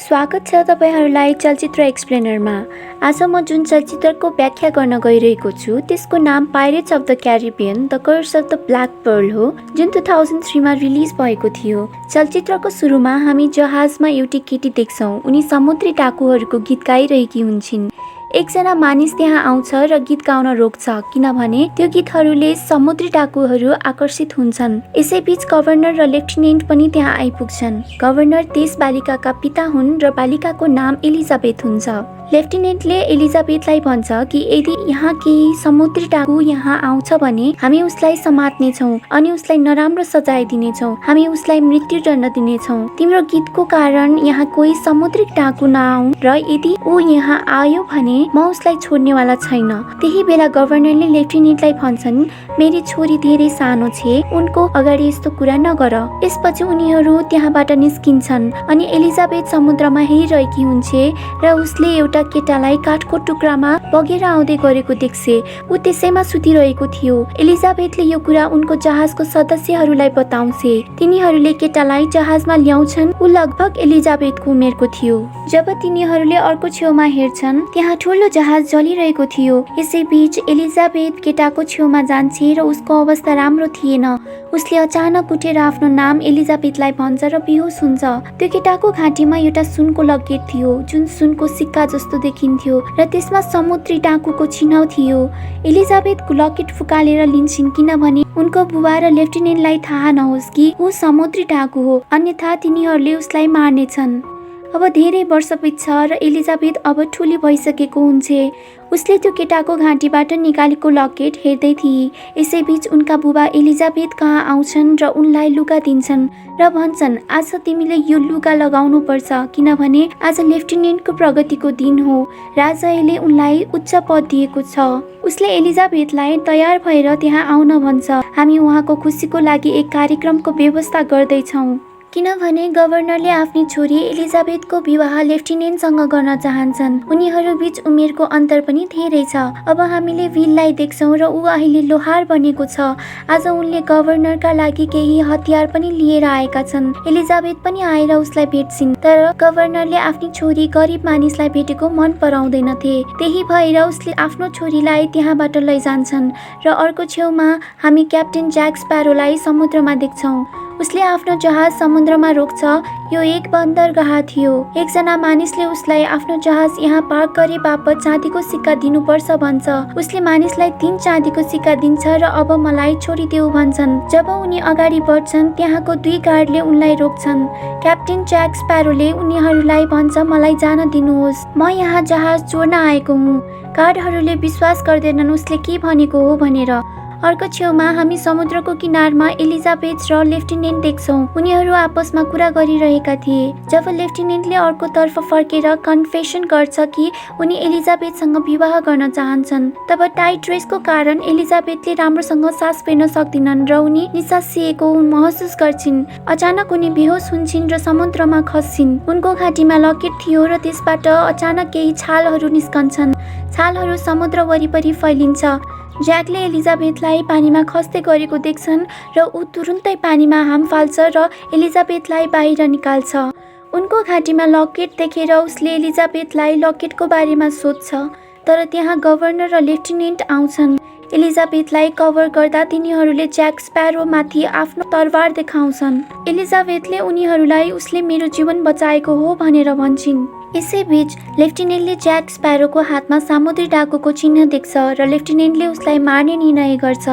स्वागत छ तपाईहरुलाई चलचित्र एक्सप्लेनरमा। आज म जुन चलचित्रको व्याख्या गर्न गइरहेको छु त्यसको नाम Pirates of the Caribbean the Curse of the Black Pearl हो, जुन 2003 मा रिलिज भएको थियो। चलचित्रको सुरुमा हामी जहाजमा एउटी केटी देख्छौं। उनी समुद्री टापुहरूको गीत गाइरहेकी हुन्छिन्। एकजना मानिस त्यहाँ आउँछ र गीत गाउन रोक्छ किनभने त्यो गीतहरूले समुद्री टापुहरू आकर्षित हुन्छन्। यसैबीच गभर्नर र लेफ्टिनेन्ट पनि त्यहाँ आइपुग्छन्। गभर्नर त्यस बालिकाका पिता हुन् र बालिकाको नाम एलिजाबेथ हुन्छ। लेफ्टिनेन्टले एलिजाबेथलाई भन्छ कि यदि यहाँ केही समुद्री टापु यहाँ आउँछ भने हामी उसलाई समात्ने छौं अनि उसलाई नराम्रो सजाय दिनेछौं। हामी उसलाई मृत्युदण्ड दिनेछौं। तिम्रो गीतको कारण यहाँ कोही समुद्री टापु नआउन् र यदि ऊ यहाँ आयो भने म उसलाई छोड्नेवाला छैन। त्यही बेला गभर्नरले लेफ्टिनेन्टलाई भन्छन्, मेरी छोरी धेरै सानो छे, उनको अगाडि यस्तो कुरा नगर। यसपछि उनीहरू त्यहाँबाट निस्किन्छन् अनि एलिजाबेथ समुद्रमा हेरिरहेकी हुन्छे र उसले एउटा केटालाई काठको टुक्रामा बगेर आउँदै गरेको देख्छे। ऊ त्यसैमा सुतिरहेको थियो। एलिजाबेथले यो कुरा उनको जहाजको सदस्यहरूलाई बताउँछे। तिनीहरूले केटालाई जहाजमा ल्याउँछन्। ऊ लगभग एलिजाबेथको उमेरको थियो। जब तिनीहरूले अर्को छेउमा हेर्छन् त्यहाँ ठूलो जहाज जलिरहेको थियो। यसैबीच एलिजाबेथ केटाको छेउमा जान्छे र उसको अवस्था राम्रो थिएन। उसले अचानक उठेर आफ्नो नाम एलिजाबेथलाई भन्छ र बेहोस हुन्छ। त्यो केटाको घाँटीमा एउटा सुनको लकेट थियो जुन सुनको सिक्का जस्तो देखिन्थ्यो र त्यसमा समुद्री टापुको चिन्ह थियो। एलिजाबेथ लकेट फुकालेर लिन्छन् किनभने उनको बुबा र लेफ्टिनेन्टलाई थाहा नहोस् कि ऊ समुद्री टापु हो, अन्यथा तिनीहरूले उसलाई मार्नेछन्। अब धेरै वर्ष बित्छ र एलिजाबेथ अब ठूली भइसकेको हुन्छे। उसले त्यो केटाको घाँटीबाट निकालेको लकेट हेर्दै थिए। यसैबीच उनका बुबा एलिजाबेथ कहाँ आउँछन् र उनलाई लुगा दिन्छन् र भन्छन्, आज तिमीले यो लुगा लगाउनु पर्छ किनभने आज लेफ्टिनेन्टको प्रगतिको दिन हो। राजाले उनलाई उच्च पद दिएको छ। उसले एलिजाबेथलाई तयार भएर त्यहाँ आउन भन्छ। हामी उहाँको खुसीको लागि एक कार्यक्रमको व्यवस्था गर्दैछौँ किनभने गभर्नरले आफ्नी छोरी एलिजाबेथको विवाह लेफ्टिनेन्टसँग गर्न चाहन्छन्। उनीहरू बीच उमेरको अन्तर पनि धेरै छ। अब हामीले विललाई देख्छौं र ऊ अहिले लोहार बनेको छ। आज उनले गभर्नरका लागि केही हतियार पनि लिएर आएका छन्। एलिजाबेथ पनि आएर उसलाई भेट्छिन्, तर गभर्नरले आफ्नी छोरी गरिब मानिसलाई भेटेको मन पराउँदैनथे। त्यही भएर उसले आफ्नो छोरीलाई त्यहाँबाट लैजान्छन् र अर्को छेउमा हामी क्याप्टेन ज्याक स्प्यारोलाई समुद्रमा देख्छौं। उसले आफ्नो जहाज समुद्रमा रोक्छ। यो एक बन्दरगाह थियो। एकजना मानिसले उसलाई आफ्नो जहाज यहाँ पार्क गरे बापत चाँदीको सिक्का दिनुपर्छ भन्छ। उसले मानिसलाई 3 चाँदीको सिक्का दिन्छ र अब मलाई छोडिदेऊ भन्छन्। जब उनी अगाडि बढ्छन् त्यहाँको 2 गार्डले उनलाई रोक्छन्। क्याप्टेन ज्याक स्प्यारोले उनीहरूलाई भन्छ, मलाई जान दिनुहोस्, म यहाँ जहाज चोर्न आएको हुँ। गार्डहरूले विश्वास गर्दैनन् उसले के भनेको हो भनेर। अर्को छेउमा हामी समुद्रको किनारमा एलिजाबेथ र लेफ्टिनेन्ट देख्छौं। उनीहरू आपसमा कुरा गरिरहेका थिए। जब लेफ्टिनेन्टले अर्को तर्फ फर्केर कन्फेसन गर्छ कि उनी एलिजाबेथसँग विवाह गर्न चाहन्छन्, तब टाइट ड्रेसको कारण एलिजाबेथले राम्रोसँग सास फेर्न सक्दिनन् र उनी निसासिएको महसुस गर्छिन्। अचानक उनी बेहोस हुन्छिन् र समुद्रमा खस्छिन्। उनको घाँटीमा लकेट थियो र त्यसबाट अचानक केही छालहरू निस्कन्छन्। छालहरू समुद्र वरिपरि फैलिन्छ। ज्याकले एलिजाबेथलाई पानीमा खस्दै गरेको देख्छन् र ऊ तुरुन्तै पानीमा हाम फाल्छ र एलिजाबेथलाई बाहिर निकाल्छ। उनको घाँटीमा लकेट देखेर उसले एलिजाबेथलाई लकेटको बारेमा सोध्छ, तर त्यहाँ गभर्नर र लेफ्टिनेन्ट आउँछन्। एलिजाबेथलाई कभर गर्दा तिनीहरूले ज्याक स्प्यारो माथि आफ्नो तरवार देखाउँछन्। एलिजाबेथले उनीहरूलाई उसले मेरो जीवन बचाएको हो भनेर भन्छिन्। यसैबीच लेफ्टिनेन्टले ज्याक स्प्यारोको हातमा समुद्री डाकुको चिन्ह देख्छ र लेफ्टिनेन्टले उसलाई मार्ने निर्णय गर्छ,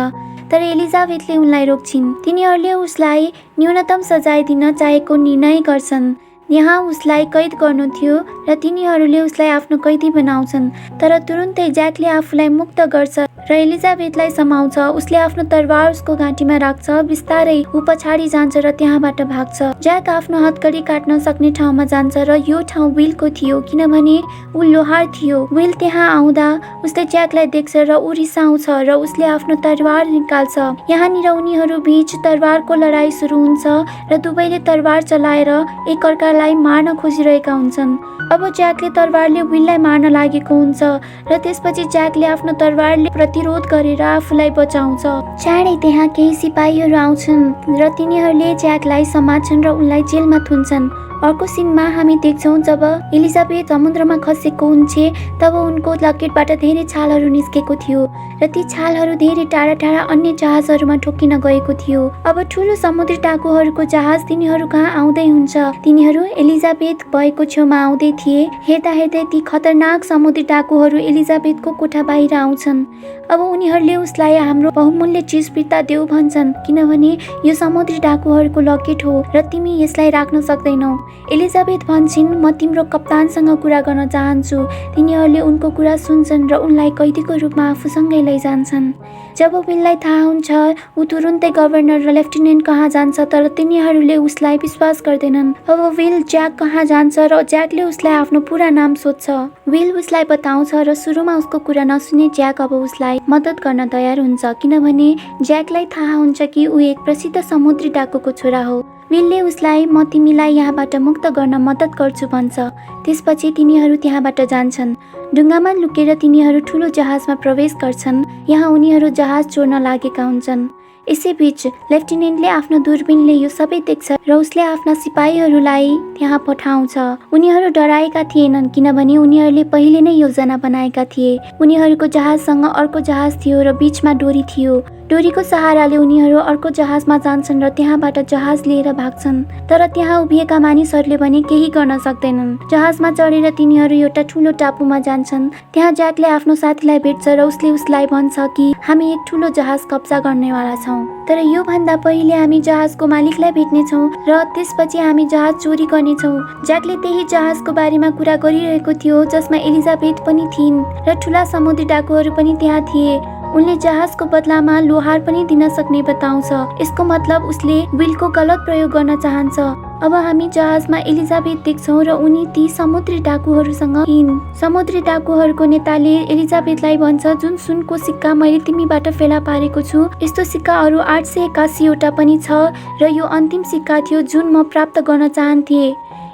तर एलिजाबेथले उनलाई रोक्छिन्। तिनीहरूले उसलाई न्यूनतम सजाय दिन चाहेको निर्णय गर्छन्। यहाँ उसलाई कैद गर्नु थियो र तिनीहरूले उसलाई आफ्नो कैदी बनाउँछन्, तर तुरुन्तै ज्याकले आफूलाई मुक्त गर्छ र एलिजाबेथलाई समाउँछ। उसले आफ्नो तरवार उसको घाँटीमा राख्छ। बिस्तारै ऊ पछाडि जान्छ र त्यहाँबाट भाग्छ। ज्याक आफ्नो हत्कडी काट्न सक्ने ठाउँमा जान्छ र यो ठाउँ विलको थियो किनभने ऊ लोहार थियो। विल त्यहाँ आउँदा उसले ज्याकलाई देख्छ र ऊ रिसाउँछ र उसले आफ्नो तरवार निकाल्छ। यहाँनिर उनीहरू बीच तरवारको लडाई सुरु हुन्छ र दुवैले तरवार चलाएर एकअर्कालाई मार्न खोजिरहेका हुन्छन्। अब ज्याकले तरवारले विललाई मार्न लागेको हुन्छ र त्यसपछि ज्याकले आफ्नो तरवारले प्रतिरोध गरेर आफूलाई बचाउँछ। चाँडै त्यहाँ केही सिपाहीहरू आउँछन् र तिनीहरूले ज्याकलाई समात्छन् र उनलाई जेलमा थुन्छन्। अर्को सिनमा हामी देख्छौँ जब एलिजाबेथ समुद्रमा खसेको हुन्छे तब उनको लकेटबाट धेरै छालहरू निस्केको थियो र ती छालहरू धेरै टाढा टाढा अन्य जहाजहरूमा ठोकिन गएको थियो। अब ठुलो समुद्री डाकुहरूको जहाज तिनीहरू कहाँ आउँदै हुन्छ। तिनीहरू एलिजाबेथ भएको छेउमा आउँदै थिए। हेर्दा हेर्दै ती खतरनाक समुद्री डाकुहरू एलिजाबेथको कोठा बाहिर आउँछन्। अब उनीहरूले उसलाई हाम्रो बहुमूल्य चिज फिर्ता देऊ भन्छन् किनभने यो समुद्री डाकुहरूको लकेट हो र तिमी यसलाई राख्न सक्दैनौ। एलिजाबेथ भन्छन् म तिम्रो कप्तानसँग कुरा गर्न चाहन्छु। तिनीहरूले उनको कुरा सुन्छन् र उनलाई कैदीको रूपमा आफूसँगै लैजान्छन्। जब विललाई थाहा हुन्छ ऊ तुरुन्तै गभर्नर र लेफ्टिनेन्ट कहाँ जान्छ तर तिनीहरूले उसलाई विश्वास गर्दैनन्। अब विल ज्याक कहाँ जान्छ र ज्याकले उसलाई आफ्नो पुरा नाम सोध्छ। विल उसलाई बताउँछ र सुरुमा उसको कुरा नसुने ज्याक अब उसलाई मद्दत गर्न तयार हुन्छ किनभने ज्याकलाई थाहा हुन्छ कि ऊ एक प्रसिद्ध समुद्री डाकुको छोरा हो। विलले उसलाई म तिमीलाई यहाँबाट मुक्त गर्न मद्दत गर्छु भन्छ। त्यसपछि तिनीहरू त्यहाँबाट जान्छन्। ढुङ्गामा लुकेर तिनीहरू ठुलो जहाजमा प्रवेश गर्छन्। यहाँ उनीहरू जहाज चोर्न लागेका हुन्छन्। यसैबीच लेफ्टिनेन्टले आफ्नो दूरबीनले यो सबै देख्छ र उसले आफ्ना सिपाहीहरूलाई त्यहाँ पठाउँछ। उनीहरू डराएका थिएनन् किनभने उनीहरूले पहिले नै योजना बनाएका थिए। उनीहरूको जहाजसँग अर्को जहाज थियो र बीचमा डोरी थियो। डोरीको सहाराले उनीहरू अर्को जहाजमा जान्छन् र त्यहाँबाट जहाज लिएर भाग्छन्। तर त्यहाँ उभिएका मानिसहरूले भने केही गर्न सक्दैनन्। जहाजमा चढेर तिनीहरू एउटा ठुलो टापुमा जान्छन्। त्यहाँ ज्याकले आफ्नो साथीलाई भेट्छ र उसले उसलाई भन्छ कि हामी एक ठुलो जहाज कब्जा गर्नेवाला छौँ। तर यो भन्दा पहिले हामी जहाजको मालिकलाई भेट्नेछौँ र त्यसपछि हामी जहाज चोरी गर्नेछौँ। ज्याकले त्यही जहाजको बारेमा कुरा गरिरहेको थियो जसमा एलिजाबेथ पनि थिइन् र ठुला समुद्री डाकुहरू पनि त्यहाँ थिए। उनले जहाजको बदलामा लोहार पनि दिन सक्ने बताउँछ। यसको मतलब उसले विलको गलत प्रयोग गर्न चाहन्छ। अब हामी जहाजमा एलिजाबेथ देख्छौँ र उनी ती समुद्री डाकुहरूसँग हिन्। समुद्री डाकुहरूको नेताले एलिजाबेथलाई भन्छ जुन सुनको सिक्का मैले तिमीबाट फेला पारेको छु यस्तो सिक्काहरू 881 वटा पनि छ र यो अन्तिम सिक्का थियो जुन म प्राप्त गर्न चाहन्थे।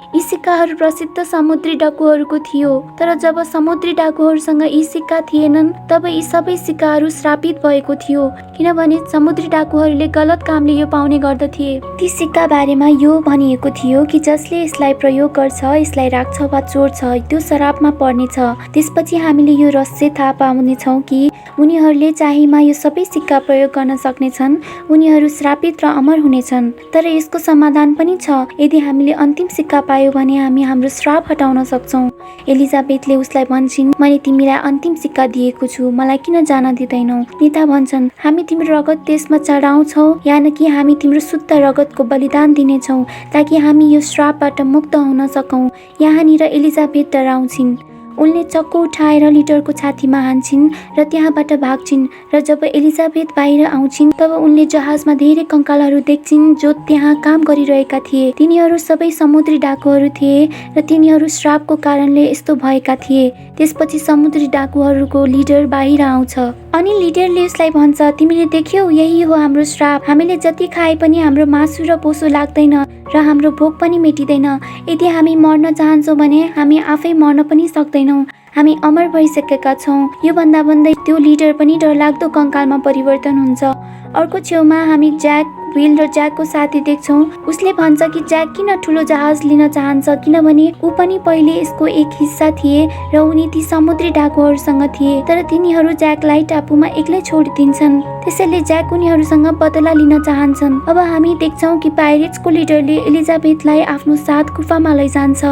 यी सिक्काहरू प्रसिद्ध समुद्री डाकुहरूको थियो। तर जब समुद्री डाकुहरूसँग यी सिक्का थिएनन् तब यी सबै सिक्काहरू श्रापित भएको थियो किनभने समुद्री डाकुहरूले गलत कामले यो पाउने गर्दथे। ती सिक्का बारेमा यो भनिएको थियो कि जसले यसलाई प्रयोग गर्छ यसलाई राख्छ वा चोर्छ त्यो श्रापमा पर्नेछ। त्यसपछि हामीले यो रहस्य थाहा पाउनेछौँ कि उनीहरूले चाहेमा यो सबै सिक्का प्रयोग गर्न सक्नेछन्। उनीहरू श्रापित र अमर हुनेछन्। तर यसको समाधान पनि छ। यदि हामीले अन्तिम सिक्का पायो भने हामी हाम्रो श्राप हटाउन सक्छौँ। एलिजाबेथले उसलाई भन्छन् मैले तिमीलाई अन्तिम सिक्का दिएको छु मलाई किन जान दिँदैनौ। नेता भन्छन् हामी तिम्रो रगत त्यसमा चढाउँछौँ यानि कि हामी तिम्रो शुद्ध रगतको बलिदान दिनेछौँ ताकि हामी यो श्रापबाट मुक्त हुन सकौँ। यहाँनिर एलिजाबेथ डराउँछिन्। उनले चक्कु उठाएर लिडरको छातीमा हान्छिन् र त्यहाँबाट भाग्छिन् र जब एलिजाबेथ बाहिर आउँछिन् तब उनले जहाजमा धेरै कंकालहरू देख्छिन् जो त्यहाँ काम गरिरहेका थिए। तिनीहरू सबै समुद्री डाकुहरू थिए र तिनीहरू श्रापको कारणले यस्तो भएका थिए। त्यसपछि समुद्री डाकुहरूको लिडर बाहिर आउँछ अनि लिडरले उसलाई भन्छ तिमीले देख्यौ यही हो हाम्रो श्राप। हामीले जति खाए पनि हाम्रो मासु र बोसो लाग्दैन र हाम्रो भोक पनि मेटिँदैन। यदि हामी मर्न चाहन्छौँ भने हामी आफै मर्न पनि सक्दैनौँ। हामी अमर भइसकेका छौँ। यो भन्दा भन्दै त्यो लिडर पनि डरलाग्दो कंकालमा परिवर्तन हुन्छ। अर्को छेउमा हामी ज्याक विल र ज्याकको साथी देख्छौँ। उसले भन्छ कि ज्याक किन ठुलो जहाज लिन चाहन्छ किनभने ऊ पनि पहिले यसको एक हिस्सा थिए र उनी ती समुद्री डाकुहरूसँग थिए। तर तिनीहरू ज्याकलाई टापुमा एक्लै छोडिदिन्छन्। त्यसैले ज्याक उनीहरूसँग बदला लिन चाहन्छन्। अब हामी देख्छौँ कि पाइरेट्सको लिडरले एलिजाबेथलाई आफ्नो साथ गुफामा लैजान्छ।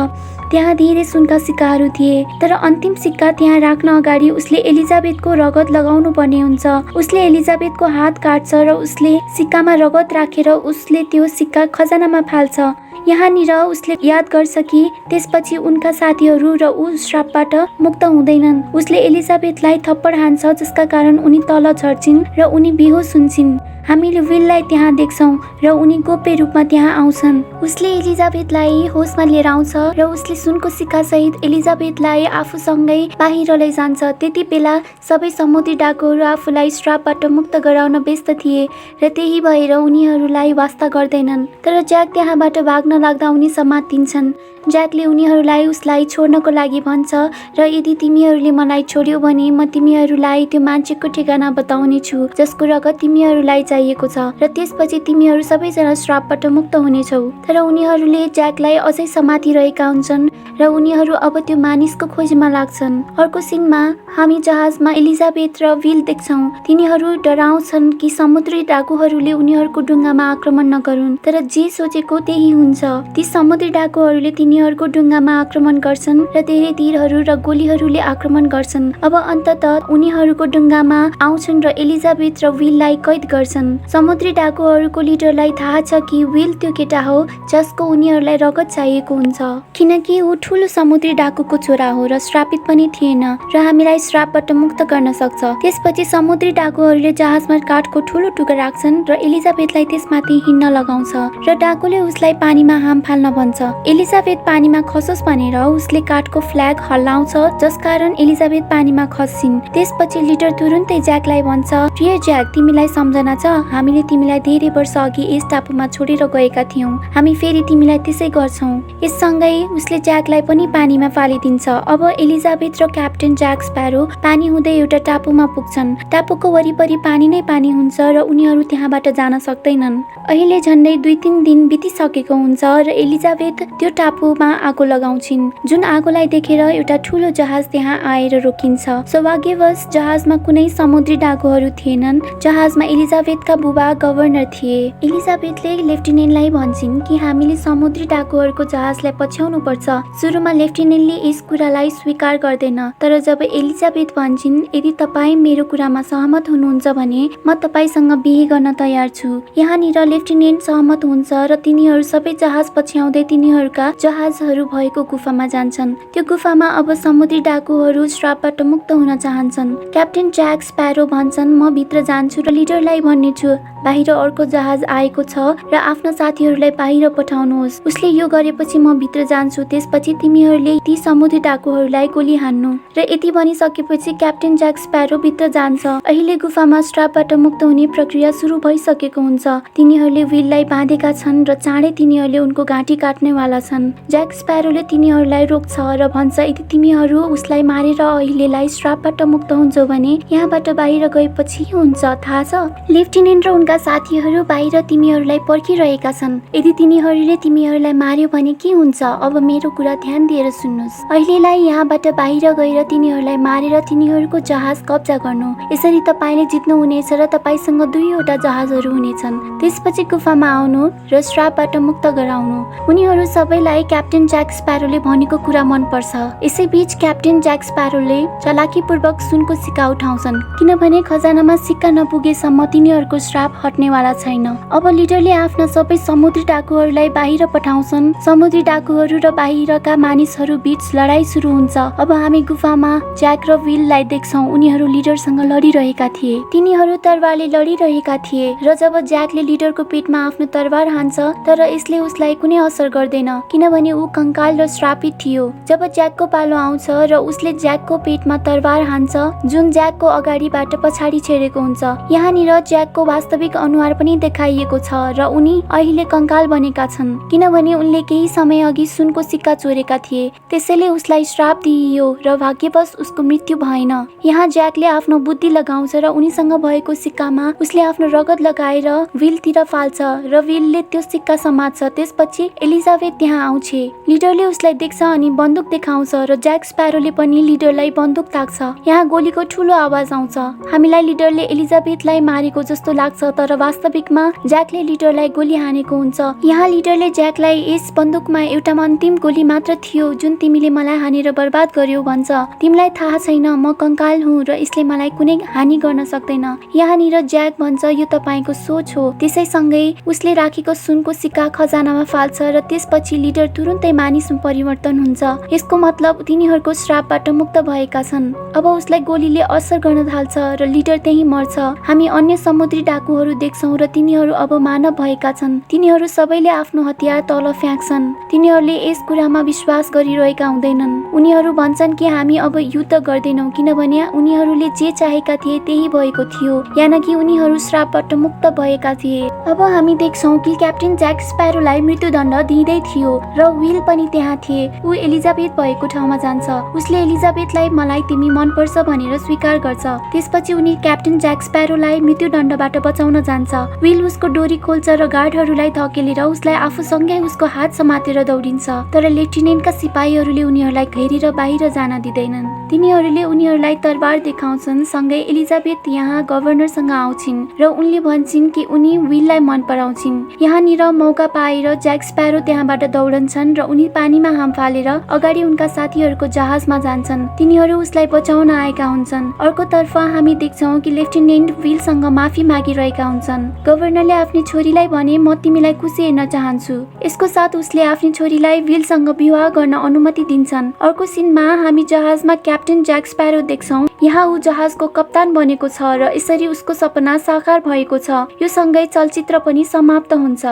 त्यहाँ धेरै सुनका सिक्काहरू थिए तर अन्तिम सिक्का त्यहाँ राख्न अगाडि उसले एलिजाबेथको रगत लगाउनु पर्ने हुन्छ। उसले एलिजाबेथको हात काट्छ र उसले सिक्कामा रगत राखेर उसले त्यो सिक्का खजानामा फाल्छ। यहाँनिर उसले याद गर्छ कि त्यसपछि उनका साथीहरू र ऊ श्रापबाट मुक्त हुँदैनन्। उसले एलिजाबेथलाई थप्पड हान्छ जसका कारण उनी तल झर्छिन् र उनी बेहोस हुन्छन्। हामीले विललाई त्यहाँ देख्छौँ र उनी गोप्य रूपमा त्यहाँ आउँछन्। उसले एलिजाबेथलाई होसमा लिएर आउँछ र उसले सुनको सिक्का सहित एलिजाबेथलाई आफूसँगै बाहिर लैजान्छ। त्यति बेला सबै समुद्री डाकुहरू आफूलाई श्रापबाट मुक्त गराउन व्यस्त थिए र त्यही भएर उनीहरूलाई वास्ता गर्दैनन्। तर ज्याक त्यहाँबाट भाग्न लाग्दा उनी समातिन्छन्। ज्याकले उनीहरूलाई उसलाई छोड्नको लागि भन्छ र यदि तिमीहरूले मलाई छोड्यौ भने म तिमीहरूलाई त्यो मान्छेको ठेगाना बताउने छु जसको रगत तिमीहरूलाई चाहिएको छ र त्यसपछि तिमीहरू सबैजना श्रापबाट मुक्त हुनेछौ। तर उनीहरूले ज्याकलाई अझै समातिरहेका हुन्छन् र उनीहरू अब त्यो मानिसको खोजीमा लाग्छन्। अर्को सिनमा हामी जहाजमा एलिजाबेथ र विल देख्छौँ। तिनीहरू डराउँछन् कि समुद्री डाकुहरूले उनीहरूको डुङ्गामा आक्रमण नगरून्, तर जे सोचेको त्यही हुन्छ। ती समुद्री डाकुहरूले तिनीहरूको डुङ्गामा आक्रमण गर्छन् र धेरै तीरहरू र गोलीहरूले आक्रमण गर्छन्। अब अन्ततः उनीहरूको डुङ्गामा आउँछन् र एलिजाबेथ र विललाई कैद गर्छन्। समुद्री डाकुहरूको लिडरलाई थाहा छ कि विल त्यो केटा हो जसको उनीहरूलाई रगत चाहिएको हुन्छ, किनकि ऊ ठुलो समुद्री डाकुको छोरा हो र श्रापित पनि थिएन र हामीलाई श्रापबाट मुक्त गर्न सक्छ। त्यसपछि समुद्री डाकुहरूले जहाजमा काठको ठुलो टुक्रा राख्छन् र एलिजाबेथलाई त्यसमाथि हिँड्न लगाउँछ र डाकुले उसलाई पानीमा हाम फाल्न भन्छ। एलिजाबेथ पानीमा खसोस् भनेर उसले काठको फ्ल्याग हल्लाउँछ जसकारण एलिजाबेथ पानीमा खस्छिन्। त्यसपछि लिडर तुरुन्तै ज्याकलाई भन्छ, प्रिय ज्याक, तिमीलाई सम्झना छ हामीले तिमीलाई धेरै वर्ष अघि यस टापुमा छोडेर गएका थियौँ, हामी फेरि तिमीलाई त्यसै गर्छौँ। यससँगै उसले ज्याकलाई पनि पानीमा फालिदिन्छ। अब एलिजाबेथ र क्याप्टेन ज्याक स्प्यारो पानी हुँदै एउटा टापुमा पुग्छन्। टापुको वरिपरि पानी नै पानी हुन्छ र उनीहरू त्यहाँबाट जान सक्दैनन्। अहिले झन्डै 2-3 दिन बितिसकेको हुन्छ र एलिजाबेथ त्यो टापुमा आगो लगाउँछिन्, जुन आगोलाई देखेर एउटा ठुलो जहाज त्यहाँ आएर रोकिन्छ। सौभाग्यवश जहाजमा कुनै समुद्री डाकुहरू थिएनन्। जहाजमा एलिजाबेथका बुबा गभर्नर थिए। एलिजाबेथले लेफ्टिनेन्टलाई भन्छन् कि हामीले समुद्री डाकुहरूको जहाजलाई पछ्याउनु पर्छ। सुरुमा लेफ्टिनेन्टले यस कुरालाई स्वीकार गर्दैन, तर जब एलिजाबेथ भन्छन्, यदि तपाईँ मेरो कुरामा सहमत हुनुहुन्छ भने म तपाईसँग बिहे गर्न तयार छु। यहाँनिर लेफ्टिनेन्ट सहमत हुन्छ र तिनीहरू सबै जहाज पछ्याउँदै तिनीहरूका जहाजहरू भएको गुफामा जान्छन्। त्यो गुफामा अब समुद्री डाकुहरू श्रापबाट मुक्त हुन चाहन्छन्। क्याप्टेन ज्याक स्प्यारो भन्छन्, म भित्र जान्छु र लिडरलाई भन्नेछु बाहिर अर्को जहाज आएको छ र आफ्ना साथीहरूलाई बाहिर पठाउनुहोस्। उसले यो गरेपछि म भित्र जान्छु, त्यसपछि तिमीहरूले ती समुद्री डाकुहरूलाई गोली हान्नु। र यति भनिसकेपछि क्याप्टेन ज्याक स्प्यारो भित्र जान्छ। अहिले गुफामा श्रापबाट मुक्त हुने प्रक्रिया सुरु भइसकेको हुन्छ। तिनीहरूले विललाई बाँधेका छन् र चाँडै तिनीहरूले उनको घाँटी काट्नेवाला छन्। ज्याक स्प्यारोले तिनीहरूलाई रोक्छ र भन्छ, यदि तिमीहरू उसलाई मारेर अहिलेलाई श्रापबाट मुक्त हुन्छौ भने यहाँबाट बाहिर गएपछि हुन्छ थाहा छ। लेफ्टिनेन्ट र उनका साथीहरू बाहिर तिमीहरूलाई पर्खिरहेका छन्। यदि तिनीहरूले तिमीहरूलाई मार्यो भने के हुन्छ? अब मेरो कुरा ध्यान दिएर सुन्नुहोस्। अहिलेलाई यहाँबाट बाहिर गएर तिनीहरूलाई मारेर तिनीहरूको जहाज कब्जा गर्नु। यसरी तपाईँले जित्नुहुनेछ र तपाईँसँग 2वटा जहाजहरू हुनेछन्। त्यसपछि गुफामा आउनु र श्रापबाट मुक्त गराउनु। उनीहरू सबैलाई क्याप्टेन ज्याक स्प्यारोले भनेको कुरा मनपर्छ। यसैबीच क्याप्टेन ज्याक स्प्यारोले चलाकीपूर्वक सुनको सिक्का उठाउँछन्, किनभने खजानामा सिक्का नपुगेसम्म तिनीहरूको श्राप हट्नेवाला छैन। अब लिडरले आफ्ना सबै समुद्री डाकुहरूलाई बाहिर पठाउँछन्। समुद्री डाकुहरू र बाहिरका मानिसहरू बीच लडाई सुरु हुन्छ। अब हामी गुफामा ज्याक र विललाई देख्छौँ। उनीहरू लिडरसँग लडिरहेका थिए। तिनीहरू तरवारले लडिरहेका थिए र जब ज्याकले लिडरको पेटमा आफ्नो तरवार हान्छ, तर यसले उसलाई कुनै असर गर्दैन किनभने ऊ कंकाल र श्रापित थियो। जब ज्याकको पालो आउँछ र उसले ज्याकको पेटमा तरवार हान्छ, जुन ज्याकको अगाडिबाट पछाडि छेडेको हुन्छ। यहाँनिर ज्याकको वास्तविक अनुहार पनि देखाइएको छ र उनी अहिले कंकाल बनेका छन् किनभने उनले केही समय अघि सुनको सिक्का चोरेका थिए। त्यसैले उसलाई श्राप दिइयो र भाग्यवश उसको मृत्यु भएन। यहाँ ज्याकले आफ्नो बुद्धि लगाउँछ र उनीसँग भएको सिक्कामा उसले आफ्नो रगत लगाएर विलतिर फाल्छ र विलले त्यो सिक्का समात्छ। त्यसपछि एलिजाबेथ त्यहाँ आउँछ। लिडरले उसलाई देख्छ अनि बन्दुक देखाउँछ र ज्याक स्प्यारोले पनि लिडरलाई बन्दुक ताक्छ। यहाँ गोलीको ठुलो आवाज आउँछ। हामीलाई लिडरले एलिजाबेथलाई मारेको जस्तो लाग्छ, तर वास्तविकमा ज्याकले लिडरलाई गोली हानेको हुन्छ। यहाँ लिडरले ज्याकलाई यस बन्दुकमा एउटा अन्तिम गोली मात्र थियो जुन तिमीले मलाई हानेर बर्बाद गर्यौ भन्छ। तिमीलाई थाहा छैन म कंकाल हुँ र यसले मलाई कुनै हानि गर्न सक्दैन। यहाँनिर ज्याक भन्छ, यो तपाईको सोच हो। त्यसैसँगै उसले राखेको सुनको सिक्का खजानामा फाल्छ र त्यसपछि लिडर तुरुन्तै मानिसमा परिवर्तन हुन्छ। यसको मतलब तिनीहरूको श्रापबाट मुक्त भएका छन्। अब उसलाई गोलीले असर गर्न थाल्छ र लिडर त्यही मर्छ। हामी अन्य समुद्री डाकुहरू देख्छौँ र तिनीहरू अब मानव भएका छन्। तिनीहरू सबैले आफ्नो हतियार तल फ्याँक्छन्। तिनीहरूले यस कुरामा विश्वास गरिरहेका हुँदैनन्। उनीहरू भन्छन् कि हामी अब युद्ध गर्दैनौँ किनभने उनीहरूले जे चाहेका थिए त्यही भएको थियो, यानि कि उनीहरू श्रापबाट मुक्त भएका थिए। अब हामी देख्छौँ कि क्याप्टेन ज्याक स्प्यारोलाई मृत्युदण्ड दिँदै थियो र विल पनि त्यहाँ थिए। ऊ एलिजाबेथ भएको ठाउँमा जान्छ। उसले एलिजाबेथलाई मलाई तिमी मनपर्छ भनेर स्वीकार गर्छ। त्यसपछि उनी क्याप्टेन ज्याक स्प्यारोलाई मृत्युदण्डबाट बचाउन जान्छ। विल उसको डोरी खोल्छ र गार्डहरूलाई धकेलेर उसलाई आफूसँगै उसको हात समातेर दौडिन्छ। तर लेफ्टिनेन्टका सिपाहीहरूले उनीहरूलाई घेरेर बाहिर जान दिँदैनन्। तिनीहरूले उनीहरूलाई तरबार देखाउँछन्। सँगै एलिजाबेथ यहाँ गभर्नरसँग आउँछिन् र उनले भन्छन् कि उनी विललाई मन पराउँछिन्। यहाँनिर मौका पाएर ज्याक स्प्यारो त्यहाँबाट दौडन्छन् र उनी पानीमा हाम फालेर अगाडि उनका साथीहरूको जहाजमा जान्छन्। तिनीहरू उसलाई बचाउन आएका हुन्छन्। अर्कोतर्फ हामी देख्छौँ कि लेफ्टिनेन्ट विलसँग माफी मागिरहेका हुन्छन्। गभर्नरले आफ्नी छोरीलाई भने म तिमीलाई खुसी हेर्न चाहन्छु। यसको साथ उसले आफ्नी छोरीलाई विलसँग विवाह गर्न अनुमति दिन्छन्। अर्को सिनमा हामी जहाजमा क्याप्टेन ज्याक स्प्यारो देख्छौँ। यहाँ ऊ जहाजको कप्तान बनेको छ र यसरी उसको सपना साकार भएको छ। यो सँगै चलचित्र पनि समाप्त हुन्छ।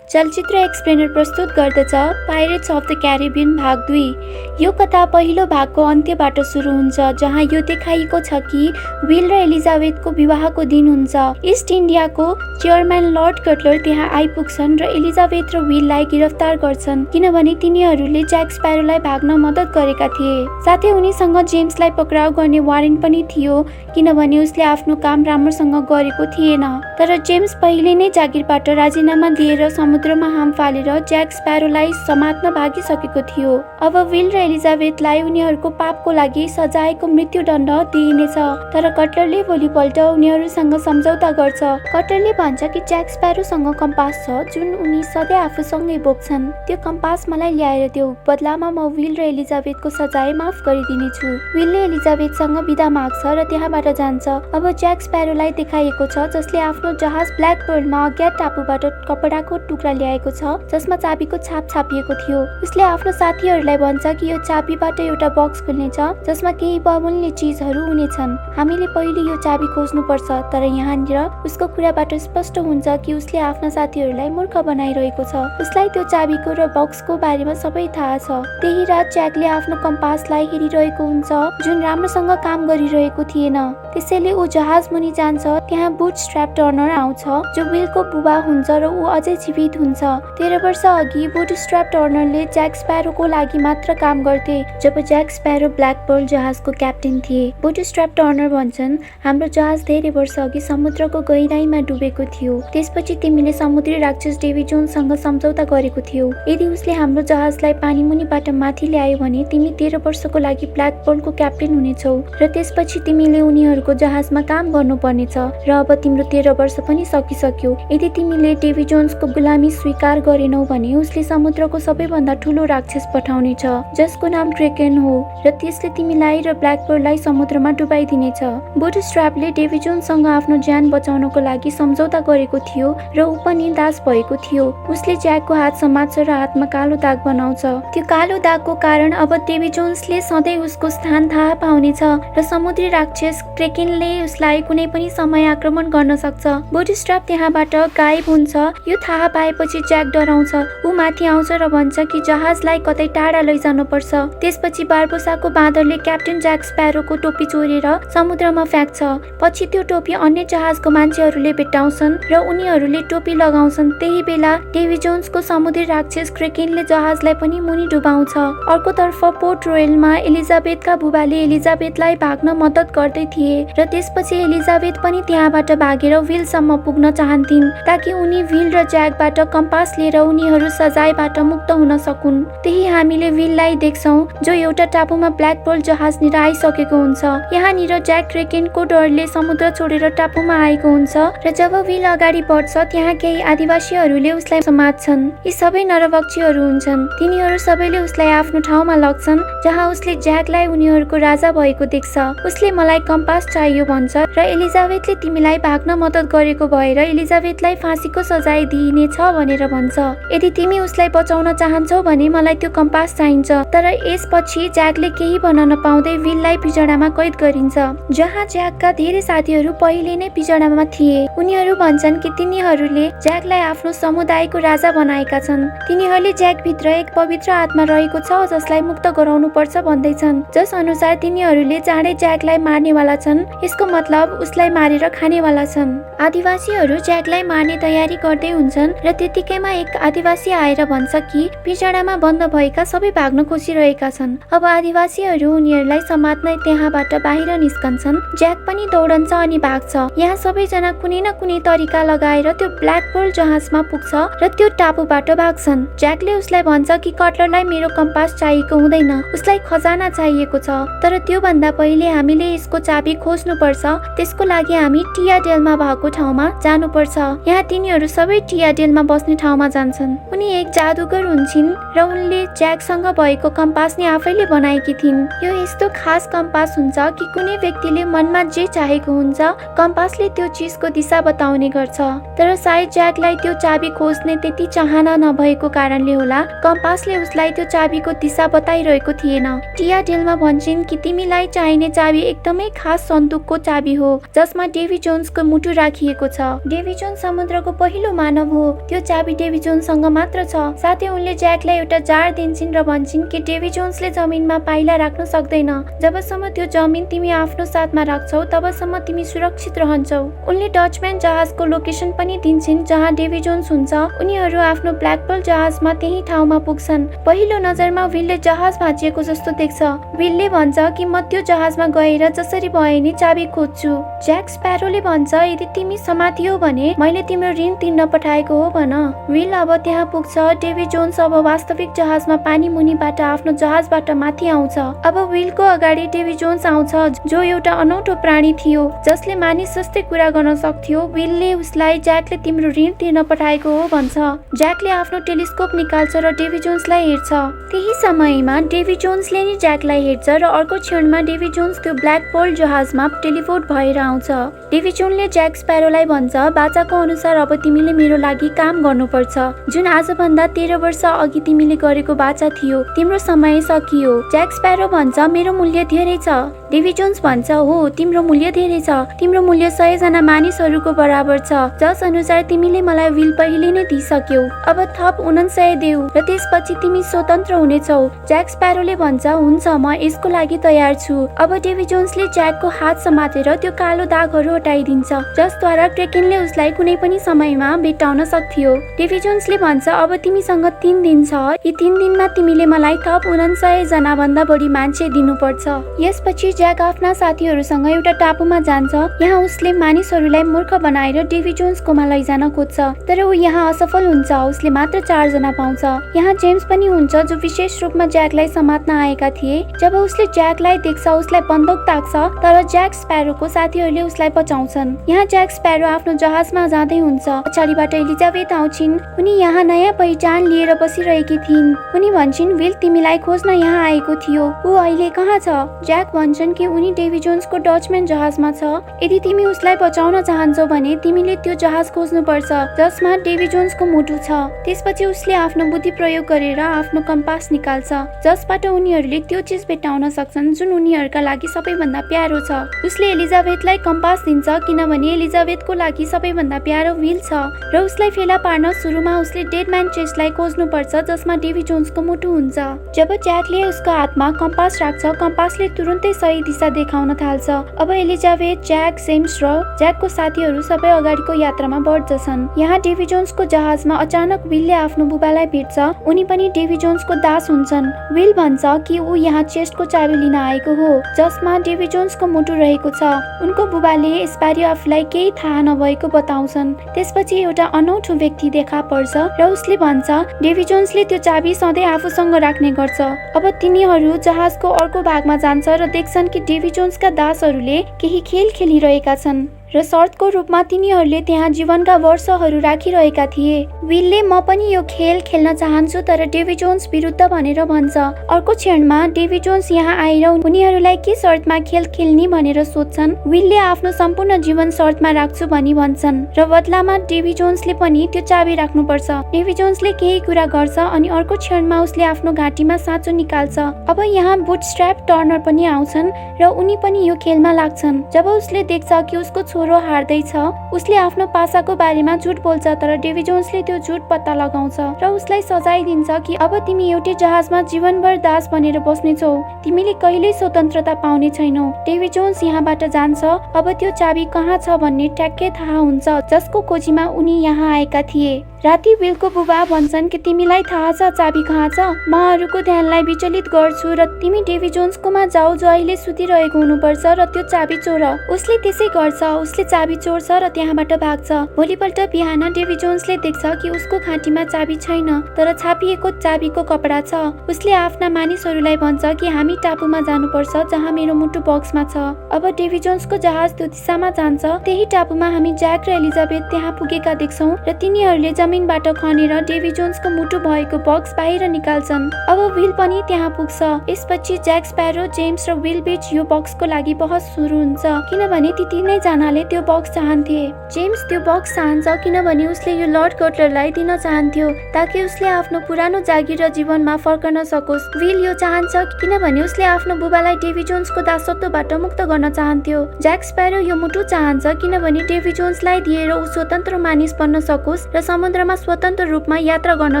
चलचित्र एक्सप्लेनर प्रस्तुत गर्दछ पाइरेट्स अफ द क्यारिबियन भाग 2। यो कथा पहिलो भागको अन्त्यबाट सुरु हुन्छ, जहाँ यो देखाइएको छ कि विल र एलिजाबेथको विवाहको दिन हुन्छ। इस्ट इन्डियाको चेयरम्यान लर्ड कटलर त्यहाँ आइपुग्छन् र एलिजाबेथ र विललाई गिरफ्तार गर्छन् किनभने तिनीहरूले ज्याक स्प्यारोलाई भाग्न मद्दत गरेका थिए। साथै उनीसँग जेम्सलाई पक्राउ गर्ने वारेन्ट पनि थियो किनभने उसले आफ्नो काम राम्रोसँग गरेको थिएन। तर जेम्स पहिले नै जागिरबाट राजीनामा दिएर समुद्रमा हाम फालेर ज्याक स्प्यारोलाई समात्न भागिसकेको थियो। अब विल र एलिजाबेथलाई उनीहरूको पापको लागि सजायको मृत्युदण्ड दिइनेछ। तर कटलरले भोलिपल्ट उनीहरूसँग सम्झौता गर्छ। कटलरले भन्छ कि ज्याक स्प्यारोसँग कम्पास छ जुन उनी सधैँ आफूसँगै बोक्छन्। त्यो कम्पास मलाई ल्याएर देऊ, बदलामा म विल र एलिजाबेथको सजाय माफ गरिदिनेछु। विलले एलिजाबेथसँग बिदा माग्छ र त्यहाँबाट जान्छ। अब ज्याक स्प्यारोलाई देखाइएको छ जसले आफ्नो जहाज ब्ल्याक पर्लमा अज्ञात टापुबाट कपडाको टुक्रा ल्याएको छ जसमा चाबीको छाप छापिएको थियो। उसले आफ्नो साथीहरूलाई भन्छ कि यो चाबीबाट एउटा बक्स खुल्नेछ जसमा केही बहुमूल्य चीजहरू हुनेछन्। हामीले पहिले यो चाबी खोज्नुपर्छ। तर यहाँनिर उसको कुराबाट स्पष्ट हुन्छ कि उसले आफ्ना साथीहरूलाई मूर्ख बनाइरहेको छ। उसलाई त्यो चाबीको र बक्सको बारेमा सबै थाहा छ। त्यही रात ज्याकले आफ्नो कम्पासलाई हेरिरहेको हुन्छ जुन राम्रोसँग काम गरिरहेको थिएन। त्यसैले ऊ जहाज मुनि जान्छ। त्यहाँ बुटस्ट्र्याप टर्नर आउँछ जो विलको बुबा हुन्छ र ऊ अझै जीवित हुन्छ। 13 वर्ष अघि बुटस्ट्र्याप टर्नरले ज्याक स्प्यारोको लागि मात्र काम गर्थे जब ज्याक स्प्यारो ब्ल्याक पर्ल जहाजको क्याप्टेन थिए। बुटस्ट्र्याप टर्नर भन्छन् हाम्रो जहाज धेरै वर्ष अघि समुद्रको गहिराईमा डुबेको थियो। त्यसपछि तिमीले समुद्री राक्षस डेभी जोन्ससँग सम्झौता गरेको थियौ। यदि उसले हाम्रो जहाजलाई पानी मुनिबाट माथि ल्यायो भने तिमी 13 वर्षको लागि ब्ल्याक पर्लको क्याप्टेन हुनेछौ र त्यसपछि तिमीले उनीहरूको जहाजमा काम गर्नुपर्नेछ र अब तिम्रो 13 वर्ष पनि सकिसक्यो। यदि तिमीले डेभी जोन्सको गुलामी स्वीकार गरेनौ भने उसले समुद्रको सबैभन्दा ठुलो राक्षस पठाउनेछ जसको नाम क्रेकेन हो र त्यसले तिमीलाई र ब्ल्याक पर्ललाई समुद्रमा डुबाइदिनेछ। बुटस्ट्र्यापले डेभी जोन्ससँग आफ्नो ज्यान बचाउनको लागि सम्झौता गरेको थियो र ऊ पनि दास भएको थियो। उसले ज्याकको हात समात्छ र हातमा कालो दाग बनाउँछ। त्यो कालो दागको कारण अब डेभी जोन्सले सधैँ उसको स्थान थाहा पाउनेछ र समुद्री राक्षस क्रेकेनले उसलाई कुनै पनि समय आक्रमण गर्न सक्छ। बुटस्ट्र्याप त्यहाँबाट गायब हुन्छ। यो थाहा पाएपछि ज्याक डराउँछ। ऊ माथि आउँछ र भन्छ कि जहाजलाई कतै टाढा लैजानु पर्छ। त्यसपछि बारबोसाको बाँदरले क्याप्टेन ज्याक स्प्यारोको टोपी चोरेर समुद्रमा फ्याँक्छ। पछि त्यो टोपी अन्य जहाजको मान्छेहरूले भेट्टाउँछन् र उनीहरूले टोपी लगाउँछन्। त्यही बेला डेभी जोन्सको समुद्री राक्षस क्रेकेनले जहाजलाई पनि मुनि डुबाउँछ। अर्कोतर्फ पोर्ट रोयलमा एलिजाबेथका बुबाले एलिजाबेथलाई भाग्न मद्दत गर्दै थिए र त्यसपछि एलिजाबेथ पनि त्यहाँबाट भागेर विलसम्म पुग्न चाहन्थिन् ताकि उनी विल र ज्याकबाट कम्पास लिएर उनीहरू सजायबाट मुक्त हुन सकुन्। त्यही हामीले विललाई देख्छौँ जो एउटा टापुमा ब्ल्याक पर्ल जहाजनिर आइसकेको हुन्छ। यहाँनिर ज्याक क्रेकेनको डरले समुद्र छोडेर टापुमा आएको हुन्छ र जब विल अगाडि बढ्छ त्यहाँ केही आदिवासीहरूले उसलाई समात्छन्। यी सबै नरभक्षीहरू हुन्छन्। तिनीहरू सबैले उसलाई आफ्नो ठाउँमा लग्छन् जहाँ उसले ज्याकलाई उनीहरूको राजा भएको देख्छ। उसले मलाई कम्पास चाहियो भन्छ र एलिजाबेथले तिमीलाई भाग्न मद्दत गरेको भएर एलिजाबेथलाई फाँसीको सजाय दिइनेछ भनेर भन्छ। यदि तिमी उसलाई बचाउन चाहन्छौ भने मलाई त्यो कम्पास चाहिन्छ। तर यसपछि ज्याकले केही भन्न नपाउँदै विललाई पिजडामा कैद गरिन्छ जहाँ ज्याकका धेरै साथीहरू पहिले नै पिजडामा थिए। उनीहरू भन्छन् कि तिनीहरूले ज्याकलाई आफ्नो समुदायको राजा बनाएका छन्। तिनीहरूले ज्याकभित्र एक पवित्र आत्मा रहेको छ जसलाई मुक्त गराउनु पर्छ भन्दैछन्, जस अनुसार तिनीहरूले चाँडै ज्याकलाई मार्नेवाला छन्। यसको मतलब उसलाई मारेर खानेवाला छन्। आदिवासीहरू ज्याकलाई मार्ने तयारी गर्दै हुन्छन् र त्यतिकैमा एक आदिवासी आएर भन्छ कि पिंजडामा बन्द भएका सबै भाग्न खोजिरहेका छन्। अब आदिवासीहरू उनीहरूलाई समात्न त्यहाँबाट बाहिर निस्कन्छन्। ज्याक पनि दौडन्छ अनि भाग्छ। यहाँ सबैजना कुनै न कुनै तरिका लगाएर त्यो ब्ल्याक पर्ल जहाजमा पुग्छ र त्यो टापुबाट भाग्छन्। ज्याकले उसलाई भन्छ कि कटलरलाई मेरो कम्पास चाहिएको हुँदैन, उसलाई खजाना चाहिएको छ। तर त्यो भन्दा पहिले हामीले यसको चाबी खोज्नु पर्छ। त्यसको लागि हामी टियाडेलमा भएको ठाउँमा जानुपर्छ। यहाँ तिनीहरू सबै टियाडेलमा बस्ने ठाउँमा जान्छन्। उनी एक जादुगर हुन्छन् र उनले ज्याकसँग भएको कम्पास नि आफैले बनाएकी थिइन्। यो यस्तो खास कम्पास हुन्छ कि कुनै व्यक्तिले मनमा जे चाहेको हुन्छ कम्पासले त्यो चिजको दिशा बताउने गर्छ। तर सायद ज्याकलाई त्यो चाबी खोज्ने त्यति चाहना नभएको कारणले होला कम्पासले उसलाई त्यो चाबीको दिशा बताइरहेको थिएन। टियाडेलमा भन्छन् कि तिमीलाई चाहिने चाबी एकदमै खास सन्दुकको चाबी हो जसमा डेभी जोन्सको मुटु राखिएको छ। डेभी जोन्स समुद्रको पहिलो मानव हो। त्यो चाबी डेभी जोन्ससँग मात्र छ। साथै उनले ज्याकलाई एउटा जार दिन्छन् र भन्छन् कि डेभी जोन्सले जमिनमा पाइला राख्न सक्दैन। जबसम्म त्यो जमिन तिमी आफ्नो साथमा राख्छौ तबसम्म तिमी सुरक्षित रहन्छौ। उनले डचम्यान जहाजको लोकेसन पनि दिन्छन् जहाँ डेभी जोन्स हुन्छ। उनीहरू आफ्नो ब्ल्याक पर्ल जहाजमा त्यही ठाउँमा पुग्छन्। पहिलो नजरमा विलले जहाज भाँचिएको जस्तो देख्छ। विलले भन्छ कि म त्यो जहाजमा गएर जसरी भए नि चाबी खोज्छु। ज्याक स्प्यारोले भन्छ यदि तिमी समातियौ भने मैले तिम्रो ऋण तिर्न पठाएको हो भन। विल अब त्यहाँ पुग्छ। डेभी जोन्स अब वास्तविक जहाजमा पानी मुनिबाट आफ्नो जहाजबाट माथि आउँछ। अब विलको अगाडि डेभी जोन्स आउँछ जो एउटा अनौठो प्राणी थियो जसले मानिस जस्तै कुरा गर्न सक्थ्यो। विलले उसलाई ज्याकले तिम्रो ऋण तिर्न पठाएको हो भन्छ। ज्याकले आफ्नो टेलिस्कोप निकाल्छ र डेभी जोन्सलाई हेर्छ। त्यही समयमा डेभी जोन्सले नि ज्याकलाई हेर्छ र अर्को क्षणमा डेभी जोन्स त्यो ब्ल्याक पर्ल जहाजमा टेलिपोर्ट भएर आउँछ। डेभी जोन्सले ज्याक स्प्यारोलाई भन्छ बाचाको अनुसार अब तिमीले मेरो लागि काम गर्नुपर्छ। जुन आजभन्दा 13 वर्ष अघि तिमीले गरेको बाचा थियो। तिम्रो समय सकियो। ज्याक स्प्यारो भन्छ मेरो मूल्य धेरै छ। डेभी जोन्स भन्छ हो तिम्रो मूल्य धेरै छ। तिम्रो मूल्य 100 जना मानिसहरूको बराबर छ जस अनुसार तिमीले मलाई विल पहिले नै दिइसक्यौ। अब थप 49 देऊ र त्यसपछि तिमी स्वतन्त्र हुनेछौ। ज्याक स्प्यारोले भन्छ हुन्छ म यसको लागि तयार छु। अब डेभी जोन्सले ज्याकको हात समातेर त्यो कालो दागहरू हटाइदिन्छ जसद्वारा क्रेकेनले उसलाई कुनै पनि समयमा भेट्टाउन सक्थ्यो। डेभी जोन्सले भन्छ अब तिमीसँग 3 दिन छ। यी 3 दिनमा तिमीले मलाई थप 49 जना भन्दा बढी मान्छे दिनुपर्छ। यसपछि ज्याक आफ्ना साथीहरूसँग एउटा टापुमा जान्छ। यहाँ उसले मानिसहरूलाई मूर्ख बनाएर डेभी जोन्सकोमा लैजान खोज्छ तर ऊ यहाँ असफल हुन्छ। उसले मात्र 4 जना पाउँछ। यहाँ जेम्स पनि हुन्छ जो विशेष रूपमा ज्याकलाई समात्न आएका थिए। जब उसले ज्याकलाई देख्छ उसलाई बन्दुक ताक्छ तर ज्याक स्प्यारोको साथीहरूले उसलाई बचाउँछन्। यहाँ ज्याक स्प्यारो आफ्नो जहाजमा जाँदै हुन्छ। पछाडिबाट एलिजाबेथ आउँछिन्। उनी यहाँ नयाँ पहिचान लिएर बसिरहेकी थिइन्। उनी भन्छन् विल तिमीलाई खोज्न यहाँ आएको थियो। ऊ अहिले कहाँ छ? ज्याक भन्छन् कि उनी डेभी जोन्सको डचम्यान जहाजमा छ। यदि तिमी उसलाई बचाउन चाहन्छौ भने तिमीले त्यो जहाज खोज्नुपर्छ जसमा डेभी जोन्सको मुटु छ। त्यसपछि उसले आफ्नो बुद्धि प्रयोग गरेर आफ्नो कम्पास निकाल्छ जसबाट उनीहरूले त्यो चिज भेट्टाउन सक्छन् जुन उनीहरूका लागि सबैभन्दा प्यारो छ। उसले एलिजाबेथलाई कम्पास दिन्छ किनभने एलिजाबेथको लागि सबैभन्दा प्यारो विल छ र उसलाई फेला पार्न सुरुमा उसले डेड म्यान चेस्टलाई खोज्नुपर्छ जसमा डेभी जोन्सको मुटु हुन्छ। जब ज्याकले उसको हातमा कम्पास राख्छ कम्पासले तुरुन्तै सही दिशा देखाउन थाल्छ। अब एलिजाबेथ ज्याक जेम्स र ज्याकको साथीहरू सबै अगाडिको यात्रामा बढ्दछन्। यहाँ डेभी जोन्सको जहाजमा अचानक विलले आफ्नो बुबालाई भेट्छ। उनी पनि डेभी जोन्सको दास हुन्छन्। विल भन्छ कि ऊ यहाँ चेस्टको चाबी लिन आएको हो जसमा डेभी जोन्सको मुटु रहेको छ। उनको बुबाले यसबारे आफूलाई केही थाहा नभएको बताउँछन्। त्यसपछि एउटा अनौठो व्यक्ति देखा पर्छ र उसले भन्छ डेभी जोन्सले त्यो चाबी सधैँ आफूसँग राख्ने गर्छ। अब तिनीहरू जहाजको अर्को भागमा जान्छ र देख्छन् कि डेभी जोन्सका दासहरूले केही खेल खेलिरहेका छन् र शर्तको रूपमा तिनीहरूले त्यहाँ जीवनका वर्षहरू राखिरहेका थिए। विलले म पनि यो खेल खेल्न चाहन्छु तर डेभी जोन्स विरुद्ध भनेर भन्छ। अर्को क्षणमा डेभी जोन्स यहाँ आएर उनीहरूलाई के शर्तमा खेल खेल्ने भनेर सोध्छन्। विलले आफ्नो सम्पूर्ण जीवन शर्तमा राख्छु भनी भन्छन् र बदलामा डेभी जोन्सले पनि त्यो चाबी राख्नुपर्छ। डेभी जोन्सले केही कुरा गर्छ अनि अर्को क्षणमा उसले आफ्नो घाँटीमा साँचो निकाल्छ। अब यहाँ बुटस्ट्र्याप टर्नर पनि आउँछन् र उनी पनि यो खेलमा लाग्छन्। जब उसले देख्छ कि उसको छोरो हार्दैछ उसले आफ्नो पासाको बारेमा झुट बोल्छ तर डेभी जोन्सले त्यो झुट पत्ता लगाउँछ र उसलाई सजाय दिन्छ कि अब तिमी एउटै जहाजमा जीवनभर दास बनेर बस्नेछौ। तिमीले कहिल्यै स्वतन्त्रता पाउने छैनौ। डेभी जोन्स यहाँबाट जान्छ। अब त्यो चाबी कहाँ छ भन्ने ट्याक्कै थाहा हुन्छ जसको खोजीमा उनी यहाँ आएका थिए राति विलको बुबा भन्छन् कि तिमीलाई थाहा छ चाबी कहाँ छ? म अरूको ध्यानलाई विचलित गर्छु र तिमी डेभी जोन्सकोमा जाऊ जो अहिले सुतिरहेको हुनुपर्छ र त्यो चाबी चोर। उसले त्यसै गर्छ, उसले चाबी चोर्छ र त्यहाँबाट भाग्छ। भोलिपल्ट बिहान डेभी जोन्सले देख्छ कि उसको घाँटीमा चाबी छैन तर छापिएको चाबीको कपडा छ। उसले आफ्ना मानिसहरूलाई भन्छ कि हामी टापुमा जानुपर्छ जहाँ मेरो मुटु बक्समा छ। अब डेभी जोन्सको जहाज त्यो दिशामा जान्छ। त्यही टापुमा हामी ज्याक र एलिजाबेथ त्यहाँ पुगेका देख्छौं र तिनीहरूले जमिनबाट खनेर डेभी जोन्सको मुटु भएको बक्स बाहिर निकाल्छन्। अब विल पनि त्यहाँ पुग्छ। यसपछि ज्याक स्प्यारो, जेम्स र विल बीच यो बक्सको लागि बहस सुरु हुन्छ किनभने ती तीनै जनाले त्यो बक्स चाहन्थे। जेम्स त्यो बक्स चाहन्छ किनभने उसले यो लर्ड कटलरलाई दिन चाहन्थ्यो ताकि उसले आफ्नो पुरानो जागिर र जीवनमा फर्कन सकोस्। विल यो चाहन्छ किनभने उसले आफ्नो बुबालाई डेभी जोन्सको दासत्वबाट मुक्त गर्न चाहन्थ्यो। ज्याक स्प्यारो यो मुटु चाहन्छ किनभने डेभी जोन्सलाई दिएर ऊ स्वतन्त्र मानिस बन्न सकोस् र समुद्रमा स्वतन्त्र रूपमा यात्रा गर्न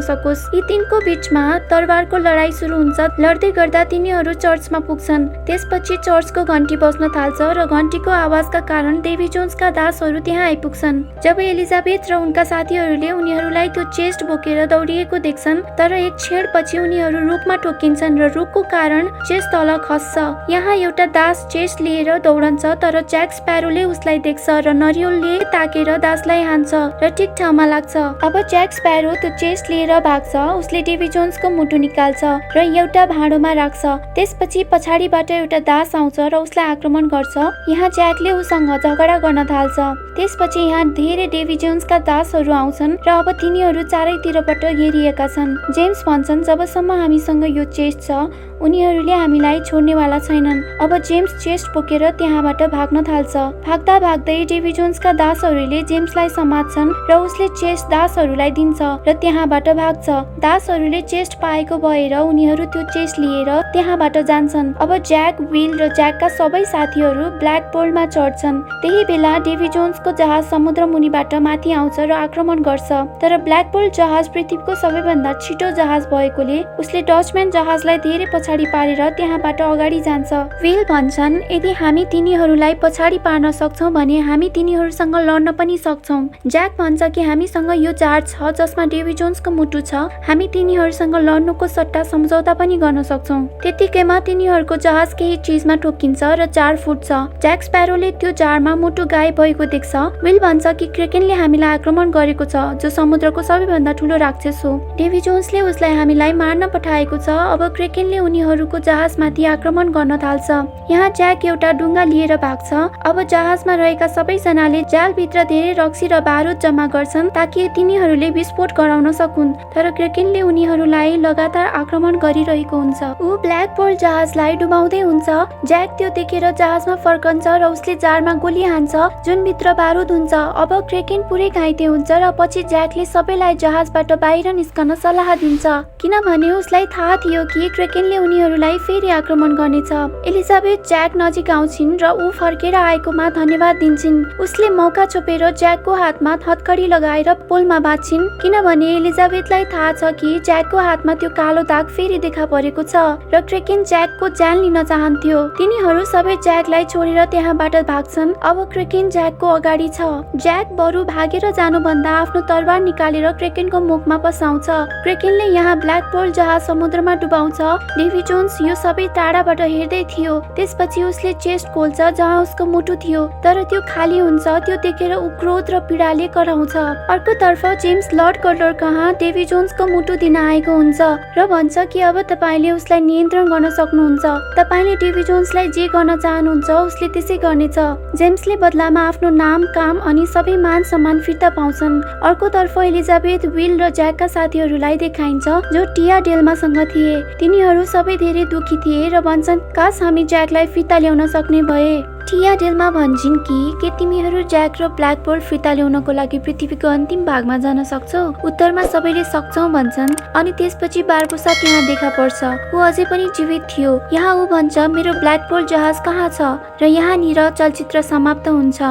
सकोस्। यी तीनको बीचमा तरबारको लडाई सुरु हुन्छ। लड्दै गर्दा तिनीहरू चर्चमा पुग्छन्। त्यसपछि चर्चको घण्टी बज्न थाल्छ र घण्टीको आवाजका कारण डेभी जोन्सका दासहरू त्यहाँ आइपुग्छन्। जब एलिजाबेथ र उनका साथीहरूले उनीहरूलाई त्यो चेस्ट बोकेर दौडिएको देख्छन् तर एक क्षणपछि उनीहरू रुखमा ठोकिन्छन् र रुखको कारण चेस्ट तल खस्छ। यहाँ एउटा दास चेस्ट लिएर दौडन्छ तर ज्याक स्प्यारोले उसलाई देख्छ र नरिवलले ताकेर दासलाई हान्छ र ठिक ठाउँमा लाग्छ। अब ज्याक स्प्यारो त्यो चेस्ट लिएर भाग्छ। उसले डेभी जोन्सको मुटु निकाल्छ र एउटा भाँडोमा राख्छ। त्यसपछि पछाडिबाट एउटा दास आउँछ र उसलाई आक्रमण गर्छ। यहाँ ज्याकले उसँग झगडा गर्न थाल्छ। त्यसपछि यहाँ धेरै डेभी जोन्सका दासहरू आउँछन् र अब तिनीहरू चारैतिरबाट घेरिएका छन्। जेम्स भन्छन् जबसम्म हामीसँग यो चेस्ट छ उनीहरूले हामीलाई छोड्नेवाला छैनन्। अब जेम्स चेस्ट बोकेर त्यहाँबाट भाग्न थाल्छ। भाग्दा भाग्दै डेभी जोन्सका दासहरूले जेम्सलाई समात्छन् र उसले चेस्ट दासहरूलाई दिन्छ र त्यहाँबाट भाग्छ। दासहरूले चेस्ट पाएको भएर उनीहरू त्यो चेस्ट लिएर त्यहाँबाट जान्छन्। अब ज्याक, विल र ज्याकका सबै साथीहरू ब्ल्याक पोलमा चढ्छन्। त्यही बेला डेभी जोन्सको जहाज समुद्र मुनिबाट माथि आउँछ र आक्रमण गर्छ तर ब्ल्याक पोल जहाज पृथ्वीको सबैभन्दा छिटो जहाज भएकोले उसले डचम्यान जहाजलाई धेरै पछाडि पारेर त्यहाँबाट अगाडि जान्छ। विल भन्छन् यदि हामी तिनीहरूलाई पछाडि पार्न सक्छौं भने हामी तिनीहरूसँग लड्न पनि सक्छौं। ज्याक भन्छ कि हामीसँग यो जार छ जसमा डेभी जोन्सको मुटु छ। हामी तिनीहरूसँग लड्नुको सट्टा सम्झौता पनि गर्न सक्छौं। त्यतिकैमा तिनीहरूको जहाज केही चीजमा ठोकिन्छ र जार फुट्छ। ज्याक स्प्यारोले त्यो जारमा मुटु गायब भएको देख्छ। विल भन्छ कि क्रेकेनले हामीलाई आक्रमण गरेको छ जो समुद्रको सबैभन्दा ठूलो राक्षस हो। डेभी जोन्सले उसलाई हामीलाई मार्न पठाएको छ। अब क्रेकेनले उनीहरूको जहाजमाथि आक्रमण गर्न थाल्छ। यहाँ ज्याक एउटा डुङ्गा लिएर भाग्छ। अब जहाजमा रहेका सबैजनाले जालभित्र धेरै रक्सी र बारुद जम्मा गर्छन् ताकि तिनीहरूले विस्फोट गराउन सकुन् तर क्रेकेनले उनीहरूलाई लगातार आक्रमण गरिरहेको हुन्छ। ऊ ब्ल्याक पोल जहाजलाई डुबाउँदै हुन्छ। ज्याक त्यो देखेर जहाजमा फर्कन्छ र उसले जारमा गोली हान्छ जुन भित्र बारुद हुन्छ। अब क्रेकेन पुरै घाइते हुन्छ र पछि ज्याकले सबैलाई जहाजबाट बाहिर निस्कन सल्लाह दिन्छ किनभने उसलाई थाहा थियो कि क्रेकेनले उनीहरूलाई फेरि आक्रमण गर्नेछ। एलिजाबेथ ज्याक नजिक आउँछिन् र ऊ फर्केर आएकोमा धन्यवाद दिन्छिन्। उसले मौका छोपेर ज्याकको हातमा हतकडी लगाएर पोलमा बाँध्छिन् किनभने एलिजाबेथलाई थाहा छ कि ज्याकको हातमा त्यो कालो दाग फेरि देखा परेको छ र क्रेकेन ज्याकको ज्यान लिन चाहन्थ्यो। तिनीहरू सबै ज्याकलाई छोडेर त्यहाँबाट भाग्छन्। अब क्रेकेन ज्याकको अगाडि छ। ज्याक बरु भागेर जानुभन्दा आफ्नो तरबार निकालेर क्रेकेनको मुखमा पसाउँछ। क्रेकेनले यहाँ ब्ल्याक पोल जहाज समुद्रमा डुबाउँछ। डेभी जोन्स यो सबै टाढाबाट हेर्दै थियो। त्यसपछि उसले चेस्ट खोल्छ जहाँ उसको मुटु थियो तर त्यो खाली हुन्छ। त्यो देखेर ऊ क्रोध र पीडाले कराउँछ। अर्कोतर्फ जेम्स लर्ड कटलर कहाँ डेभी जोन्सको मुटु दिन आएको हुन्छ र भन्छ कि अब तपाईले उसलाई नियन्त्रण गर्न सक्नुहुन्छ। तपाईले डेभी जोन्सलाई जे गर्न चाहनुहुन्छ उसले त्यसै गर्नेछ। जेम्सले बदलामा आफ्नो नाम, काम अनि सबै मान सम्मान फिर्ता पाउँछन्। अर्कोतर्फ एलिजाबेथ, विल र ज्याकका साथीहरूलाई देखाइन्छ जो टिया डेल्मासँग थिए। तिनीहरू सबै धेरै दुखी थिए र भन्छन् काश हामी ज्याकलाई फिर्ता ल्याउन सक्ने भए। टिया डेल्मा भन्छन् कि के तिमीहरू ज्याक र ब्ल्याक पोल फिर्ता ल्याउनको लागि पृथ्वीको अन्तिम भागमा जान सक्छौ? उत्तरमा सबैले सक्छौ भन्छन् अनि त्यसपछि बारबुसा त्यहाँ देखा पर्छ। ऊ अझै पनि जीवित थियो। यहाँ ऊ भन्छ मेरो ब्ल्याक पोल जहाज कहाँ छ र यहाँनिर चलचित्र समाप्त हुन्छ।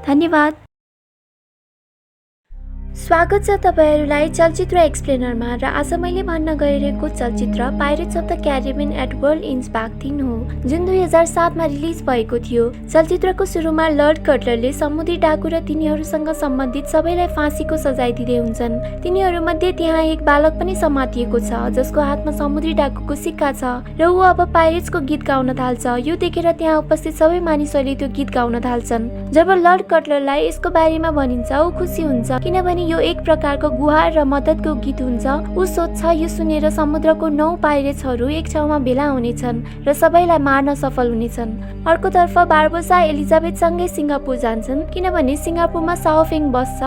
धन्यवाद। स्वागत छ तपाईहरुलाई चलचित्र एक्सप्लेनरमा र आज मैले भन्न गइरहेको चलचित्र pirates of the Caribbean at world ends भाग 3 हो, जुन 2007 मा रिलिज भएको थियो। चलचित्रको सुरुमा लर्ड कटलरले समुद्री डाकु र तिनीहरूसँग सम्बन्धित सबैलाई फाँसीको सजाय दिँदै हुन्छन्। तिनीहरूमध्ये त्यहाँ एक बालक पनि समातिएको छ जसको हातमा समुद्री डाकुको सिक्का छ र ऊ अब पाइरेट्सको गीत गाउन थाल्छ। यो देखेर त्यहाँ उपस्थित सबै मानिसहरूले त्यो गीत गाउन थाल्छन्। जब लर्ड कटलरलाई यसको बारेमा भनिन्छ ऊ खुसी हुन्छ किनभने यो एक प्रकारको गुहार र मद्दतको गीत हुन्छ। ऊ सोच्छ यो सुनेर समुद्रको 9 पाइरेट्सहरू एक ठाउँमा भेला हुनेछन् र सबैलाई मार्न सफल हुनेछन्। अर्कोतर्फ बारबोसा एलिजाबेथसँगै सिङ्गापुर जान्छन् किनभने सिङ्गापुरमा साओ फेङ बस्छ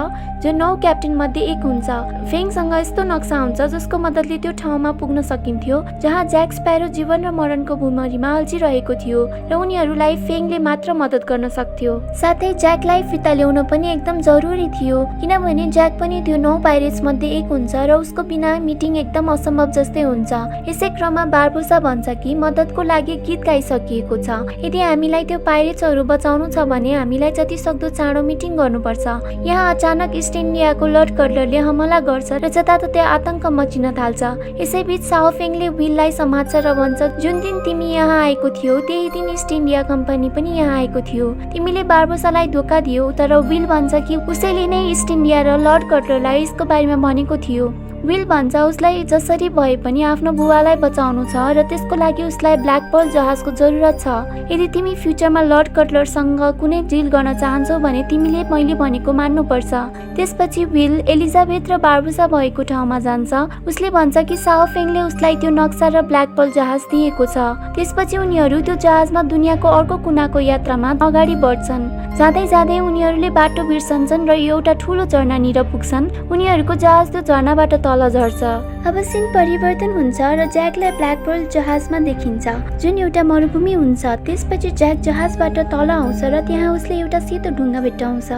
जो 9 क्याप्टेन मध्ये एक हुन्छ। फेङसँग यस्तो नक्सा हुन्छ जसको मद्दतले त्यो ठाउँमा पुग्न सकिन्थ्यो जहाँ ज्याक स्प्यारो जीवन र मरणको भुमरीमा अल्झिरहेको थियो र उनीहरूलाई फेङले मात्र मद्दत गर्न सक्थ्यो। साथै ज्याकलाई फिर्ता ल्याउन पनि एकदम जरुरी थियो किनभने ज्याक पनि त्यो 9 पाइरेट्स मध्ये एक हुन्छ र उसको बिना मिटिङ एकदम असम्भव जस्तै हुन्छ। यसै क्रममा बारबोसा भन्छ कि मद्दतको लागि गीत गाइसकिएको छ। यदि हामीलाई त्यो पाइरेट्सहरू बचाउनु छ भने हामीलाई जति सक्दो चाँडो मिटिङ गर्नुपर्छ। यहाँ अचानक इस्ट इन्डियाको लर्ड कटलरले हमला गर्छ र जताततै आतंक मचिन थाल्छ। यसैबीच साओ फेङले विललाई समात्छ र भन्छ जुन दिन तिमी यहाँ आएको थियौ त्यही दिन इस्ट इन्डिया कम्पनी पनि यहाँ आएको थियो। तिमीले बारबोसालाई धोका दियौ तर विल भन्छ कि उसैले नै इस्ट इन्डिया र लर्ड कटलरलाई यसको बारेमा भनेको थियो। विल भन्छ उसलाई जसरी भए पनि आफ्नो बुवालाई बचाउनु छ र त्यसको लागि उसलाई ब्ल्याक पर्ल जहाजको जरुरत छ। यदि तिमी फ्युचरमा लर्ड कटलरसँग कुनै डिल गर्न चाहन्छौ भने तिमीले मैले भनेको मान्नुपर्छ। त्यसपछि विल एलिजाबेथ र बारबोसा भएको ठाउँमा जान्छ। उसले भन्छ कि साओ फेङले उसलाई त्यो नक्सा र ब्ल्याक पर्ल जहाज दिएको छ। त्यसपछि उनीहरू त्यो जहाजमा दुनियाँको अर्को कुनाको यात्रामा अगाडि बढ्छन्। जाँदै जाँदै उनीहरूले बाटो बिर्सन्छन् र एउटा ठुलो झरनानिर पुग्छन्। उनीहरूको जहाज त्यो झरनाबाट तल झर्छ। अब सिन परिवर्तन हुन्छ र ज्याकलाई ब्ल्याक पर्ल जहाजमा देखिन्छ जुन एउटा मरुभूमि हुन्छ। त्यसपछि ज्याक जहाजबाट तल आउँछ र त्यहाँ उसले एउटा सेतो ढुङ्गा भेट्टाउँछ।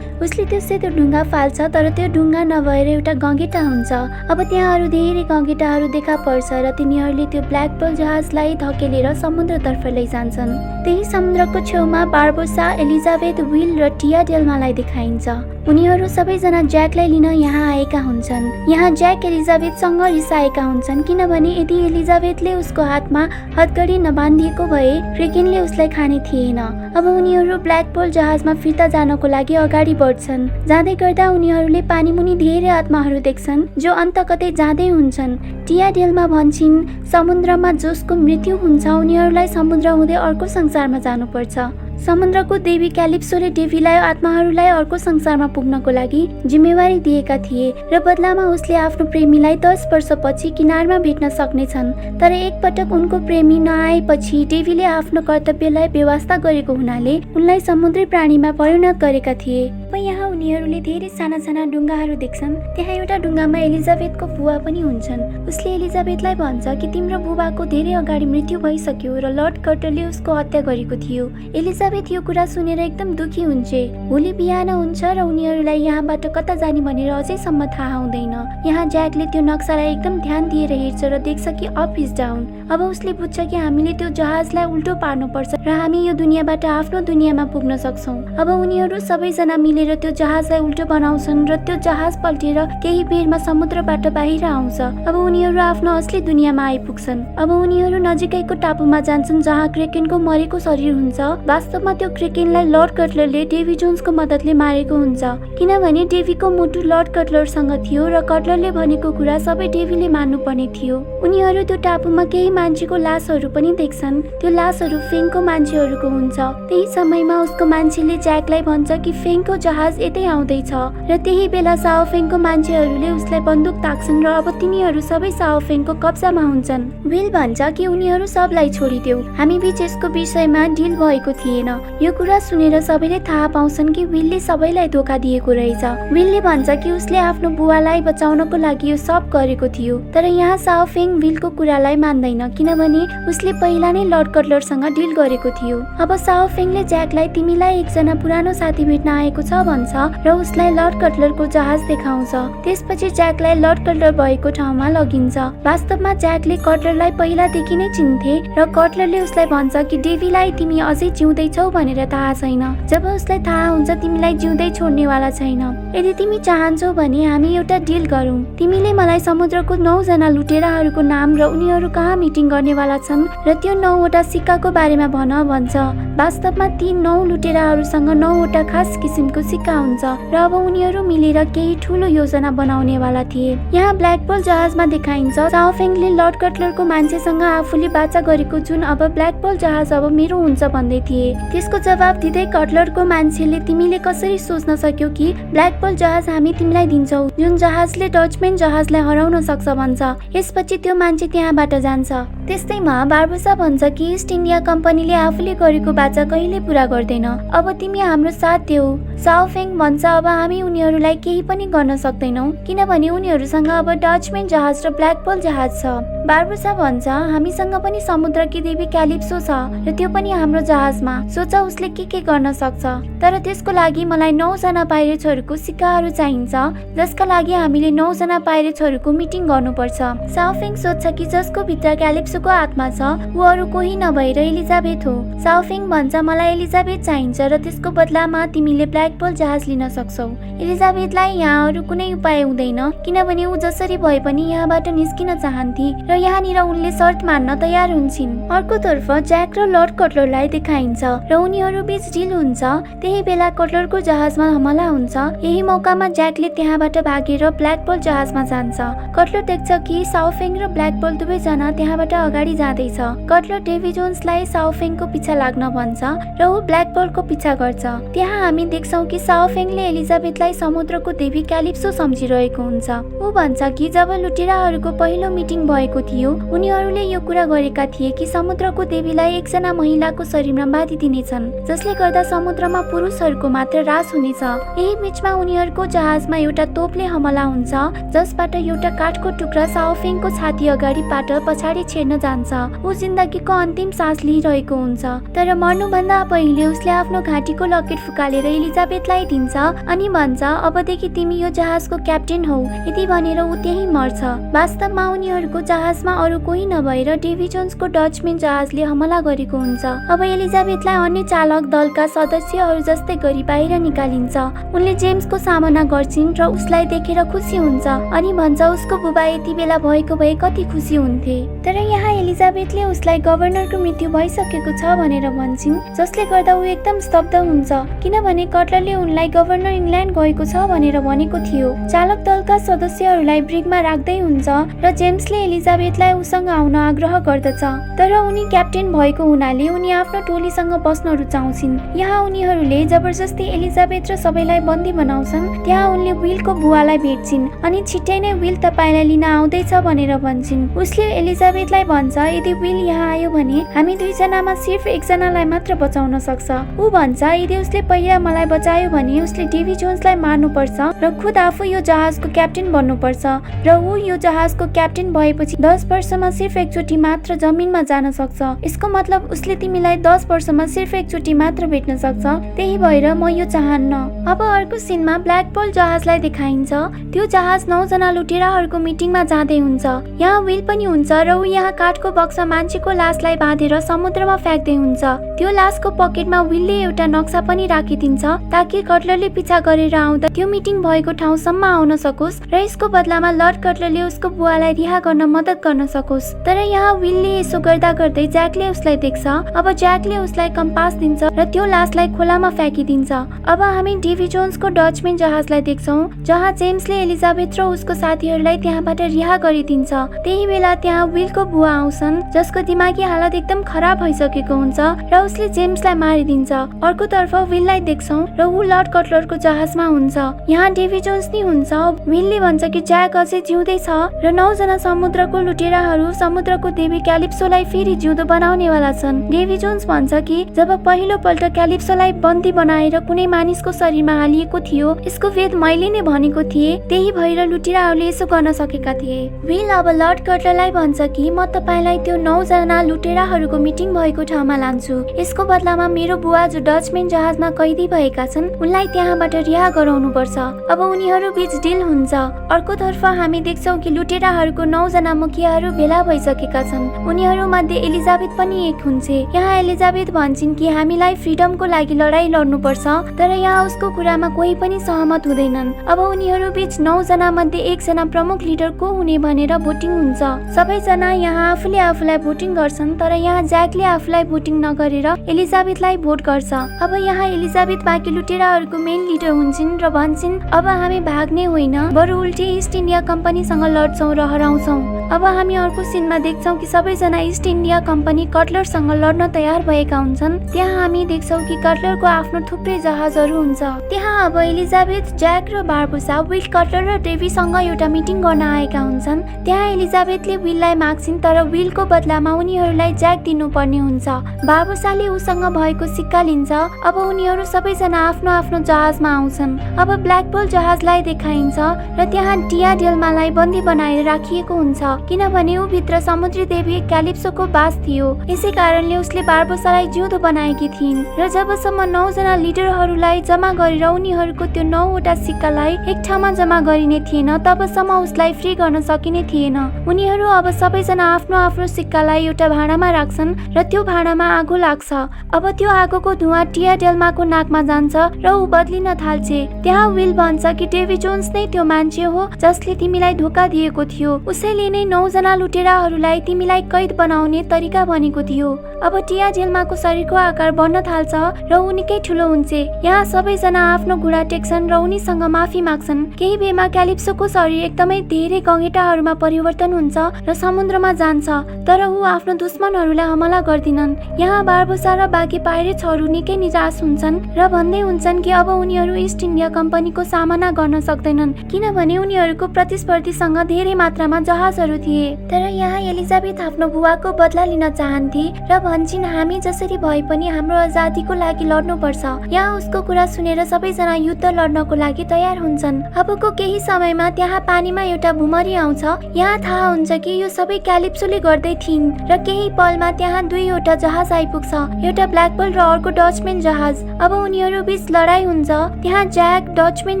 उसले त्यो सेतो ढुङ्गा फाल्छ तर त्यो ढुङ्गा नभएर एउटा गङ्गेटा हुन्छ। अब त्यहाँ अरू धेरै गङ्गेटाहरू देखा पर्छ र तिनीहरूले त्यो ब्ल्याक पर्ल जहाजलाई धकेलेर समुद्रतर्फ लैजान्छन्। त्यही समुद्रको छेउमा बारबोसा एलिजाबेथ विल र टिया डेल्मालाई देखाइन्छ। उनीहरू सबैजना ज्याकलाई लिन यहाँ आएका हुन्छन्। यहाँ ज्याक एलिजाबेथसँग रिसाएका हुन्छन् किनभने यदि एलिजाबेथले उसको हातमा हतकडी नबाँधिएको भए क्रेकेनले उसलाई खाने थिएन। अब उनीहरू ब्ल्याक पर्ल जहाजमा फिर्ता जानको लागि अगाडि बढ्छन्। जाँदै गर्दा उनीहरूले पानीमुनि धेरै आत्माहरू देख्छन् जो अन्त कतै जाँदै हुन्छन्। टिया डेल्मा भन्छन् समुद्रमा जसको मृत्यु हुन्छ उनीहरूलाई समुद्र हुँदै अर्को संसारमा जानुपर्छ। समुद्रको देवी क्यालिप्सोले डेभीलाई आत्माहरूलाई अर्को संसारमा पुग्नको लागि जिम्मेवारी दिएका थिए र बदलामा उसले आफ्नो प्रेमीलाई 10 वर्षपछि किनारमा भेट्न सक्नेछन्। तर एकपटक उनको प्रेमी नआएपछि डेभीले आफ्नो कर्तव्यलाई बेवास्ता गरेको हुनाले उनलाई समुद्री प्राणीमा परिणत गरेका थिए। यहाँ उनीहरूले धेरै साना साना ढुङ्गाहरू देख्छन्। त्यहाँ एउटा ढुङ्गामा एलिजाबेथको बुवा पनि हुन्छन्। उसले एलिजाबेथलाई भन्छ कि तिम्रो बुबाको धेरै अगाडि मृत्यु भइसक्यो र लर्ड कटलरले उसको हत्या गरेको थियो। एलिजाबेथ यो कुरा सुनेर एकदम दुखी हुन्छ। भोलि बिहान हुन्छ र उनीहरूलाई यहाँबाट कता जाने भनेर अझैसम्म थाहा हुँदैन। यहाँ ज्याकले त्यो नक्सालाई एकदम ध्यान दिएर हेर्छ र देख्छ कि अप इज डाउन। अब उसले बुझ्छ कि हामीले त्यो जहाजलाई उल्टो पार्नुपर्छ र हामी यो दुनियाँबाट आफ्नो दुनियाँमा पुग्न सक्छौँ। अब उनीहरू सबैजना मिलेर त्यो जहाजलाई उल्टो बनाउँछन् र त्यो जहाज पल्टेर केही बेरमा समुद्रबाट बाहिर आउँछ। अब उनीहरू आफ्नो असली दुनियाँमा आइपुग्छन्। अब उनीहरू नजिकैको टापुमा जान्छन् जहाँ क्रेकेनको मरेको शरीर हुन्छ। वास्तवमा त्यो क्रेकेनलाई लर्ड कटलरले डेभी जोन्सको मद्दतले मारेको हुन्छ किनभने डेभीको मुटु लर्ड कटलरसँग थियो र कटलरले भनेको कुरा सबै डेभीले मान्नुपर्ने थियो। उनीहरू त्यो टापुमा केही मान्छेको लासहरू पनि देख्छन्। त्यो लासहरू फेङको मान्छेहरूको हुन्छ। त्यही समयमा उसको मान्छेले ज्याकलाई भन्छ कि फेङको जहाज यतै आउँदैछ र त्यही बेला साओ फेङको मान्छेहरूले उसलाई बन्दुक ताक्छन् र अब तिनीहरू सबै साओ फेङको कब्जामा हुन्छन्। विल भन्छ कि उनीहरू सबलाई छोडिदेऊ, हामी बीच यसको विषयमा डिल भएको थिएन। यो कुरा सुनेर सबैले थाहा पाउँछन् कि विलले सबैलाई धोका दिएको रहेछ। विलले भन्छ कि उसले आफ्नो बुवालाई बचाउनको लागि यो सब गरेको थियो। तर यहाँ साओ फेङ विलको कुरालाई मान्दैन किनभने उसले पहिला नै लर्ड कटलरसँग डिल गरेको थियो। अब साओ फेङले ज्याकलाई तिमीलाई एकजना पुरानो साथी भेट्न आएको छ भन्छ र उसलाई लर्ड कटलरको जहाज देखाउँछ। त्यसपछि ज्याकलाई लर्ड कटलर भएको ठाउँमा लगिन्छ। वास्तवमा ज्याकले कटलरलाई पहिलादेखि नै चिन्थे र कटलरले उसलाई भन्छ कि डेभीलाई तिमी अझै जिउँदैछौ भनेर थाहा छैन। जब उसलाई थाहा हुन्छ तिमीलाई जिउँदै छोड्नेवाला छैन। यदि तिमी चाहन्छौ भने हामी एउटा डिल गरौँ। तिमीले मलाई समुद्रको 9 जना लुटेराहरूको नाम र उनीहरू कहाँ मिटिङ गर्नेवाला छन् र त्यो 9 वटा सिक्काको बारेमा भन्छ। वास्तवमा ती 9 लुटेराहरूसँग 9 वटा खास किसिमको सिक्का हुन्छ र अब उनीहरू मिलेर केही ठूलो योजना बनाउनेवाला थिए। यहाँ ब्ल्याकपोल जहाजमा देखाइन्छ साओफेङले लर्ड कटलरको मान्छेसँग आफूले बाचा गरेको जुन अब ब्ल्याकपोल जहाज अब मेरो हुन्छ भन्दै थिए। त्यसको जवाब दिँदै कटलरको मान्छेले तिमीले कसरी सोच्न सक्यौ कि ब्ल्याकपोल जहाज हामी तिमीलाई दिन्छौ जुन जहाजले डचम्यान जहाजलाई हराउन सक्छ भन्छ। यसपछि त्यो मान्छे त्यहाँबाट जान्छ। त्यस्तैमा बार्बोसा भन्छ कि इस्ट इन्डिया कम्पनीले आफूले गरेको बाचा कहिले पूरा गर्दैन। अब तिमी हाम्रो साथ देऊ। साओफेङ भन्छ अब हामी उनीहरूलाई केही पनि गर्न सक्दैनौ किनभने उनीहरूसँग अब डचम्यान जहाज र ब्ल्याकपोल जहाज छ। बार्बोसा भन्छ हामीसँग पनि समुद्रकी देवी क्यालिप्सो छ र त्यो पनि हाम्रो जहाजमा। सोच उसले के गर्न सक्छ। तर त्यसको लागि मलाई 9 जना पाइरेट्सहरूको सिक्काहरू चाहिन्छ जसका लागि हामीले 9 जना पाइरेट्सहरूको मिटिङ गर्नुपर्छ। साओफेङ सोध्छ कि जसको भित्र क्यालिप्सोको आत्मा छ ऊ अरू कोही नभएर एलिजाबेथ हो। साओफेङ भन्छ मलाई एलिजाबेथ चाहिन्छ र त्यसको बदलामा तिमीले ब्ल्याकपोल जहाज लिन सक्छौ। एलिजाबेथलाई यहाँ अरू कुनै उपाय हुँदैन किनभने ऊ जसरी भए पनि यहाँबाट निस्किन चाहन्थे र यहाँनिर उनले शर्त मान्न तयार हुन्छन्। अर्कोतर्फ ज्याक र लर्ड कटलरलाई देखाइन्छ र उनीहरू बीच डिल हुन्छ। त्यही बेला कटलरको जहाजमा हमला हुन्छ। यही मौकामा ज्याकले त्यहाँबाट भागेर ब्ल्याकपोल जहाजमा जान्छ। कटलर देख्छ कि साओफेङ र ब्ल्याकपोल दुवैजना त्यहाँबाट अगाडि जाँदैछ। कटलर डेभी जोन्सलाई साओफेङको पिछा लाग्न भन्छ र ऊ ब्ल्याकपोलको पिछा गर्छ। त्यहाँ हामी देख्छौँ कि साओफेङले एलिजाबेथलाई समुद्रको देवी क्यालिप्सो सम्झिरहेको हुन्छ। ऊ भन्छ कि जब लुटेराहरूको पहिलो मिटिङ भएको थियो उनीहरूले यो कुरा गरेका थिए कि समुद्रको देवीलाई एकजना महिलाको शरीरमा बाँधिदिनेछन् जसले गर्दा समुद्रमा पुरुषहरूको मात्र राज हुनेछ। यही बीचमा उनीहरूको जहाजमा एउटा तोपले हमला हुन्छ जसबाट एउटा काठको टुक्रा साओफेङको छाती अगाडिबाट पछाडि छेड्न जान्छ। ऊ जिन्दगीको अन्तिम सास लिइरहेको हुन्छ तर मर्नुभन्दा पहिले उसले आफ्नो घाँटीको लकेट फुकालेर एलिजाबेथलाई दिन्छ अनि भन्छ अबदेखि तिमी यो जहाजको क्याप्टेन हौ। यति भनेर ऊ त्यही मर्छ। वास्तवमा उनीहरूको जहाजमा अरू कोही नभएर डेभी जोन्सको डचम्यान जहाजले हमला गरेको हुन्छ। अब एलिजाबेथलाई अन्य चालक दलका सदस्यहरू जस्तै गरी बाहिर निकालिन्छ। उनले जेम्सको सामना गर्छिन् र उसलाई देखेर खुसी हुन्छ अनि भन्छ उसको बुबा यति बेला भएको भए कति खुसी हुन्थे। तर यहाँ एलिजाबेथले उसलाई गभर्नरको मृत्यु भइसकेको छ भनेर भन्छिन् जसले गर्दा ऊ एकदम स्तब्ध हुन्छ किनभने कटलरले उनलाई गभर्नर इङ्ल्यान्ड गएको छ भनेर भनेको थियो। चालक दलका सदस्यहरूलाई ब्रिगमा राख्दै हुन्छ र जेम्सले एलिजाबेथलाई उसँग आउन आग्रह गर्दछ तर उनी क्याप्टेन भएको हुनाले उनी आफ्नो टोलीसँग बस्न रुचाउँछिन्। यहाँ उनीहरूले जबरजस्ती एलिजाबेथ र सबैलाई बन्दी बनाउँछन्। त्यहाँ उनले विलको बुवालाई भेट्छिन् अनि छिट्टै नै विल तपाईँलाई लिन आउँदैछ भनेर भन्छिन्। उसले एलिजाबेथलाई भन्छ यदि विल यहाँ आयो भने हामी दुईजनामा सिर्फ एकजनालाई मात्र बचाउन सक्छ। ऊ भन्छ यदि उसले पहिला मलाई बचायो भने उसले डेभी जोन्सलाई मार्नुपर्छ र खुद आफू यो जहाजको क्याप्टेन बन्नुपर्छ र ऊ यो जहाजको क्याप्टेन भएपछि 10 वर्षमा सिर्फ एकचोटि मात्र जमिनमा जान सक्छ। यसको मतलब उसले तिमीलाई 10 वर्षमा सिर्फ एकचोटि मात्र भेट्न सक्छ। त्यही भएर म यो चाहन्न। अब अर्को सिनमा ब्ल्याकपोल जहाजलाई देखाइन्छ। त्यो जहाज 9 जना लुटेराहरूको मिटिङमा जाँदै हुन्छ। यहाँ विल पनि हुन्छ र ऊ यहाँ काठको बक्सा मान्छेको लासलाई बाँधेर समुद्रमा फ्याँक्दै हुन्छ। त्यो लासको पकेटमा विलले एउटा नक्सा पनि राखिदिन्छ ताकि कटलरले पिछा गरेर आउँदा त्यो मिटिङ भएको ठाउँसम्म आउन सकोस् र यसको बदलामा लर्ड कटलरले उसको बुवालाई रिहा गर्न मद्दत गर्न सकोस्। तर यहाँ विलले यसो गर्दा गर्दै ज्याकले उसलाई देख्छ। अब ज्याकले उसलाई कम्पास दिन्छ र त्यो लासलाई खोलामा फ्याँकिदिन्छ। अब हामी डेभी जोन्सको डचम्यान जहाजलाई देख्छौँ जहाँ जेम्सले एलिजाबेथ र उसको साथीहरूलाई त्यहाँबाट रिहा गरिदिन्छ। त्यही बेला त्यहाँ विलको बुवा आउँछन् जसको दिमागी हालत एकदम खराब भइसकेको हुन्छ र उसले जेम्सलाई मारिदिन्छ। अर्कोतर्फ विललाई देख्छौँ र ऊ लर्ड कटलरको जहाजमा हुन्छ। यहाँ डेभी जोन्स नि हुन्छ। विलले भन्छ कि ज्याक अझै जिउँदै छ र 9 जना समुद्रको लुटेराहरू समुद्रको देवी क्यालिप्सोलाई फेरि जिउँदो बनाउनेवाला छन्। डेभी जोन्स भन्छ कि जब पहिलो पल्ट क्यालिप्सोलाई बन्दी बनाएर कुनै मानिसको शरीरमा हालिएको थियो, यसको वेद मैले नै भनेको थिएँ, त्यही भएर लुटेराहरूले यसो गर्न सकेका थिए। विल अब लर्ड कटलरलाई भन्छ कि म तपाईलाई त्यो 9 जना लुटेराहरूको मिटिङ भएको ठाउँमा लान्छु। यसको बदलामा मेरो बुवा जो डचम्यान जहाजमा कैदी भएका छन् उनलाई त्यहाँबाट रिहा गराउनु पर्छ। अब उनीहरू बीच डिल हुन्छ। अर्कोतर्फ हामी देख्छौं कि लुटेराहरूको 9 जना मुखियाहरू भेला भइसकेका छन्। उनीहरू मध्ये एलिजाबेथ पनि एक हुन्छे। यहाँ एलिजाबेथ भन्छन् कि हामीलाई फ्रिडमको लागि लडाई लड्नुपर्छ, तर यहाँ उसको कुरामा कोही पनि सहमत हुँदैनन्। अब उनीहरू बीच 9 जना मध्ये 1 जना प्रमुख लिडर को हुने भनेर भोटिङ हुन्छ। सबैजना यहाँ आफूले आफूलाई भोटिङ गर्छन्, तर यहाँ ज्याकले आफूलाई भोटिङ नगरेर एलिजाबेथलाई भोट गर्छ। अब यहाँ एलिजाबेथ बाँकी लुटेराहरूको मेन लिडर हुन्छन् र भन्छन् अब हामी भाग्ने होइन, बरु उल्टे इस्ट इन्डिया कम्पनीसँग लड्छौं र हराउँछौं। अब हामी अर्को सिनमा देख्छौं कि सबैजना इस्ट इन्डिया कम्पनी कटलरसँग लड्न तयार भएका हुन्छन्। त्यहाँ हामी देख्छौं कि कटलरको आफ्नो थुप्रै जहाजहरू हुन्छ। त्यहाँ अब एलिजाबेथ, ज्याक र बारबोसा विल, कटलर र डेभीसँग एउटा मिटिङ गर्न आएका हुन्छन्। त्यहाँ एलिजाबेथले विललाई माग्छिन्, तर विलको बदलामा उनीहरूलाई ज्याक दिनुपर्ने हुन्छ। बारबोसाले उसँग भएको सिक्का लिन्छ। अब उनीहरू सबैजना आफ्नो आफ्नो जहाजमा आउँछन्। अब ब्ल्याक पर्ल जहाजलाई देखाइन्छ र त्यहाँ टिया डेल्मालाई बन्दी बनाएर राखिएको हुन्छ, किनभने ऊ भित्र समुद्री देवी क्यालिप्सोको बास थियो। यसै कारणले उसले बारबोसालाई जिउँदो बनाएकी थिइन् र जबसम्म 9 जना लिडरहरूलाई जम्मा गरेर उनीहरूको त्यो 9 वटा सिक्कालाई एक ठाउँमा जम्मा गरिने थिएन, तबसम्म उसलाई फ्री गर्न सकिने थिएन। उनीहरू अब सबैजना आफ्नो आफ्नो सिक्कालाई एउटा भाँडामा राख्छन् र त्यो भाँडामा आगो लाग्छ। अब त्यो आगोको धुवा टिया डेल्माको नाकमा जान्छ र ऊ बदलिन थाल्छे। त्यहाँ विल भन्छ कि डेभी जोन्स नै त्यो मान्छे हो जसले तिमीलाई धोका दिएको थियो। उसैले नै 9 जना लुटेराहरूलाई तिमीलाई कैद बनाउने तरिका भनेको थियो। अब टिया डेल्माको शरीरको आकार बढ्न थाल्छ र ऊ निकै ठुलो हुन्छ। यहाँ सबैजना आफ्नो घुँडा टेक्छन् र उनीसँग माफी माग्छन्। केही बेरमा क्यालिप्सोको शरीर एकदमै धेरै गङ्गेटाहरूमा परिवर्तन हुन्छ र समुद्रमा जान्छ, तर ऊ आफ्नो दुश्मनहरूलाई हमला गर्दिनन्। यहाँ बारबोसा र बाँकी पाइरेट्सहरू निकै निराश हुन्छन् र भन्दै हुन्छन् कि अब उनीहरू इस्ट इन्डिया कम्पनीको सामना गर्न सक्दैनन्, किनभने उनीहरूको प्रतिस्पर्धीसँग धेरै मात्रामा जहाजहरू थिए। तर यहाँ एलिजाबेथ आफ्नो बुवाको बदला लिन चाहन्थे र भन्छन् हामी जसरी भए पनि हाम्रो आजादीको लागि लड्नुपर्छ। यहाँ उसको कुरा सुनेर सबैजना युद्ध लड्नको लागि तयार हुन्छन्। अबको केही समयमा त्यहाँ पानीमा एउटा भुमरी आउँछ। यहाँ थाहा हुन्छ कि यो सबै क्यालिप्सोले गर्दै थिइन् र केही पलमा त्यहाँ 2 वटा जहाज आइपुग्छ, एउटा ब्ल्याक पर्ल र अर्को डचम्यान जहाज। अब उनीहरू बीच लडाई हुन्छ। त्यहाँ ज्याक डचम्यान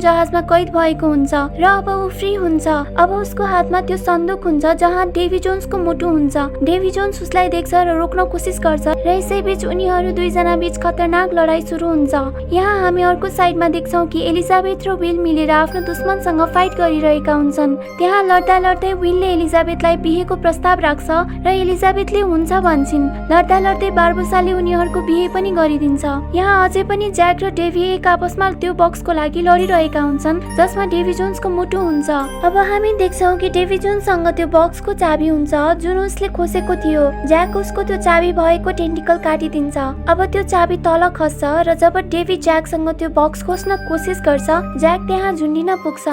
जहाजमा कैद भएको हुन्छ र अब ऊ फ्री हुन्छ। अब उसको हातमा त्यो सन्दुक हुन्छ जहाँ डेभी जोन्सको मुटु हुन्छ। डेभी जोन्स उसलाई देख्छ र रोक्न कोसिस गर्छ र यसैबीच उनीहरू 2 जना बीच खतरनाक लडाई सुरु हुन्छ। यहाँ हामी अर्को साइडमा देख्छौं कि एलिजाबेथ र विल मिलेर आफ्नो दुश्मनसँग फाइट गरिरहेका हुन्छन्। त्यहाँ लड्दा लड्दै विलले एलिजाबेथलाई बिहेको प्रस्ताव राख्छ र एलिजाबेथले हुन्छ भन्छन्। लड्दा लड्दै बारबोसाले उनीहरूको बिहे पनि गरिदिन्छ। यहाँ अझै पनि ज्याक र डेभी एक आपसमा त्यो बक्सको लागि लडिरहेका हुन्छन् जसमा डेभी जोन्सको मुटु हुन्छ। अब हामी देख्छौं कि डेभी जोन्ससँग त्यो बक्सको चाबी हुन्छ जुन उसले खोसेको थियो। ज्याक उसको त्यो चाबी भएको टेन्टिकल काटिदिन्छ। अब त्यो चाबी तल खस्छ र जब डेभी ज्याकसँग त्यो बक्स खोस्न कोसिस गर्छ, ज्याक त्यहाँ झुन्डिन पुग्छ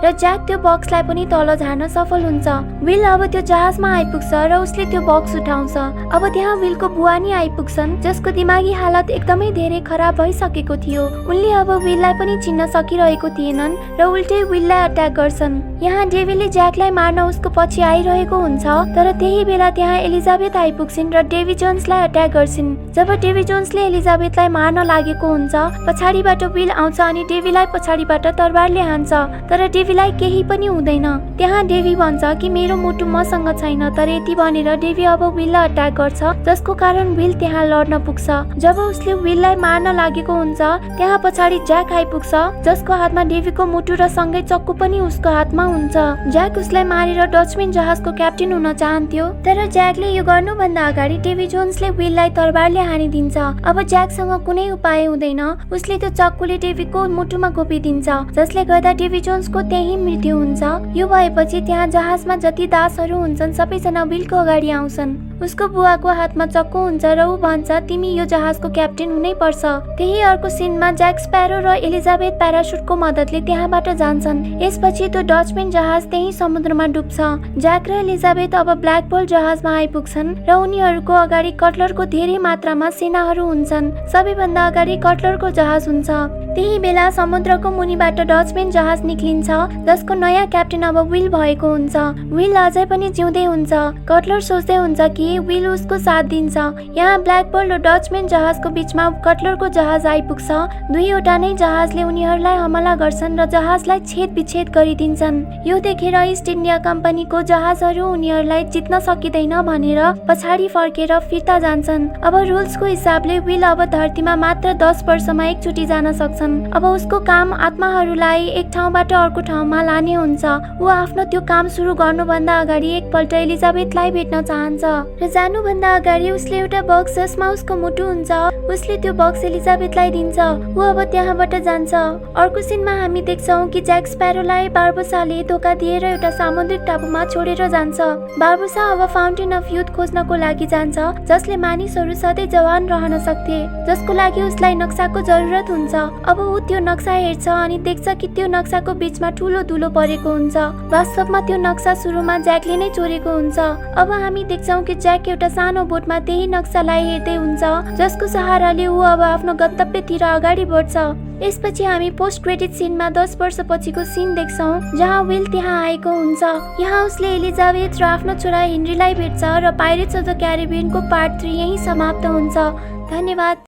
र ज्याक त्यो बक्सलाई पनि तल झार्न सफल हुन्छ। विल अब त्यो जहाजमा आइपुग्छ र उसले त्यो बक्स उठाउँछ। अब त्यहाँ विलको बुवा नि आइपुग्छन् जसको दिमागी हालत एकदमै धेरै खराब भइसकेको थियो। उनले अब विललाई पनि चिन्न सकिरहेको थिएनन् र उल्टै विललाई अट्याक गर्छन्। यहाँ डेभीले ज्याकलाई मार्न उसको पछि आइरहेको हुन्छ, तर त्यही बेला त्यहाँ एलिजाबेथ आइपुग्छिन् र डेभी जोन्सलाई अट्याक गर्छिन्। जब डेभी जोन्सले एलिजाबेथलाई मार्न लागेको हुन्छ, पछाडिबाट विल आउँछ अनि डेभीलाई पछाडिबाट तरबारले हान्छ, तर डेभीलाई केही पनि हुँदैन। त्यहाँ डेभी भन्छ कि मेरो मुटु मसँग छैन, तर यति भनेर डेभी अब विललाई अट्याक गर्छ, जसको कारण विल त्यहाँ लड्न पुग्छ। जब उसले विललाई मार्न लागेको हुन्छ, त्यहाँ पछाडि ज्याक आइपुग्छ जसको हातमा डेभीको मुटु र सँगै चक्कु पनि उसको हातमा हुन्छ। ज्याक उसलाई मारेर डचम्यान जहाजको क्याप्टेन हुन चाहन्थ्यो, तर ज्याकले यो गर्नुभन्दा अगाडि डेभी जोन्सले विललाई तरबारले हानिदिन्छ। अब ज्याकसँग कुनै उपाय हुँदैन। उसले त्यो चक्कुले डेभीको मुटुमा घोपिदिन्छ, जसले गर्दा डेभी जोन्सको त्यही मृत्यु हुन्छ। यो भएपछि त्यहाँ जहाजमा जति दासहरू हुन्छन् सबैजना विलको अगाडि आउँछन्। उसको बुवाको हातमा चक्कु हुन्छ र ऊ भन्छ तिमी यो जहाजको क्याप्टेन हुनै पर्छ। त्यही अर्को सिनमा ज्याक स्प्यारो र एलिजाबेथ प्याराशुटको मद्दतले त्यहाँबाट जान्छन्। यसपछि त्यो डचम्यान जहाज त्यही समुद्रमा डुब्छ। ज्याक ज्याक र एलिजाबेथ अब ब्ल्याक पर्ल जहाजमा आइपुग्छन् र उनीहरूको अगाडि कटलरको धेरै मात्रामा सेनाहरू हुन्छन्। सबैभन्दा अगाडि कटलरको जहाज हुन्छ। त्यही बेला समुद्रको मुनिबाट डचम्यान जहाज निक्लिन्छ जसको नयाँ क्याप्टेन अब विल भएको हुन्छ। विल अझै पनि जिउँदै हुन्छ। कटलर सोच्दै हुन्छ कि विल उसको साथ दिन्छ। यहाँ ब्ल्याक पर्ल र डचम्यान जहाजको बीचमा कटलरको जहाज आइपुग्छ। दुईवटा नै जहाजले उनीहरूलाई हमला गर्छन् र जहाजलाई छेदविच्छेद गरिदिन्छन्। यो देखेर इस्ट इन्डिया कम्पनीको जहाजहरू उनीहरूलाई जित्न सकिँदैन भनेर पछाडि फर्केर फिर्ता जान्छन्। अब रुल्सको हिसाबले विल अब धरतीमा मात्र 10 वर्षमा एकचोटि जान सक्छन्। अब उसको काम आत्माहरूलाई एक ठाउँबाट अर्को ठाउँमा लाने हुन्छ। ऊ आफ्नो त्यो काम सुरु गर्नुभन्दा अगाडि एकपल्ट एलिजाबेथलाई भेट्न चाहन्छ र जानुभन्दा अगाडि उसले एउटा बक्स जसमा उसको मुटु हुन्छ उसले त्यो बक्स एलिजाबेथलाई दिन्छ। ऊ अब त्यहाँबाट जान्छ। अर्को सिनमा हामी देख्छौँ कि ज्याक स्प्यारोलाई बार्बोसाले धोका दिएर एउटा सामुद्रिक टापुमा छोडेर जान्छ। बार्बोसा अब फाउन्टेन अफ युथ खोज्नको लागि जान्छ जसले मानिसहरू सधैँ जवान रहन सक्थे, जसको लागि उसलाई नक्साको जरुरत हुन्छ। अब ऊ त्यो नक्सा हेर्छ अनि देख्छ कि त्यो नक्साको बीचमा ठुलो धुलो परेको हुन्छ। वास्तवमा त्यो नक्सा सुरुमा ज्याकले नै चोरेको हुन्छ। अब हामी देख्छौँ कि ज्याक एउटा सानो बोटमा त्यही नक्सालाई हेर्दै हुन्छ जसको सहाराले ऊ अब आफ्नो गन्तव्यतिर अगाडि बढ्छ। यसपछि हामी पोस्ट क्रेडिट सिनमा 10 वर्षपछिको सिन देख्छौँ जहाँ विल त्यहाँ आएको हुन्छ। यहाँ उसले एलिजाबेथ र आफ्नो छोरा हेनरीलाई भेट्छ र पाइरेट्स अफ द क्यारिबियनको पार्ट 3 यही समाप्त हुन्छ। धन्यवाद।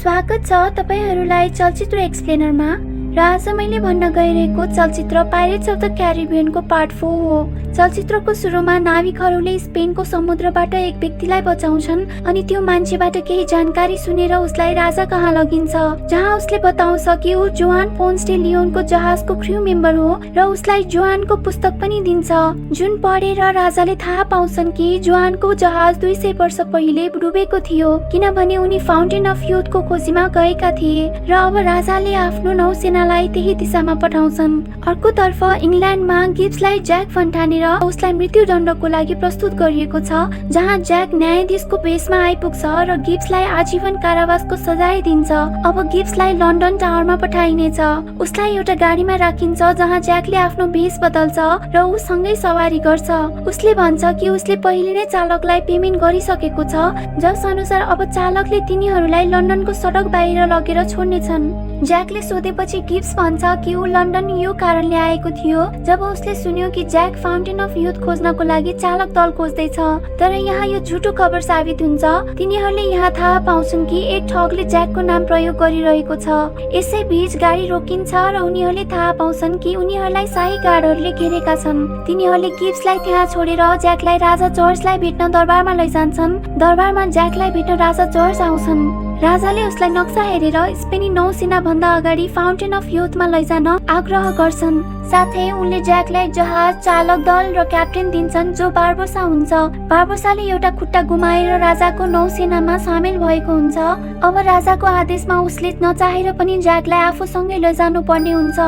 स्वागत छ तपाईहरूलाई चलचित्र एक्सप्लेनरमा र आज मैले भन्न गइरहेको चलचित्र पाइरेट्स अफ द क्यारिबियनको पार्ट 4 हो। चलचित्रको सुरुमा नाविकहरूले स्पेनको समुद्रबाट एक व्यक्तिलाई बचाउँछन् अनि त्यो मान्छेबाट केही जानकारी सुनेर उसलाई राजा कहाँ लगिन्छ, जहाँ उसले बताउँछ कि ऊ जोआन पोन्स डे लियोनको जहाजको क्रू मेम्बर हो र उसलाई जोआनको पुस्तक पनि दिन्छ, जुन पढेर राजाले थाहा पाउँछन् कि जोआनको जहाज 200 वर्ष पहिले डुबेको थियो किनभने उनी फाउन्टेन अफ युथको खोजीमा गएका थिए र अब राजाले आफ्नो नौसेनालाई त्यही दिशामा पठाउँछन्। अर्कोतर्फ इङ्ल्यान्डमा गिब्सलाई ज्याक फन्टानेर उसलाई मृत्युदण्डको लागि प्रस्तुत गरिएको छ, जहाँ ज्याक न्यायाधीशको भेषमा आइपुग्छ र गिब्सलाई आजीवन कारावासको सजाय दिन्छ। अब गिब्सलाई लन्डन टावरमा पठाइनेछ। उसलाई एउटा गाडीमा राखिन्छ जहाँ ज्याकले आफ्नो भेष बदल्छ र ऊ सँगै सवारी गर्छ। उसले भन्छ कि उसले पहिले नै चालकलाई पेमेन्ट गरिसकेको छ, जस अनुसार अब चालकले तिनीहरूलाई लन्डनको सडक बाहिर लगेर छोड्नेछन्। ज्याकले सोधेपछि गिब्स भन्छ कि ऊ लन्डन यो कारणले आएको थियो जब उसले सुन्यो कि ज्याक फाउन्टेन अफ युथ खोज्नको लागि चालक दल खोज्दैछ। तर यहाँ यो झुटो खबर साबित हुन्छ। तिनीहरूले यहाँ थाहा पाउँछन् कि एक ठगले ज्याकको नाम प्रयोग गरिरहेको छ। यसैबीच गाडी रोकिन्छ र उनीहरूले थाहा पाउँछन् कि उनीहरूलाई शाही गार्डहरूले घेरेका छन्। तिनीहरूले गिब्सलाई त्यहाँ छोडेर ज्याकलाई राजा जर्जलाई भेट्न दरबारमा लैजान्छन्। दरबारमा ज्याकलाई भेट्न राजा जर्ज आउँछन्। राजाले उसलाई नक्सा हेरेर स्पेनी नौसेना भन्दा अगाडि फाउन्टेन अफ युथमा लैजान आग्रह गर्छन्। साथै उनले ज्याकलाई जहाज, चालक दल र क्याप्टेन दिन्छन् जो बार्बोसा हुन्छ। बार्बोसाले एउटा खुट्टा गुमाएर राजाको नौसेनामा सामेल भएको हुन्छ। अब राजाको आदेशमा उसले नचाहेर पनि ज्याकलाई आफूसँगै लैजानु पर्ने हुन्छ।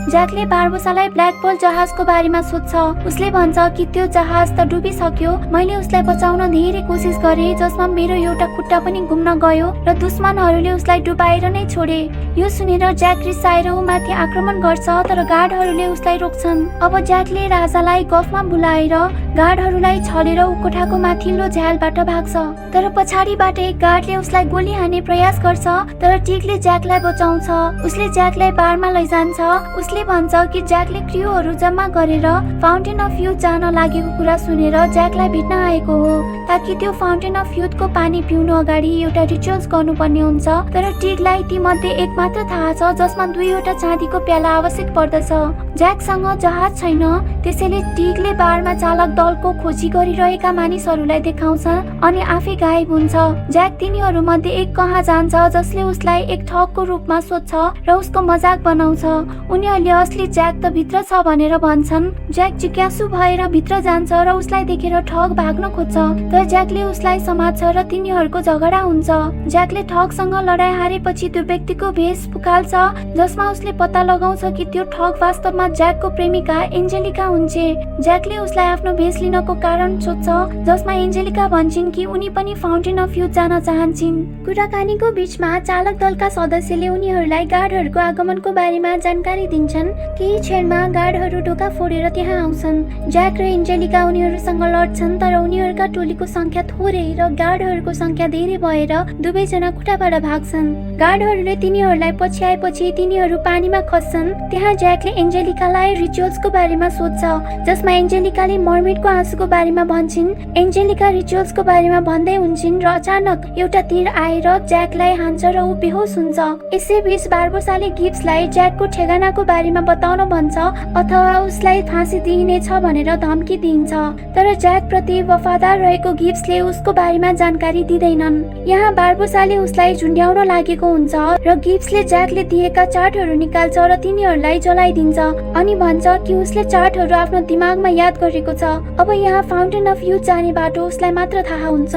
ज्याकले बार्बोसालाई ब्ल्याक पर्ल जहाजको बारेमा सोध्छ। उसले भन्छ कि त्यो जहाज त डुबिसक्यो, मैले उसलाई बचाउन धेरै कोसिस गरेँ जसमा मेरो एउटा खुट्टा पनि गुम्न गयो र दुश्मनहरूले उसलाई डुबाएर नै छोडे। यो सुनेर ज्याक रिसाएर उमाथि आक्रमण गर्छ तर गार्डहरूले उसलाई रोक्छन्। अब ज्याकले राजालाई गफमा बोलाएर गार्डहरूलाई छलेर ऊ कोठाको माथिल्लो झ्यालबाट भाग्छ। तर पछाडिबाट एक गार्डले उसलाई गोली हान्ने प्रयास गर्छ तर टिकले ज्याकलाई बचाउँछ। उसले ज्याकलाई बारमा लैजान्छ। उसले भन्छ कि ज्याकले क्रूहरू जम्मा गरेर फाउन्टेन अफ युथ जान लागेको कुरा सुनेर ज्याकलाई भेट्न आएको हो ताकि त्यो फाउन्टेन अफ युथको पानी पिउनु अगाडि एउटा रिचुअल्स गर्नुपर्ने हुन्छ। तर टिकलाई ती मध्ये एक मात्र थाहा छ जसमा 2वटा चाँदीको प्याला आवश्यक पर्दछ। ज्याकसँग जहाज छैन, त्यसैले टिकले बारमा चालक दलको खोजी गरिरहेका मानिसहरूलाई देखाउँछ अनि आफै गायब हुन्छ। ज्याक तिनीहरू मध्ये एक कहाँ जान्छ जसले उसलाई एक ठगको रूपमा सोध्छ र उसको मजाक बनाउँछ। उनीहरूले असली ज्याक त भित्र छ भनेर भन्छन्। ज्याक जिज्ञासु भएर भित्र जान्छ र उसलाई देखेर ठग भाग्न खोज्छ तर ज्याकले उसलाई समात्छ र तिनीहरूको झगडा हुन्छ। ज्याकले ठगसँग लडाई हारेपछि त्यो व्यक्तिको भेष फुकाल्छ जसमा उसले पत्ता लगाउँछ कि त्यो ठग वास्तवमा ज्याकको प्रेमिका एन्जेलिका हुन्छे। ज्याकले उसलाई आफ्नो भेष रिस्क लिनको कारण सोध्छ, जसमा एन्जेलिका भन्छन् कि उनी पनि फाउन्टेन अफ युथ जान चाहन्छन्। कुराकानीको बीचमा चालक दलका सदस्यले उनीहरूलाई गार्डहरूको आगमनको बारेमा जानकारी दिन्छन्। केही क्षणमा गार्डहरू ढोका फोडेर त्यहाँ आउँछन्। ज्याक र एन्जेलिका उनीहरूसँग लड्छन्, तर उनीहरूका टोलीको संख्या थोरै र गार्डहरूको संख्या धेरै भएर दुवैजना खुट्टाबाट भाग्छन्। गार्डहरूले तिनीहरूलाई पछ्याएपछि तिनीहरू पानीमा खस्छन्। त्यहाँ ज्याकले एन्जेलिकालाई रिचुअल्सको बारेमा सोध्छ, जसमा एन्जेलिकाले मर्मेडको आँसुको बारेमा भन्छन्। एन्जेलिका रिचुअल्सको बारेमा भन्दै हुन्छन् र अचानक एउटा तीर आएर ज्याकलाई हान्छ र ऊ बेहोस हुन्छ। यसैबीच बार्बोसाले गिब्सलाई ज्याकको ठेगानाको बारेमा बताउन भन्छ अथवा उसलाई फाँसी दिइनेछ भनेर धम्की दिन्छ, तर ज्याक प्रति वफादार रहेको गिब्सले उसको बारेमा जानकारी दिँदैनन्। यहाँ बार्बोसाले उसलाई झुन्ड्याउन लागेको हुन्छ र गिब्सले ज्याकले दिएका चार्टहरू निकाल्छ र तिनीहरूलाई जलाइदिन्छ अनि भन्छ कि उसले चार्टहरू आफ्नो दिमागमा याद गरेको छ। अब यहाँ फाउन्टेन अफ युथ जाने बाटो उसलाई मात्र थाहा हुन्छ।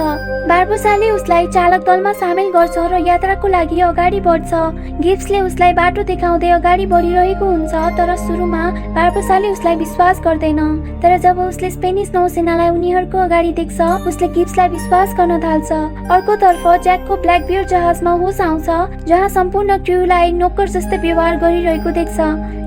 बार्बोसाले उसलाई चालक दलमा सामेल गर्छ र यात्राको लागि अगाडि बढ्छ। गिब्सले उसलाई बाटो देखाउँदै अगाडि बढिरहेको हुन्छ, तर सुरुमा बार्बोसाले उसलाई विश्वास गर्दैन। तर जब उसले स्पेनिस नौसेनालाई उनीहरूको अगाडि देख्छ, उसले गिब्सलाई विश्वास गर्न थाल्छ। अर्कोतर्फ ज्याकको ब्ल्याकबियर्ड जहाजमा होस आउँछ, जहाँ सम्पूर्ण क्रूलाई नोकर जस्तै व्यवहार गरिरहेको देख्छ।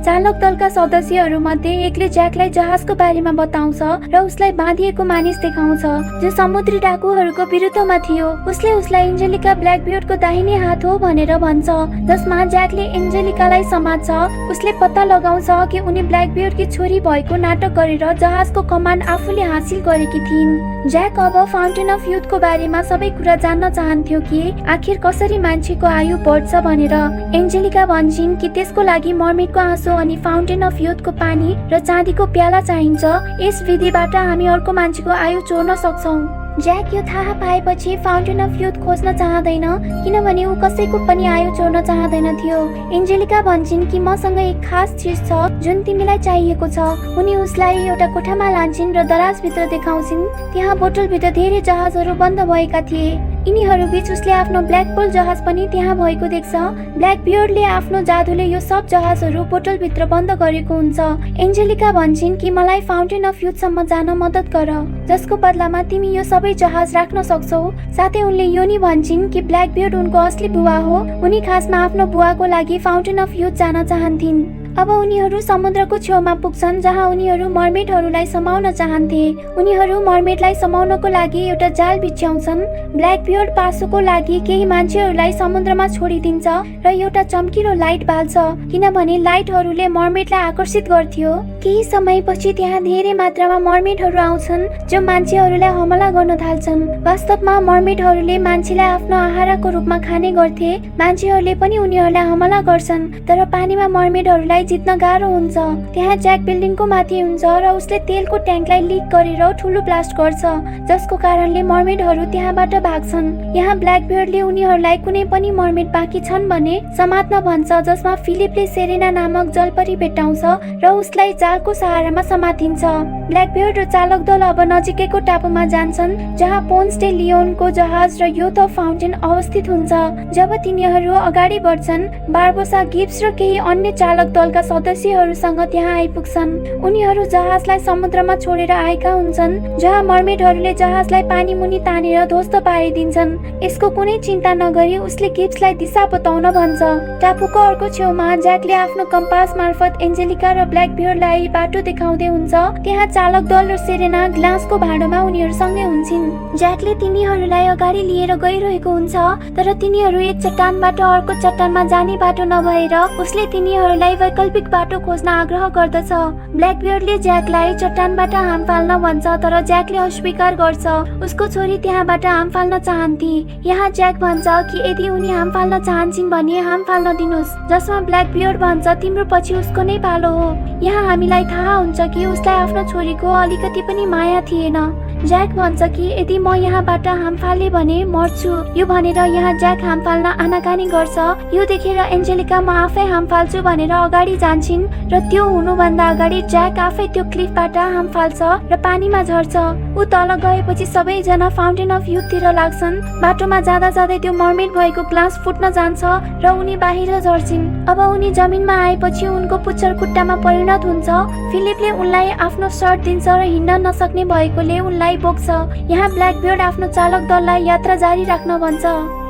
चालक दलका सदस्यहरू मध्ये एकले ज्याकलाई जहाजको बारेमा बताउँछ र उसलाई बाँधिएको मानिस देखाउँछ, जो समुद्री डाकुहरूको विरुद्धमा थियो। उसले उसलाई एन्जेलिका ब्ल्याकबियर्डको दाहिने हात हो भनेर भन्छ, जसमा ज्याकले एन्जेलिकालाई समात्छ। उसले पत्ता लगाउँछ कि उनी ब्ल्याकबियर्डकी छोरी भएको नाटक गरेर जहाजको कमान्ड आफूले हासिल गरेकी थिइन्। ज्याक अब फाउन्टेन अफ युथको बारेमा सबै कुरा जान्न चाहन्थ्यो कि आखिर कसरी मान्छेको आयु बढ्छ भनेर। एन्जेलिका भन्छन् कि त्यसको लागि मर्मेडको आँसु अनि फाउन्टेन अफ युथको पानी र चाँदीको प्याला चाहिन्छ। यस विधिबाट हामी अर्को मान्छेको आयु चोर्न सक्छौँ। ज्याक यो थाहा पाएपछि फाउन्टेन अफ युथ खोज्न चाहँदैन, किनभने ऊ कसैको पनि आयु चोर्न चाहँदैन थियो। एन्जेलिका भन्छन् कि मसँग एक खास चिज छ जुन तिमीलाई चाहिएको छ। उनी उसलाई एउटा कोठामा लान्छन् र दराजभित्र देखाउँछिन्। त्यहाँ बोतलभित्र धेरै जहाजहरू बन्द भएका थिए। यिनीहरू बीच उसले आफ्नो ब्ल्याक पोल जहाज पनि त्यहाँ भएको देख्छ। ब्ल्याकबियर्डले आफ्नो जादुले यो सब जहाजहरू बोतलभित्र बन्द गरेको हुन्छ। एन्जेलिका भन्छन् कि मलाई फाउन्टेन अफ युथसम्म जान मद्दत गर, जसको बदलामा तिमी यो सबै जहाज राख्न सक्छौ। साथै उनले यो नि भन्छन् कि ब्ल्याकबियर्ड उनको असली बुवा हो। उनी खासमा आफ्नो बुवाको लागि फाउन्टेन अफ युथ जान चाहन्थिन्। अब उनीहरू समुद्रको छेउमा पुग्छन्, जहाँ उनीहरू मर्मेडहरूलाई समाउन चाहन्थे। उनीहरू मर्मेडलाई समाउनको लागि एउटा जाल बिछ्याउँछन्। ब्ल्याकबियर्ड पासोको लागि केही मान्छेहरूलाई समुद्रमा छोडिदिन्छ र एउटा चम्किलो लाइट बाल्छ, किनभने लाइटहरूले मर्मेडलाई आकर्षित गर्थ्यो। केही समयपछि त्यहाँ धेरै मात्रामा मर्मेडहरू आउँछन्, जो मान्छेहरूलाई हमला गर्न थाल्छन्। वास्तवमा मर्मेडहरूले मान्छेलाई आफ्नो आहारको रूपमा खाने गर्थे। मान्छेहरूले पनि उनीहरूलाई हमला गर्छन्, तर पानीमा मर्मेडहरूलाई जित्न गाह्रो हुन्छ। त्यहाँ ज्याक बिल्डिङको माथि हुन्छ र उसले तेलको ट्याङ्कलाई लिक गरेर ठुलो ब्लास्ट गर्छ, जसको कारणले मर्मेडहरू त्यहाँबाट भाग्छन्। यहाँ ब्ल्याकबियर्डले उनीहरूलाई कुनै पनि मर्मेड बाँकी छन् भने समात्न भन्छ, जसमा फिलिपले सेरेना नामक जलपरी भेट्टाउँछ र उसलाई जालको सहारामा समातिन्छ। ब्ल्याकबियर्ड र चालक दल अब नजिकैको टापुमा जान्छन्, जहाँ पोन्स डे लियोनको जहाज र युथ अफ फाउन्टेन अवस्थित हुन्छ। जब तिनीहरू अगाडि बढ्छन्, बार्बोसा, गिब्स र केही अन्य चालक दल सदस्यहरूसँग त्यहाँ आइपुग्छन्। उनीहरू जहाजलाई समुद्रमा छोडेर आएका हुन्छन्, जहाँ मर्मेडहरूले जहाजलाई पानी मुनि तानेर ध्वस्त पारिदिन्छन्। यसको कुनै चिन्ता नगरी उसले गिब्सलाई दिशा बताउन भन्छ। टापुको अर्को छेउमा ज्याकले आफ्नो कम्पास मार्फत एन्जेलिका र ब्ल्याकबियर्डलाई बाटो देखाउँदै हुन्छ। त्यहाँ चालक दल र सेरेना ग्लासको भाँडोमा उनीहरूसँगै हुन्छन्। ज्याकले तिनीहरूलाई अगाडि लिएर गइरहेको हुन्छ, तर तिनीहरू एक चट्टानबाट अर्को चट्टानमा जाने बाटो नभएर उसले तिनीहरूलाई वैकल्पिक बाटो खोज्न आग्रह गर्दछ। ब्ल्याकबियर्डले ज्याकलाई चट्टानबाट हाम फाल्न भन्छ, तर ज्याकले अस्वीकार गर्छ। उसको छोरी त्यहाँबाट हाम फाल्न चाहन्थे। यहाँ ज्याक भन्छ कि यदि उनी हाम फाल्न चाहन्छन् भने हाम फाल्न दिनुस्, जसमा ब्ल्याकबियर्ड भन्छ तिम्रो पछि उसको नै पालो हो। यहाँ हामीलाई थाहा हुन्छ कि उसलाई आफ्नो छोरीको अलिकति पनि माया थिएन। ज्याक भन्छ कि यदि म यहाँबाट हाम फाले भने मर्छु। यो भनेर यहाँ ज्याक हाम फाल्न आनाकानी गर्छ। यो देखेर एन्जेलिका म आफै हाम फाल्छु भनेर अगाडि जान्छन् र त्यो हुनुभन्दा अगाडि ज्याक आफै त्यो क्लिफबाट हाम फाल्छ र पानीमा झर्छ। ऊ तल गएपछि सबैजना फाउन्टेन अफ युथतिर लाग्छन्। बाटोमा जाँदा जाँदै त्यो मर्मेड भएको ग्लास फुट्न जान्छ र उनी बाहिर झर्छिन्। अब उनी जमिनमा आएपछि उनको पुच्छर खुट्टामा परिणत हुन्छ। फिलिपले उनलाई आफ्नो सर्ट दिन्छ र हिँड्न नसक्ने भएकोले उनलाई बोक्छ। यहाँ ब्ल्याकबियर्ड आफ्नो चालक दललाई यात्रा जारी राख्न भन्छ।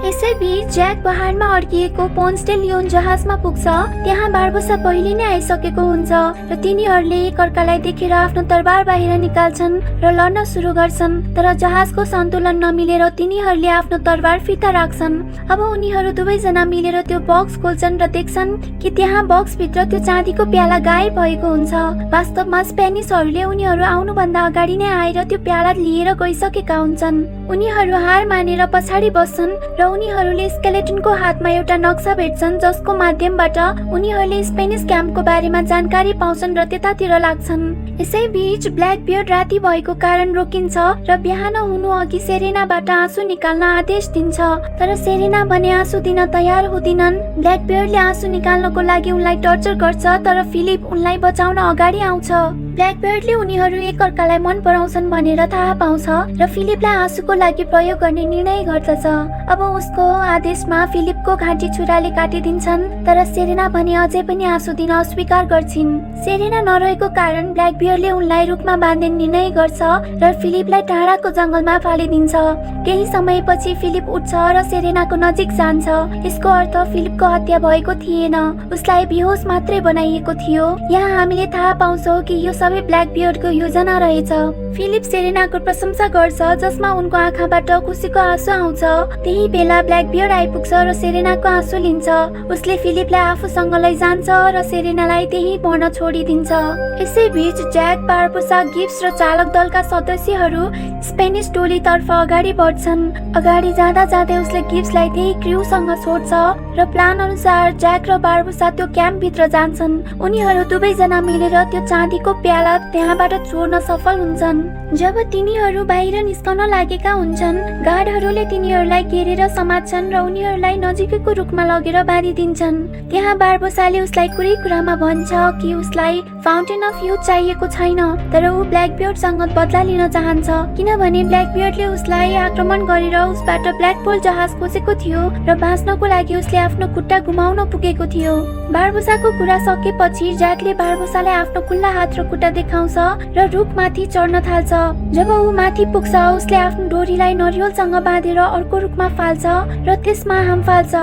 यसैबीच ज्याक पहाडमा अड्किएको पोन्सटेल लियोन जहाजमा पुग्छ। त्यहाँ बारबोसा पहिले नै आइसकेको हुन्छ र तिनीहरूले एकअर्कालाई देखेर आफ्नो तरबार बाहिर निकाल्छन् र लड्न सुरु गर्छन्। तर जहाजको सन्तुलन नमिलेर तिनीहरूले आफ्नो तरबार फिर्ता राख्छन्। अब उनीहरू दुवैजना मिलेर त्यो बक्स खोल्छन् र देख्छन् कि त्यहाँ बक्सभित्र त्यो चाँदीको प्याला गायब भएको हुन्छ। वास्तवमा स्पेनिसहरूले उनीहरू आउनुभन्दा अगाडि नै आएर त्यो प्याला लिएर गइसकेका हुन्छन्। उनीहरू हार मानेर पछाडि बस्छन् र उनीहरूले स्केलेटनको हातमा एउटा नक्सा भेट्छन् जसको माध्यमबाट उनीहरूले स्पेनिस क्याम्पको बारेमा जानकारी पाउँछन् र त्यतातिर लाग्छन्। यसैबीच ब्ल्याकबियर्ड राति भएको कारण रोकिन्छ र बिहान हुनु अघि सेरेनाबाट आँसु निकाल्न आदेश दिन्छ। तर सेरेना भने आँसु दिन तयार हुँदिनन्। ब्ल्याकबियर्डले आँसु निकाल्नको लागि उनलाई टर्चर गर्छ तर फिलिप उनलाई बचाउन अगाडि आउँछ। ब्ल्याकबियर्डले उनीहरू एकअर्कालाई मन पराउँछन् भनेर थाहा पाउँछ र फिलिपलाई आँसुको लागि प्रयोग गर्ने निर्णय गर्दछ। अब उसको आदेशमा फिलिपको घाँटी छुराले काटिदिन्छन् तर सेरेना भने अझै पनि आँसु दिन अस्वीकार गर्छिन्। सेरेना नरहेको कारण ब्ल्याकबियर्डले उनलाई रुखमा बाँध्ने निर्णय गर्छ र फिलिपलाई टाढाको जंगलमा फालिदिन्छ। केही समयपछि फिलिप उठ्छ र सेरेनाको नजिक जान्छ। यसको अर्थ फिलिपको हत्या भएको थिएन, उसलाई बेहोस मात्रै बनाइएको थियो। यहाँ हामीले थाहा पाउँछौँ कि यो सबै ब्ल्याकबियर्डको योजना रहेछ। फिलिप सेरेनाको प्रशंसा गर्छ जसमा उनको आँखाबाट खुसीको आँसु आउँछ। त्यही बेला ब्ल्याकबियर्ड आइपुग्छ र सेरेनाको आँसु लिन्छ। उसले फिलिपलाई आफूसँग लैजान्छ र सेरेनालाई त्यही मर्न छोडिदिन्छ। यसैबीच ज्याक, बारबोसा, गिब्स र चालक दलका सदस्यहरू स्पेनिस टोलीतर्फ अगाडि बढ्छन्। अगाडि जाँदा जाँदै उसले गिब्सलाई त्यही क्र्यूसँग छोड्छ र प्लान अनुसार ज्याक र बारबोसा त्यो क्याम्पभित्र जान्छन्। उनीहरू दुवैजना मिलेर त्यो चाँदीको प्याला त्यहाँबाट चोर्न सफल हुन्छन्। जब तिनीहरू बाहिर निस्कन लागेका हुन्छन्, गार्डहरूले तिनीहरूलाई घेरेर समात्छन् र उनीहरूलाई नजिकैको रुखमा लगेर बाँधिदिन्छन्। त्यहाँ बारबोसाले उसलाई कुरै कुरामा भन्छ कि उसलाई फाउन्टेन अफ युथ चाहिएको छैन, तर ऊ ब्ल्याकबियर्डसँग बदला लिन चाहन्छ किनभने ब्ल्याकबियर्डले उसलाई आक्रमण गरेर उसबाट ब्ल्याकपोल जहाज खोसेको थियो र बाँच्नको लागि उसले आफ्नो खुट्टा गुमाउन पुगेको थियो। बारबोसाको कुरा सकेपछि ज्याकले बारबोसालाई आफ्नो खुल्ला हात र खुट्टा देखाउँछ र रुखमाथि चढ्न थाल्छ। जब ऊ माथि पुग्छ उसले आफ्नो डोरीलाई नरिवलसँग बाँधेर अर्को रुखमा फाल्छ र त्यसमा हाम फाल्छ।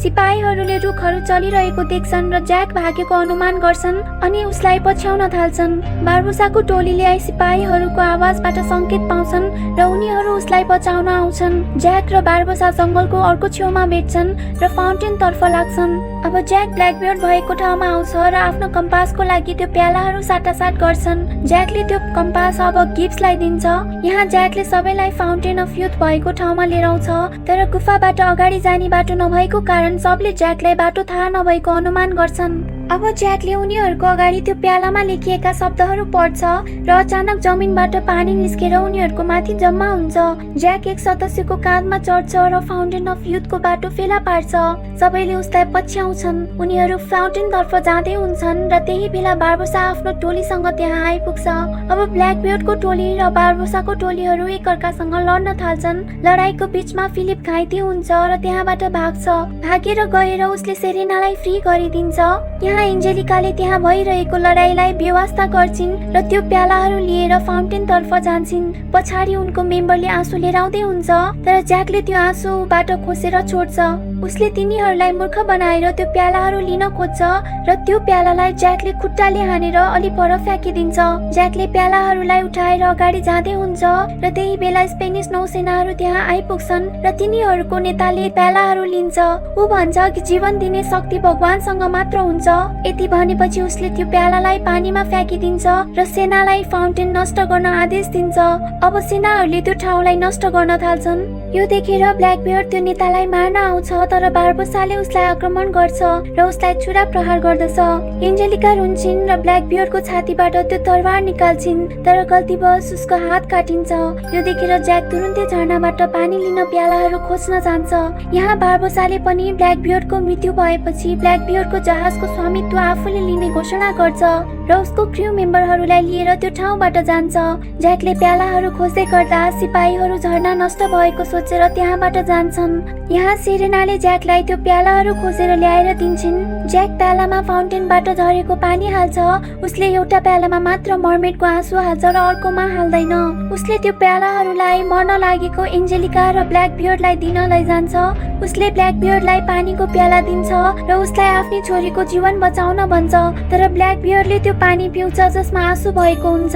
सिपाहीहरूले रुखहरू चलिरहेको देख्छन् र ज्याक भागेको अनुमान गर्छन् अनि उसलाई पछ्याउन थाल्छन्। बारबोसाको टोलीले सिपाहीहरूको आवाजबाट संकेत पाउँछन् र उनीहरू उसलाई बचाउन आउँछन्। ज्याक र बारबोसा जंगलको अर्को छेउमा भेट्छन् र फाउन्टेन तर्फ लाग्छन्। अब ज्याक ब्ल्याकबियर्ड भएको ठाउँमा आउँछ र आफ्नो कम्पासको लागि त्यो प्यालाहरू साटासाट गर्छन्। ज्याकले त्यो कम्पास अब गिब्सलाई दिन्छ। यहाँ ज्याकले सबैलाई फाउन्टेन अफ युथ भएको ठाउँमा लिएर आउँछ तर गुफाबाट अगाडि जाने बाटो नभएको कारण सबले ज्याकलाई बाटो थाहा नभएको अनुमान गर्छन्। अब ज्याकले उनीहरूको अगाडि त्यो प्यालामा लेखिएका शब्दहरू पढ्छ र अचानक जमिनबाट पानी निस्केर उनीहरूको माथि जम्मा हुन्छ। ज्याक एक सदस्यको काँधमा चढ्छ र फाउन्टेन अफ युथको बाटो फेला पार्छ। सबैले उसलाई पछ्याउँछन्। उनीहरू फाउन्टेन तर्फ जाँदै हुन्छन् र त्यही बेला बारबोसा आफ्नो टोलीसँग त्यहाँ आइपुग्छ। अब ब्ल्याकबियर्डको टोली र बारबोसाको टोलीहरू एकअर्कासँग लड्न थाल्छन्। लडाईको बीचमा फिलिप घाइते हुन्छ र त्यहाँबाट भाग्छ। भागेर गएर उसले सेरेनालाई फ्री गरिदिन्छ। यहाँ एन्जेलिकाले त्यहाँ भइरहेको लडाईलाई बेवास्ता गर्छिन् र त्यो प्यालाहरू लिएर फाउन्टेन तर्फ जान्छन्। पछाडि उनको मेम्बरले आँसु लिएर आउँदै हुन्छ तर ज्याकले त्यो आँसुबाट खोसेर छोड्छ। उसले तिनीहरूलाई मूर्ख बनाएर त्यो प्यालाहरू लिन खोज्छ र त्यो प्यालालाई ज्याकले खुट्टाले हानेर अलि पर फ्याँकिदिन्छ। ज्याकले प्यालाहरूलाई उठाएर अगाडि जाँदै हुन्छ र त्यही बेला स्पेनिस नौसेनाहरू त्यहाँ आइपुग्छन् र तिनीहरूको नेताले प्यालाहरू लिन्छ। ऊ भन्छ कि जीवन दिने शक्ति भगवानसँग मात्र हुन्छ। यति भनेपछि उसले त्यो प्यालालाई पानीमा फ्याँकिदिन्छ र सेनालाई फाउन्टेन नष्ट गर्न आदेश दिन्छ। अब सेनाहरूले त्यो ठाउँलाई नष्ट गर्न थाल्छन्। यो देखेर ब्ल्याकबियर्ड त्यो नेतालाई मार्न आउँछ, तर बारबोसाले उसलाई आक्रमण गर्छ र उसलाई छुरा प्रहार गर्दछ। एन्जेलिका रुन्छिन् र ब्ल्याकबियर्डको छातीबाट त्यो तरवार निकाल्छिन्, तर गल्तीवश उसको हात काटिन्छ। यो देखेर ज्याक तुरुन्तै झरनाबाट पानी लिन प्यालाहरू खोज्न जान्छ। यहाँ बारबोसाले पनि ब्ल्याकबियर्डको मृत्यु भएपछि ब्ल्याकबियर्डको जहाजको स्वामित्व आफूले लिने घोषणा गर्छ र उसको क्र्यू मेम्बरहरूलाई लिएर त्यो ठाउँबाट जान्छ। ज्याकले प्यालाहरू खोज्दै गर्दा सिपाहीहरू झरना नष्ट भएको सोचेर त्यहाँबाट जान्छन्। यहाँ सेरेनाले ज्याकलाई त्यो प्यालाहरू खोजेर ल्याएर दिन्छन्। ज्याक प्यालामा फाउन्टेनबाट झरेको पानी हाल्छ। उसले एउटा प्यालामा मात्र मर्मेडको आँसु हाल्छ र अर्कोमा हाल्दैन। उसले त्यो प्यालाहरूलाई मर्न लागेको एन्जेलिका र ब्ल्याकबियर्डलाई दिन लैजान्छ। उसले ब्ल्याकबियर्डलाई पानीको प्याला दिन्छ र उसलाई आफ्नी छोरीको जीवन बचाउन भन्छ, तर ब्ल्याकबियर्डले त्यो पानी पिउँछ जसमा आँसु भएको हुन्छ,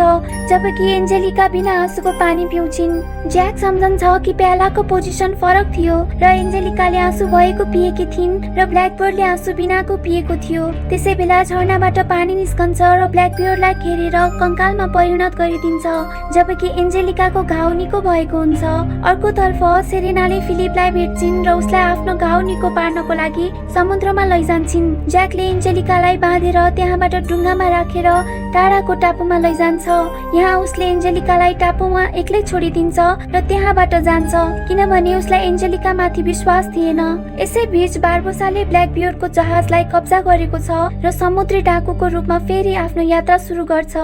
जबकि एन्जेलिका बिना आँसुको पानी पिउँछिन्। ज्याक सम्झन्छ कि प्यालाको पोजिसन फरक थियो र एन्जेलिकाले आँसु भएको पिएकी थिइन् र ब्ल्याकबियर्डले आँसु बिनाको पिएको थियो। त्यसै बेला झरनाबाट पानी निस्कन्छ र ब्ल्याकबियर्डलाई घेरेर कंकालमा परिणत गरिदिन्छ, जबकि एन्जेलिकाको घाउ निको भएको हुन्छ। अर्कोतर्फ सेरेनाले फिलिपलाई भेट्छिन् र उसलाई आफ्नो घाउ निको पार्नको लागि समुद्रमा लैजान्छिन्। ज्याकले एन्जेलिकालाई बाँधेर त्यहाँबाट डुङ्गामा राखेर टाढाको टापुमा लैजान्छ। यहाँ उसले एन्जेलिकालाई टापुमा एक्लै छोडिदिन्छ र त्यहाँबाट जान्छ, किनभने उसलाई एन्जेलिका माथि विश्वास थिएन। यसै बीच बारबोसाले ब्ल्याकबियर्डको जहाजलाई कब्जा गरेको छ र समुद्री डाकुको रूपमा फेरि आफ्नो यात्रा सुरु गर्छ।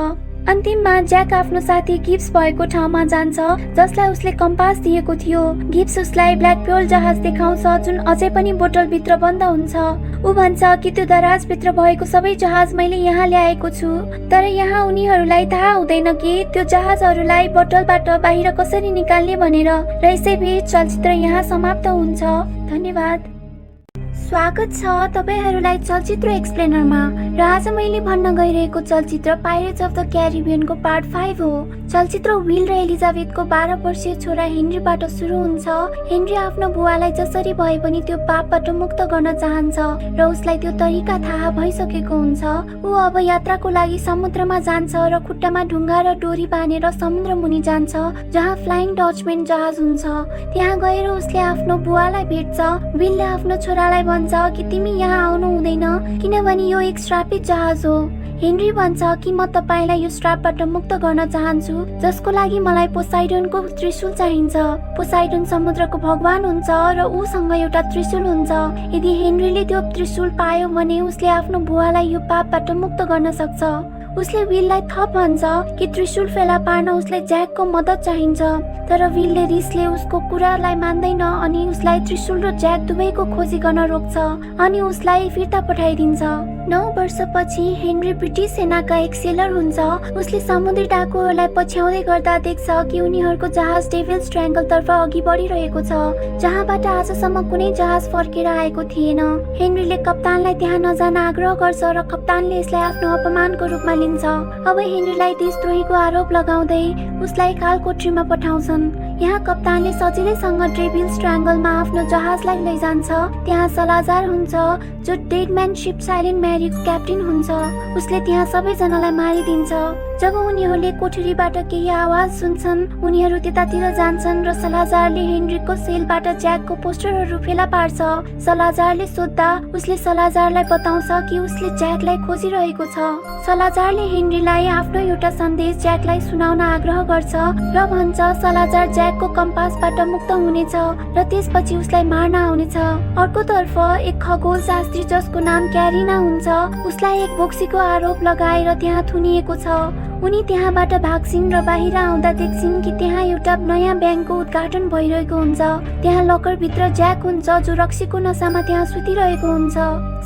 अन्तिममा ज्याक आफ्नो साथी गिब्स भएको ठाउँमा जान्छ, जसलाई उसले कम्पास दिएको थियो। गिब्स उसलाई ब्ल्याक पर्ल जहाज देखाउँछ, जुन अझै पनि बोतलभित्र बन्द हुन्छ। ऊ भन्छ कि त्यो दराजभित्र भएको सबै जहाज मैले यहाँ ल्याएको छु, तर यहाँ उनीहरूलाई थाहा हुँदैन कि त्यो जहाजहरूलाई बोतलबाट बाहिर कसरी निकाल्ने भनेर। र यसैबीच चलचित्र यहाँ समाप्त हुन्छ। धन्यवाद। स्वागत छ तपाईहरूलाई चलचित्र एक्सप्लेनरमा। र आज मैले भन्न गइरहेको चलचित्र पाइरेट्स अफ द क्यारिबियनको पार्ट 5 हो। चलचित्र विल र एलिजाबेथको 12 वर्षीय छोरा हेनरीबाट सुरु हुन्छ। हेनरी आफ्नो बुवालाई जसरी भए पनि त्यो पापबाट मुक्त गर्न चाहन्छ र उसलाई त्यो तरिका थाहा भइसकेको हुन्छ। ऊ अब यात्राको लागि समुद्रमा जान्छ र खुट्टामा ढुङ्गा र डोरी बाँधेर समुद्र मुनि जान्छ, जहाँ फ्लाइङ डचम्यान जहाज हुन्छ। त्यहाँ गएर उसले आफ्नो बुवालाई भेट्छ। विलले आफ्नो छोरालाई भन्छ कि तिमी यहाँ आउनु हुँदैन, किनभने यो एक श्रापित जहाज हो। हेनरी भन्छ कि म तपाईलाई यो श्रापबाट मुक्त गर्न चाहन्छु, जसको लागि मलाई पोसाइडनको त्रिशूल चाहिन्छ। पोसाइडन समुद्रको भगवान हुन्छ र उसँग एउटा त्रिशूल हुन्छ। यदि हेनरीले त्यो त्रिशूल पायो भने उसले आफ्नो बुवालाई यो पापबाट मुक्त गर्न सक्छ। उसले विललाई थप भन्छ कि त्रिशूल फेला पार्न उसलाई ज्याकको मद्दत चाहिन्छ, तर विलले रिसले उसको कुरालाई मान्दैन अनि उसलाई त्रिशूल र ज्याक दुवैको खोजी गर्न रोक्छ अनि उसलाई फिर्ता पठाइदिन्छ। 9 वर्षपछि हेनरी ब्रिटिस सेनाका एक सेलर हुन्छ। उसले समुद्री डाकुहरूलाई पछ्याउँदै गर्दा देख्छ कि उनीहरूको जहाज डेभिल्स ट्रायंगल तर्फ अघि बढिरहेको छ, जहाँबाट आजसम्म कुनै जहाज फर्केर आएको थिएन। हेनरीले कप्तानलाई त्यहाँ नजान आग्रह गर्छ र कप्तानले यसलाई आफ्नो अपमानको रूपमा लिन्छ। अब हेनरीलाई देशद्रोहीको आरोप लगाउँदै उसलाई कालकोठरीमा पठाउँछन्। यहाँ कप्तानले सजिलैसँग डेभिल्स ट्रायंगलमा आफ्नो जहाजलाई लैजान्छ। त्यहाँ सलाजार हुन्छ, जो डेडम्यान शिप साइलेन्ट म्यारीको क्याप्टेन हुन्छ। उसले त्यहाँ सबैजनालाई मारिदिन्छ। जब उनीहरूले कोठरीबाट केही आवाज सुन्छन्, उनीहरू त्यतातिर जान्छन् र सलाजारले हेनरीको सेलबाट ज्याकको पोस्टरहरू फेला पार्छ। सलाजारले सोध्दा उसले सलाजारलाई बताउँछ कि उसले ज्याकलाई खोजिरहेको छ। सलाजारले हेनरीलाई आफ्नो एउटा सन्देश ज्याकलाई सुनाउन आग्रह गर्छ र भन्छ सलाजार ज्याकको कम्पासबाट मुक्त हुनेछ र त्यसपछि उसलाई मार्न आउनेछ। अर्कोतर्फ एक खगोल शास्त्री जसको नाम क्यारिना हुन्छ, उसलाई एक बोक्सीको आरोप लगाएर त्यहाँ थुनिएको छ। उनी त्यहाँबाट भाग्छिन् र बाहिर आउँदा देख्छिन् कि त्यहाँ एउटा नयाँ ब्याङ्कको उद्घाटन भइरहेको हुन्छ। त्यहाँ लकरभित्र ज्याक हुन्छ, जो रक्सीको नसामा त्यहाँ सुतिरहेको हुन्छ।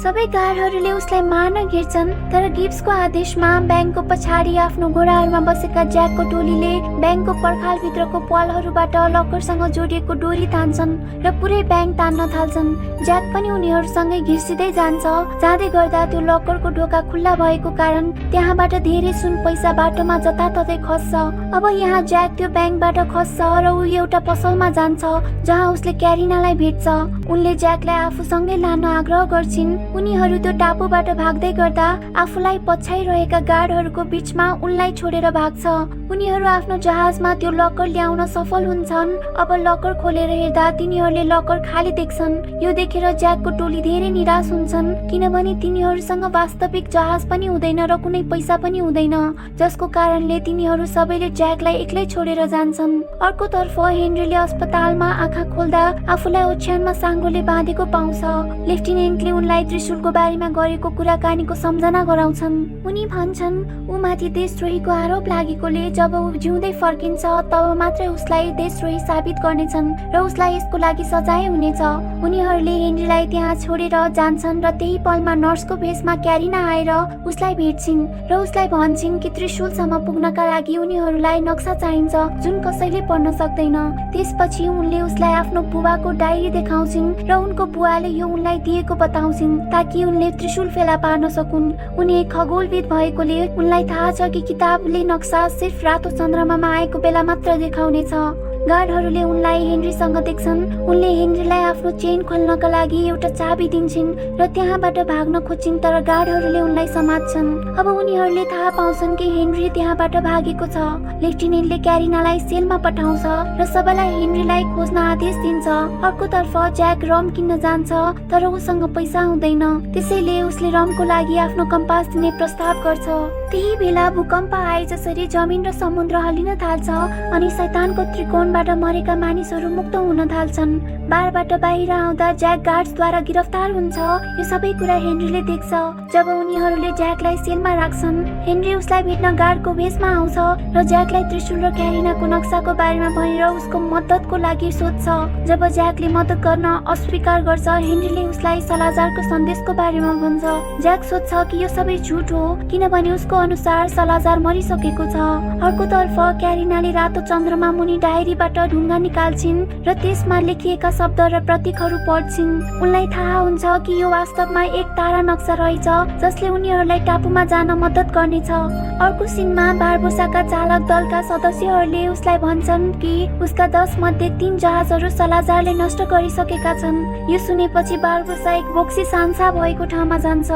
सबै गार्डहरूले उसलाई मार्न घेर्छन्, तर गिब्सको आदेशमा ब्याङ्कको पछाडि आफ्नो घोडाहरूमा बसेका ज्याकको टोलीले ब्याङ्कको पर्खालभित्रको प्वालहरूबाट लकरसँग जोडिएको डोरी तान्छन् र पुरै ब्याङ्क तान्न थाल्छन्। ज्याक पनि उनीहरूसँगै घिर्सिँदै जान्छ। जाँदै गर्दा त्यो लकरको ढोका खुल्ला भएको कारण त्यहाँबाट धेरै सुन पैसा बाटोमा जताततै खस्छ अब यहाँ ज्याक त्यो ब्याङ्कबाट खस्छ र ऊ एउटा पसलमा जान्छ जहाँ उसले क्यारिनालाई भेट्छ। उनले ज्याकलाई आफूसँगै लान आग्रह गर्छिन्। उनीहरू त्यो टापुबाट भाग्दै गर्दा आफूलाई पछ्याइरहेका गार्डहरूको बीचमा उनलाई छोडेर भाग्छ। उनीहरू आफ्नो जहाजमा त्यो लकर ल्याउन सफल हुन्छन्। अब लकर खोलेर हेर्दा तिनीहरूले लकर खाली देख्छन्। यो देखेर ज्याकको टोली धेरै निराश हुन्छन् किनभने तिनीहरूसँग वास्तविक जहाज पनि हुँदैन र कुनै पैसा पनि हुँदैन, जसको कारणले तिनीहरू सबैले ज्याकलाई एक्लै छोडेर जान्छन्। अर्कोतर्फ हेनरीले अस्पतालमा आँखा खोल्दा आफूलाई ओछ्यानमा साङ्गोले बाँधेको पाउँछ। लेफ्टिनेन्टले उनलाई त्रिशूलको बारेमा गरेको कुराकानीको सम्झना गराउँछन्। उनी भन्छन् ऊ माथि देशद्रोहीको आरोप लागेकोले जब ऊ जिउँदै फर्किन्छ तब मात्रै उसलाई देशद्रोही साबित गर्नेछन् र उसलाई यसको लागि सजाय हुनेछ। उनीहरूले हेनरीलाई त्यहाँ छोडेर जान्छन् र त्यही पलमा नर्सको भेषमा क्यारिना आएर उसलाई भेट्छिन् र उसलाई भन्छिन् कि त्रिशूलसम्म पुग्नका लागि उनीहरूलाई नक्सा चाहिन्छ जुन कसैले पढ्न सक्दैन। त्यसपछि उनले उसलाई आफ्नो बुबाको डायरी देखाउँछिन् र उनको बुवाले यो उनलाई दिएको बताउँछिन् ताकि उनले त्रिशूल फेला पार्न सकुन्। उनी एक खगोलविद भएकोले उनलाई थाहा छ कि किताबले नक्सा सिर्फ रातो चन्द्रमामा आएको बेला मात्र देखाउनेछ। गार्डहरूले उनलाई हेनरीसँग देख्छन्। उनले हेनरीलाई आफ्नो चेन खोल्नका लागि एउटा चाबी दिन्छन् र त्यहाँबाट भाग्न खोज्छिन् तर गार्डहरूले उनलाई समात्छन्। अब उनीहरूले थाहा पाउँछन् कि हेनरी त्यहाँबाट भागेको छ। लेफ्टिनेन्टले क्यारिनालाई सेलमा पठाउँछ र सबैलाई हेनरीलाई खोज्न आदेश दिन्छ। अर्कोतर्फ ज्याक रम किन्न जान्छ तर उसँग पैसा हुँदैन, त्यसैले उसले रमको लागि आफ्नो कम्पास दिने प्रस्ताव गर्छ। त्यही बेला भूकम्प आए जसरी जमिन र समुद्र हल्लिन थाल्छ अनि शैतानको त्रिकोणबाट मरेका मानिसहरू मुक्त हुन थाल्छन्। बारबाट बाहिर आउँदा ज्याक गार्ड्सद्वारा गिरफ्तार हुन्छ। यो सबै कुरा हेनरीले देख्छ। जब उनीहरूले ज्याकलाई सेलमा राख्छन् हेनरी उसलाई भेट्न गार्डको भेषमा आउँछ र ज्याकलाई त्रिशूल र क्यारिनाको नक्साको बारेमा भनेर उसको मद्दतको लागि सोध्छ। जब ज्याकले मद्दत गर्न अस्वीकार गर्छ हेनरीले उसलाई सलाजारको सन्देशको बारेमा भन्छ। ज्याक सोध्छ कि यो सबै झुट हो किनभने उसको अनुसार सलाजार मरिसकेको छ। अर्कोतर्फ क्यारिनाले रातो चन्द्रमा मुनि डायरीबाट ढुङ्गा निकाल्छिन् र त्यसमा लेखिएका शब्द र प्रतीकहरू पढ्छिन्। उनलाई थाहा हुन्छ कि यो वास्तवमा एक तारा नक्सा रहेछ जसले उनीहरूलाई टापुमा जान मद्दत गर्नेछ। अर्को सिनमा बारबोसाका चालक दलका सदस्यहरूले उसलाई भन्छन् कि उसका 10 मध्ये 3 जहाजहरू सलाजारले नष्ट गरिसकेका छन्। यो सुनेपछि बारबोसा एक बोक्सी सांसा भएको ठाउँमा जान्छ।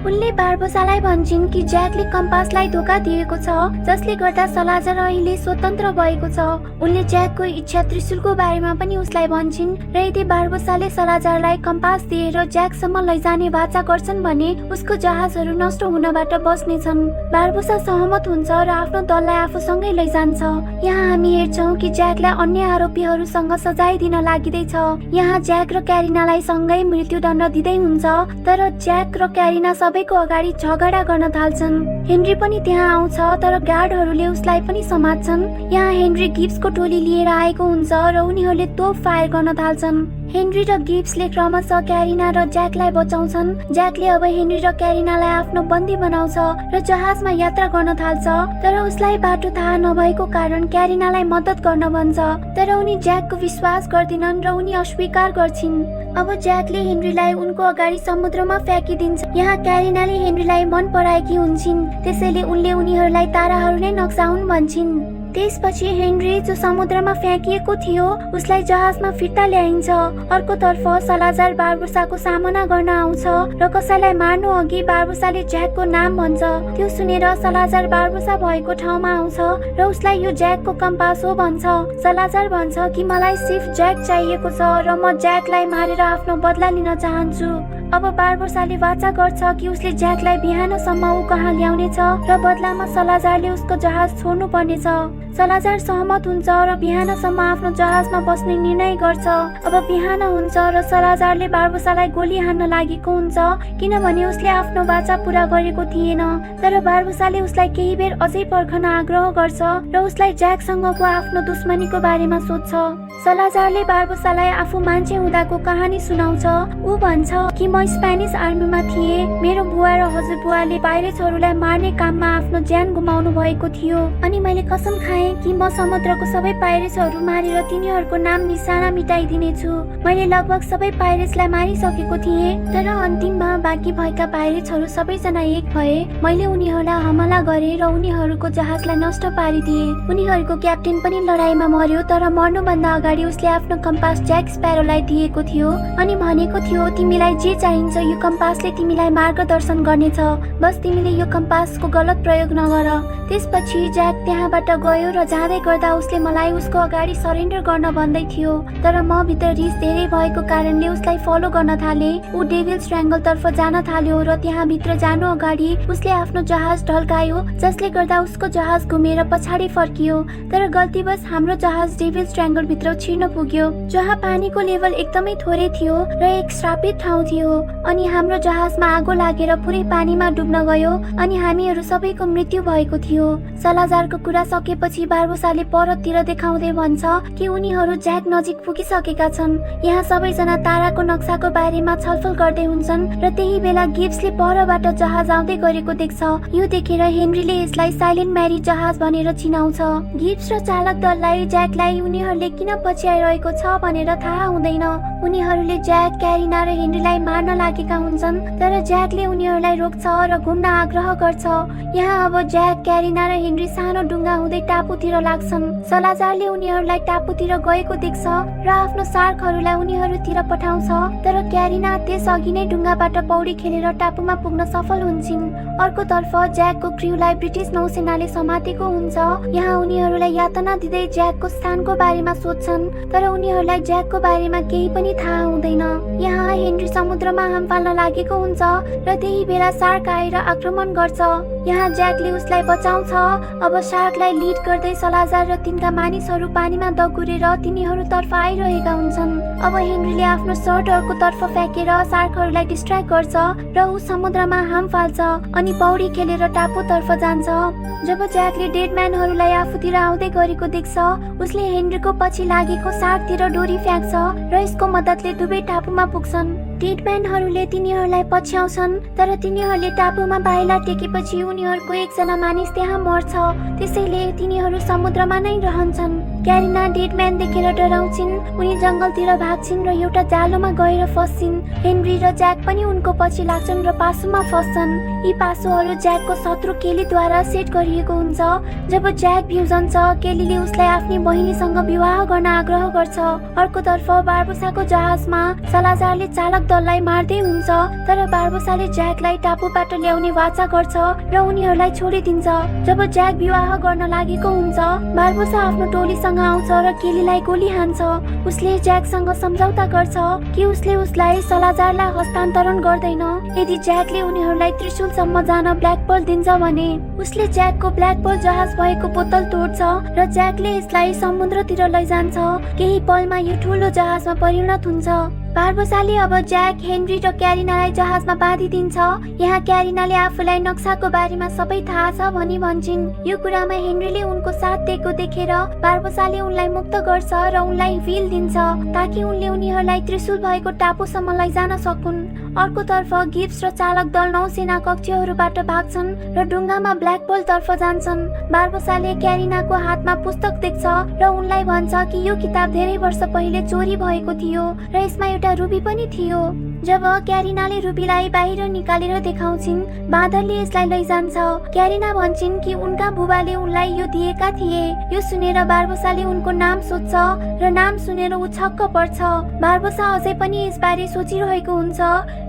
उनले बारबोसालाई भन्छन् कि ज्याकले कम्पासलाई धोका दिएको छ जसले गर्दा सलाजार अहिले स्वतन्त्र भएको छ। उनले ज्याकको इच्छा त्रिशूलको बारेमा पनि उसलाई भन्छन् र यदि बारबोसाले सलाजारलाई कम्पास दिएर ज्याकसम्म लैजाने वाचा गर्छन् भने उसको जहाजहरू नष्ट हुनबाट बच्नेछन्। बारबोसा सहमत हुन्छ र आफ्नो दललाई आफूसँगै लैजान्छ। यहाँ हामी हेर्छौं कि ज्याकलाई अन्य आरोपीहरूसँग सजाय दिन लागिँदैछ। यहाँ ज्याक र क्यारिनालाई सँगै मृत्युदण्ड दिँदै हुन्छ तर ज्याक र क्यारिना सबैको अगाडि झगडा गर्न थाल्छन्। हेनरी पनि त्यहाँ आउँछ तर गार्डहरूले उसलाई पनि समात्छन्। यहाँ हेनरी गिब्सको टोली लिएर आएको हुन्छ र उनीहरूले तोप फायर गर्न थाल्छन्। हेनरी र गिब्सले क्रमशः क्यारिना र ज्याकलाई बचाउँछन्। ज्याकले अब हेनरी र क्यारिनालाई आफ्नो बन्दी बनाउँछ र जहाजमा यात्रा गर्न थाल्छ तर उसलाई बाटो थाहा नभएको कारण क्यारिनालाई मद्दत गर्न भन्छ तर उनी ज्याकको विश्वास गर्दिनन् र उनी अस्वीकार गर्छिन्। अब ज्याकले हेनरीलाई उनको अगाडि समुद्रमा फ्याँकिदिन्छ। यहाँ क्यारिनाले हेनरीलाई मन पराएकी हुन्छन् त्यसैले उनले उनीहरूलाई ताराहरू नै नक्साउन् भन्छन्। त्यसपछि हेनरी जो समुद्रमा फ्याँकिएको थियो उसलाई जहाजमा फिर्ता ल्याइन्छ। अर्कोतर्फ सलाजार बारबोसाको सामना गर्न आउँछ र कसैलाई मार्नु अघि बारबोसाले ज्याकको नाम भन्छ। त्यो सुनेर सलाजार बारबोसा भएको ठाउँमा आउँछ र उसलाई यो ज्याकको कम्पास हो भन्छ। सलाजार भन्छ कि मलाई सिर्फ ज्याक चाहिएको छ र म ज्याकलाई मारेर आफ्नो बदला लिन चाहन्छु। अब बारबोसाले वाचा गर्छ कि उसले ज्याकलाई बिहानसम्म ऊ कहाँ ल्याउनेछ र बदलामा सलाजारले उसको जहाज छोड्नु पर्नेछ। सलाजार सहमत हुन्छ र बिहानसम्म आफ्नो जहाजमा बस्ने निर्णय गर्छ। अब बिहान हुन्छ र सलाजारले बारबोसालाई गोली हान्न लागेको हुन्छ किनभने उसले आफ्नो वाचा पूरा गरेको थिएन तर बारबोसाले उसलाई केही बेर अझै पर्खन आग्रह गर्छ र उसलाई ज्याकसँगको आफ्नो दुश्मनीको बारेमा सोध्छ। सलाजारले बारबोसालाई आफू मान्छे हुँदाको कहानी सुनाउँछ। ऊ भन्छ कि म स्पेनिस आर्मीमा थिएँ। मेरो बुवा र हजुरबुवाले पाइरेट्सहरूलाई मार्ने काममा आफ्नो ज्यान गुमाउनु भएको थियो। अनि मैले कसम खाएँ कि म समुद्रको सबै पाइरेट्सहरू मारेर तिनीहरूको नाम निशाना मिटाइदिनेछु। मैले लगभग सबै पाइरेट्सलाई मारिसकेको थिएँ, तर अन्तिममा बाँकी भएका पाइरेट्सहरू सबैजना एक भए। मैले उनीहरूलाई हमला गरेँ र उनीहरूको जहाजलाई नष्ट पारिदिएँ। उनीहरूको क्याप्टेन पनि लडाईँमा मर्यो, तर मर्नुभन्दा अगाडि उसले आफ्नो कम्पास ज्याक स्प्यारोलाई दिएको थियो अनि भनेको थियो तिमीलाई जे चाहिन्छ यो कम्पासले तिमीलाई मार्गदर्शन गर्नेछ, बस तिमीले यो कम्पासको गलत प्रयोग नगर। त्यसपछि ज्याक त्यहाँबाट गयो र जाँदै गर्दा उसले मलाई उसको अगाडि सरेन्डर गर्न भन्दै थियो, तर म भित्र रिस धेरै भएको कारणले उसलाई फलो गर्न थाले। ऊ डेभिल ट्रायंगल तर्फ जान थाल्यो र त्यहाँ भित्र जानु अगाडि उसले आफ्नो जहाज ढल्कायो, जसले गर्दा उसको जहाज घुमेर पछाडि फर्कियो। तर गल्तीवश हाम्रो जहाज डेभिल ट्रायंगल भित्र छिर्न पुग्यो, जहाँ पानीको लेभल एकदमै थोरै थियो र एक श्रापित ठाउँ थियो। अनि हाम्रो जहाजमा आगो लागेर पुरै पानीमा डुब्न गयो अनि हामीहरू सबैको मृत्यु भएको थियो। सलाजारको कुरा सकेपछि बारबोसाले परतिर देखाउँदै भन्छ कि उनीहरू ज्याक नजिक पुगिसकेका छन्। यहाँ सबैजना ताराको नक्साको बारेमा छलफल गर्दै हुन्छन् र त्यही बेला गिब्सले परबाट जहाज आउँदै गरेको देख्छ। यो देखेर हेनरीले यसलाई साइलेन्ट मैरी जहाज भनेर चिनाउँछ। गिब्स र चालक दललाई ज्याकलाई उनीहरूले किन पछ्याइरहेको छ भनेर थाहा हुँदैन। उनीहरूले ज्याक, क्यारिना र हेनरीलाई मार्न लागेका हुन्छन्, तर ज्याकले उनीहरूलाई रोक्छ र घुम्न आग्रह गर्छ। यहाँ अब ज्याक, क्यारिना र हेनरी सानो डुङ्गा हुँदै टापुतिर लाग्छन्। सलाजारले उनीहरूलाई टापुतिर गएको देख्छ र आफ्नो सार्कहरूलाई उनीहरूतिर पठाउँछ, तर क्यारिना त्यसअघि नै डुङ्गाबाट पौडी खेलेर टापुमा पुग्न सफल हुन्छन्। अर्कोतर्फ ज्याकको क्र्यूलाई ब्रिटिस नौसेनाले समातेको हुन्छ। यहाँ उनीहरूलाई यातना दिँदै ज्याकको स्थानको बारेमा सोध्छन्, तर उनीहरूलाई ज्याकको बारेमा केही पनि थाहा हुँदैन। यहाँ हेनरी समुद्रमा हाम फाल्न लागेको हुन्छ र त्यही बेला सार्क आएर आक्रमण गर्छ। यहाँ ज्याकले उसलाई बचाउँछ। अब सार्कलाई लिड गर्दै सलाजार र तिनका मानिसहरू पानीमा दगुरेर तिनीहरूतर्फ आइरहेका हुन्छन्। अब हेनरीले आफ्नो सर्ट अर्कोतर्फ फ्याँकेर सार्कहरूलाई डिस्ट्र्याक्ट गर्छ र ऊ समुद्रमा हाम फाल्छ अनि पौडी खेलेर टापुतर्फ जान्छ। जब ज्याकले डेडम्यानहरूलाई आफूतिर आउँदै गरेको देख्छ, उसले हेनरीको पछि लागेको सार्कतिर डोरी फ्याँक्छ र यसको मद्दतले दुवै टापुमा पुग्छन्। डेडम्यानहरूले तिनीहरूलाई पछ्याउँछन्, तर तिनीहरूले टापुमा बाहिला टेकेपछि उनीहरूको एकजना मानिस त्यहाँ मर्छ। त्यसैले तिनीहरू समुद्रमा नै रहन्छन्। क्यारिना डेडम्यान देखेर डराउँछिन्। उनी जङ्गलतिर भाग्छिन् र एउटा जालोमा गएर फस्छिन्। हेनरी र ज्याक पनि उनको पछि लाग्छन् र पासोमा फस्छन्। यी पासोहरू ज्याकको शत्रु केलीद्वारा सेट गरिएको हुन्छ। जब ज्याक बिउजन्छ, केलीले उसलाई आफ्नी बहिनीसँग विवाह गर्न आग्रह गर्छ। अर्कोतर्फ बारबोसाको जहाजमा सलाजारले चालक दललाई मार्दै हुन्छ, तर बारबोसाले ज्याकलाई टापुबाट ल्याउने वाचा गर्छ र उनीहरूलाई छोडिदिन्छ। जब ज्याक विवाह गर्न लागेको हुन्छ, बारबोसा आफ्नो टोलीसँग आउँछ र केलीलाई गोली हान्छ। उसले ज्याकसँग सम्झौता गर्छ कि उसले उसलाई सलाजारलाई हस्तान्तरण गर्दैन यदि ज्याकले उनीहरूलाई त्रिशूलसम्म जान ब्ल्याक पर्ल दिन्छ भने। उसले ज्याकको ब्ल्याक पर्ल जहाज भएको बोतल तोड्छ र ज्याकले यसलाई समुद्रतिर लैजान्छ। केही पलमा यो ठुलो जहाजमा परिणत हुन्छ। बारबोसाले अब ज्याक, हेनरी र क्यारिनालाई जहाजमा बाँधिदिन्छ। यहाँ क्यारिनाले आफूलाई नक्साको बारेमा सबै थाहा छ भनी भन्छन्। यो कुरामा हेनरीले उनको साथ दिएको देखेर बारबोसाले उनलाई मुक्त गर्छ र उनलाई व्हील दिन्छ ताकि उनले उनीहरूलाई त्रिशूल भएको टापुसम्म लैजान सकुन्। अर्कोतर्फ गिब्स र चालक दल नौसेना कक्षहरूबाट भाग्छन् र डुङ्गामा ब्ल्याक पर्ल तर्फ जान्छन्। बारबोसाले क्यारिनाको हातमा पुस्तक देख्छ र उनलाई भन्छ कि यो किताब धेरै वर्ष पहिले चोरी भएको थियो र यसमा एउटा रुबी पनि थियो। जब क्यारिनाले रुबीलाई बाहिर निकालेर देखाउँछिन्, बाँदरले यसलाई लैजान्छ। क्यारिना भन्छन् कि उनका बुबाले उनलाई यो दिएका थिए। यो सुनेर बारबोसाले उनको नाम सोध्छ र नाम सुनेर ऊ छक्क पर्छ। बारबोसा अझै पनि यसबारे सोचिरहेको हुन्छ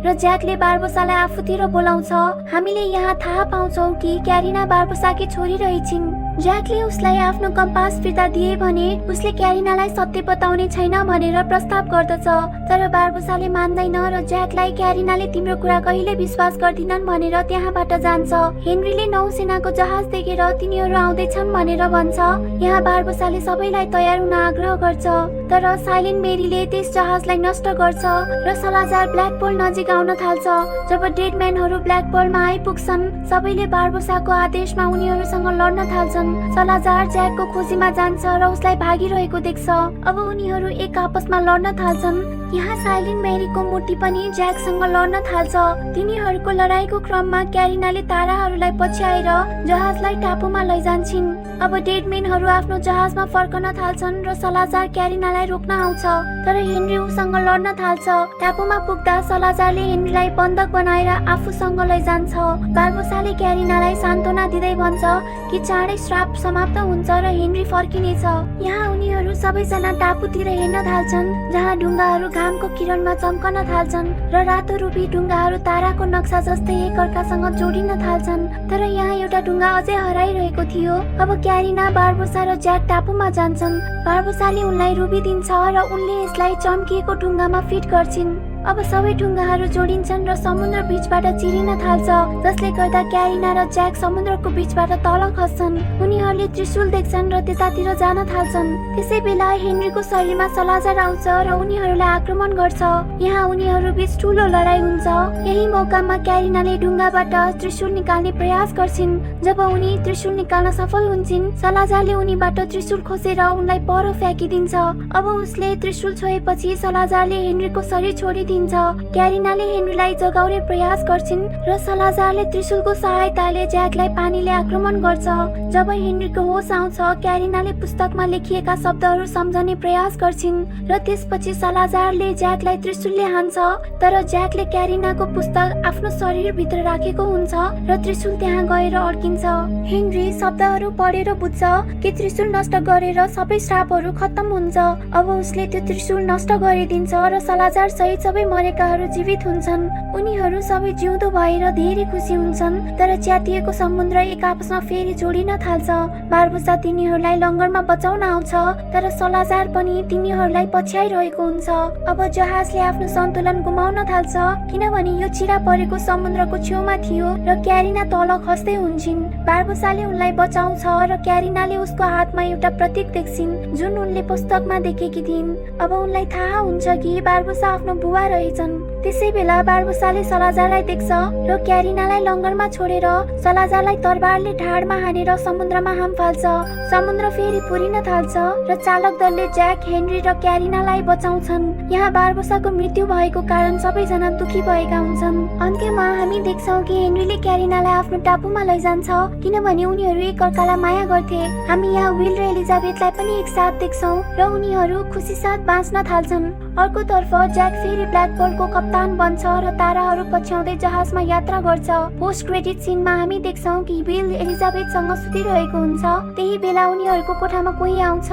र ज्याकले बारबोसालाई आफूतिर बोलाउँछ। हामीले यहाँ थाहा पाउँछौँ कि क्यारिना बारबोसाकी छोरी रहेछिन्। ज्याकले उसलाई आफ्नो कम्पास फिर्ता दिए भने उसले क्यारिनालाई सत्य बताउने छैन भनेर प्रस्ताव गर्दछ, तर बारबोसाले मान्दैन र ज्याकलाई क्यारिनाले तिम्रो कुरा कहिले विश्वास गर्दिनन् भनेर त्यहाँबाट जान्छ। हेनरीले नौसेनाको जहाज देखेर तिनीहरू आउँदैछन् भनेर भन्छ। यहाँ बारबोसाले सबैलाई तयार हुन आग्रह गर्छ, तर साइलेन्ट मेरीले त्यस जहाजलाई नष्ट गर्छ र सलाजार ब्ल्याक पर्ल नजिक आउन थाल्छ। जब डेडम्यानहरू ब्ल्याक पर्लमा आइपुग्छन्, सबैले बारबोसाको आदेशमा उनीहरूसँग लड्न थाल्छन्। थाल्छन्। सलाजार ज्याकको खोजीमा जान्छ र उसलाई भागिरहेको देख्छ। अब उनीहरू एक आपसमा लड्न थाल्छन्। यहाँ साइलेन्ट मेरीको मूर्ति पनि ज्याकसँग लड्न थाल्छ। तिनीहरूको लडाईँको क्रममा क्यारिनाले ताराहरूलाई पछ्याएर जहाजलाई टापुमा लैजान्छन्। अब डेडमेनहरू आफ्नो जहाजमा फर्कन थाल्छन् र सलाजार क्यारिनालाई रोक्न आउँछ, तर हेनरी उसँग लड्न थाल्छ। टापुमा पुग्दा सलाजारले हेनरीलाई बन्धक बनाएर आफूसँग लैजान्छ। बारबोसाले क्यारिनालाई सान्त्वना दिँदै भन्छ कि चाँडै श्राप समाप्त हुन्छ र हेनरी फर्किनेछ। यहाँ उनीहरू सबैजना टापुतिर हेर्न थाल्छन्, जहाँ ढुङ्गाहरू घामको किरणमा चम्कन थाल्छन् र रातो रूपी ढुङ्गाहरू ताराको नक्सा जस्तै एकअर्कासँग जोडिन थाल्छन्। तर यहाँ एउटा ढुङ्गा अझै हराइरहेको थियो। अब क्यारिना, बारबोसा र ज्याक टापुमा जान्छन्। बारबोसाले उनलाई रुबी दिन्छ र उनले यसलाई चम्किएको ढुङ्गामा फिट गर्छिन्। अब सबै ढुङ्गाहरू जोडिन्छन् र समुद्र बीचबाट चिरिन थाल्छ, जसले गर्दा क्यारिना र ज्याक समुद्रको बीचबाट तल खस्छन्। उनीहरूले त्रिशूल देख्छन् र त्यतातिर जान थाल्छन्। त्यसै बेला हेनरीको शरीरमा सलाजार आउँछ र उनीहरूलाई आक्रमण गर्छ। यहाँ उनीहरू बीच ठुलो लडाई हुन्छ। यही मौकामा क्यारिनाले ढुङ्गाबाट त्रिशूल निकाल्ने प्रयास गर्छिन्। जब उनी त्रिशूल निकाल्न सफल हुन्छन्, सलाजारले उनीबाट त्रिशूल खोसेर उनलाई पर फ्याँकिदिन्छ। अब उसले त्रिशूल छोएपछि सलाजारले हेनरीको शरीर छोडिदिन्छ। क्यारिनाले हेनरीलाई जगाउने प्रयास गर्छिन् र सलाजारले त्रिशूलको सहायताले ज्याकलाई पानीले आक्रमण गर्छ। जब हेनरीको होस आउँछ, क्यारिनाले पुस्तकमा लेखिएका शब्दहरू सम्झने प्रयास गर्छिन् र त्यसपछि सलाजारले ज्याकलाई त्रिशूलले हान्छ, तर ज्याकले क्यारिनाको पुस्तक आफ्नो शरीरभित्र राखेको हुन्छ र त्रिशूल त्यहाँ गएर अड्किन्छ। हेनरी शब्दहरू पढेर बुझ्छ कि त्रिशूल नष्ट गरेर सबै श्रापहरू खत्तम हुन्छ। अब उसले त्यो त्रिशूल नष्ट गरिदिन्छ र सलाजार सहित सबै मरेकाहरू जीवित हुन्छन्। उनीहरू सबै जिउँदो भएर धेरै खुसी हुन्छन्, तर च्यातिएको समुद्र एक आपसमा फेरि जोडिन थाल्छ। बारबोसा तिनीहरूलाई लङ्गरमा बचाउन आउँछ, तर सलाजार पनि तिनीहरूलाई पछ्याइरहेको हुन्छ। अब जहाजले आफ्नो सन्तुलन गुमाउन थाल्छ, किनभने यो चिरा परेको समुद्रको छेउमा थियो र क्यारिना तल खस्दै हुन्छन्। बारबोसाले उनलाई बचाउँछ र क्यारिनाले उसको हातमा एउटा प्रतीक देख्छिन्, जुन उनले पुस्तकमा देखेकी थिइन्। अब उनलाई थाहा हुन्छ कि बारबोसा आफ्नो बुबा रहेछन्। त्यसै बेला बारबोसाले सलाजारलाई देख्छ र क्यारिनालाई लङ्गरमा छोडेर सलाजारलाई तरबारले ढाडमा हानेर समुद्रमा हाम फाल्छ। समुद्र फेरि पुरिन थाल्छ र चालक दलले ज्याक, हेनरी र क्यारिनालाई बचाउँछन्। यहाँ बारबोसाको मृत्यु भएको कारण सबैजना दुखी भएका हुन्छन्। अन्त्यमा हामी देख्छौँ कि हेनरीले क्यारिनालाई आफ्नो टापुमा लैजान्छ, किनभने उनीहरू एकअर्कालाई माया गर्थे। हामी यहाँ विल र एलिजाबेथलाई पनि एकसाथ देख्छौँ र उनीहरू खुसी साथ बाँच्न थाल्छन्। अर्कोतर्फ ज्याक फेरि ब्ल्याक पर्लको कप्तान बन्छ र ताराहरू पछ्याउँदै जहाजमा यात्रा गर्छ। पोस्ट क्रेडिट सिनमा हामी देख्छौँ कि विल एलिजाबेथसँग सुतिरहेको हुन्छ। त्यही बेला उनीहरूको कोठामा कोही आउँछ,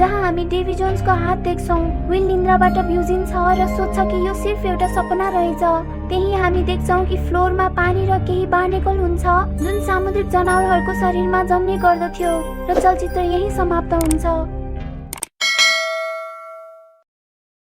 जहाँ हामी डेभी जोन्सको हात देख्छौँ। विल निन्द्राबाट बिउजिन्छ र सोध्छ कि यो सिर्फ एउटा सपना रहेछ। त्यही हामी देख्छौँ कि फ्लोरमा पानी र केही बार्नेकल हुन्छ, जुन सामुद्रिक जनावरहरूको शरीरमा जम्ने गर्दथ्यो र चलचित्र यही समाप्त हुन्छ।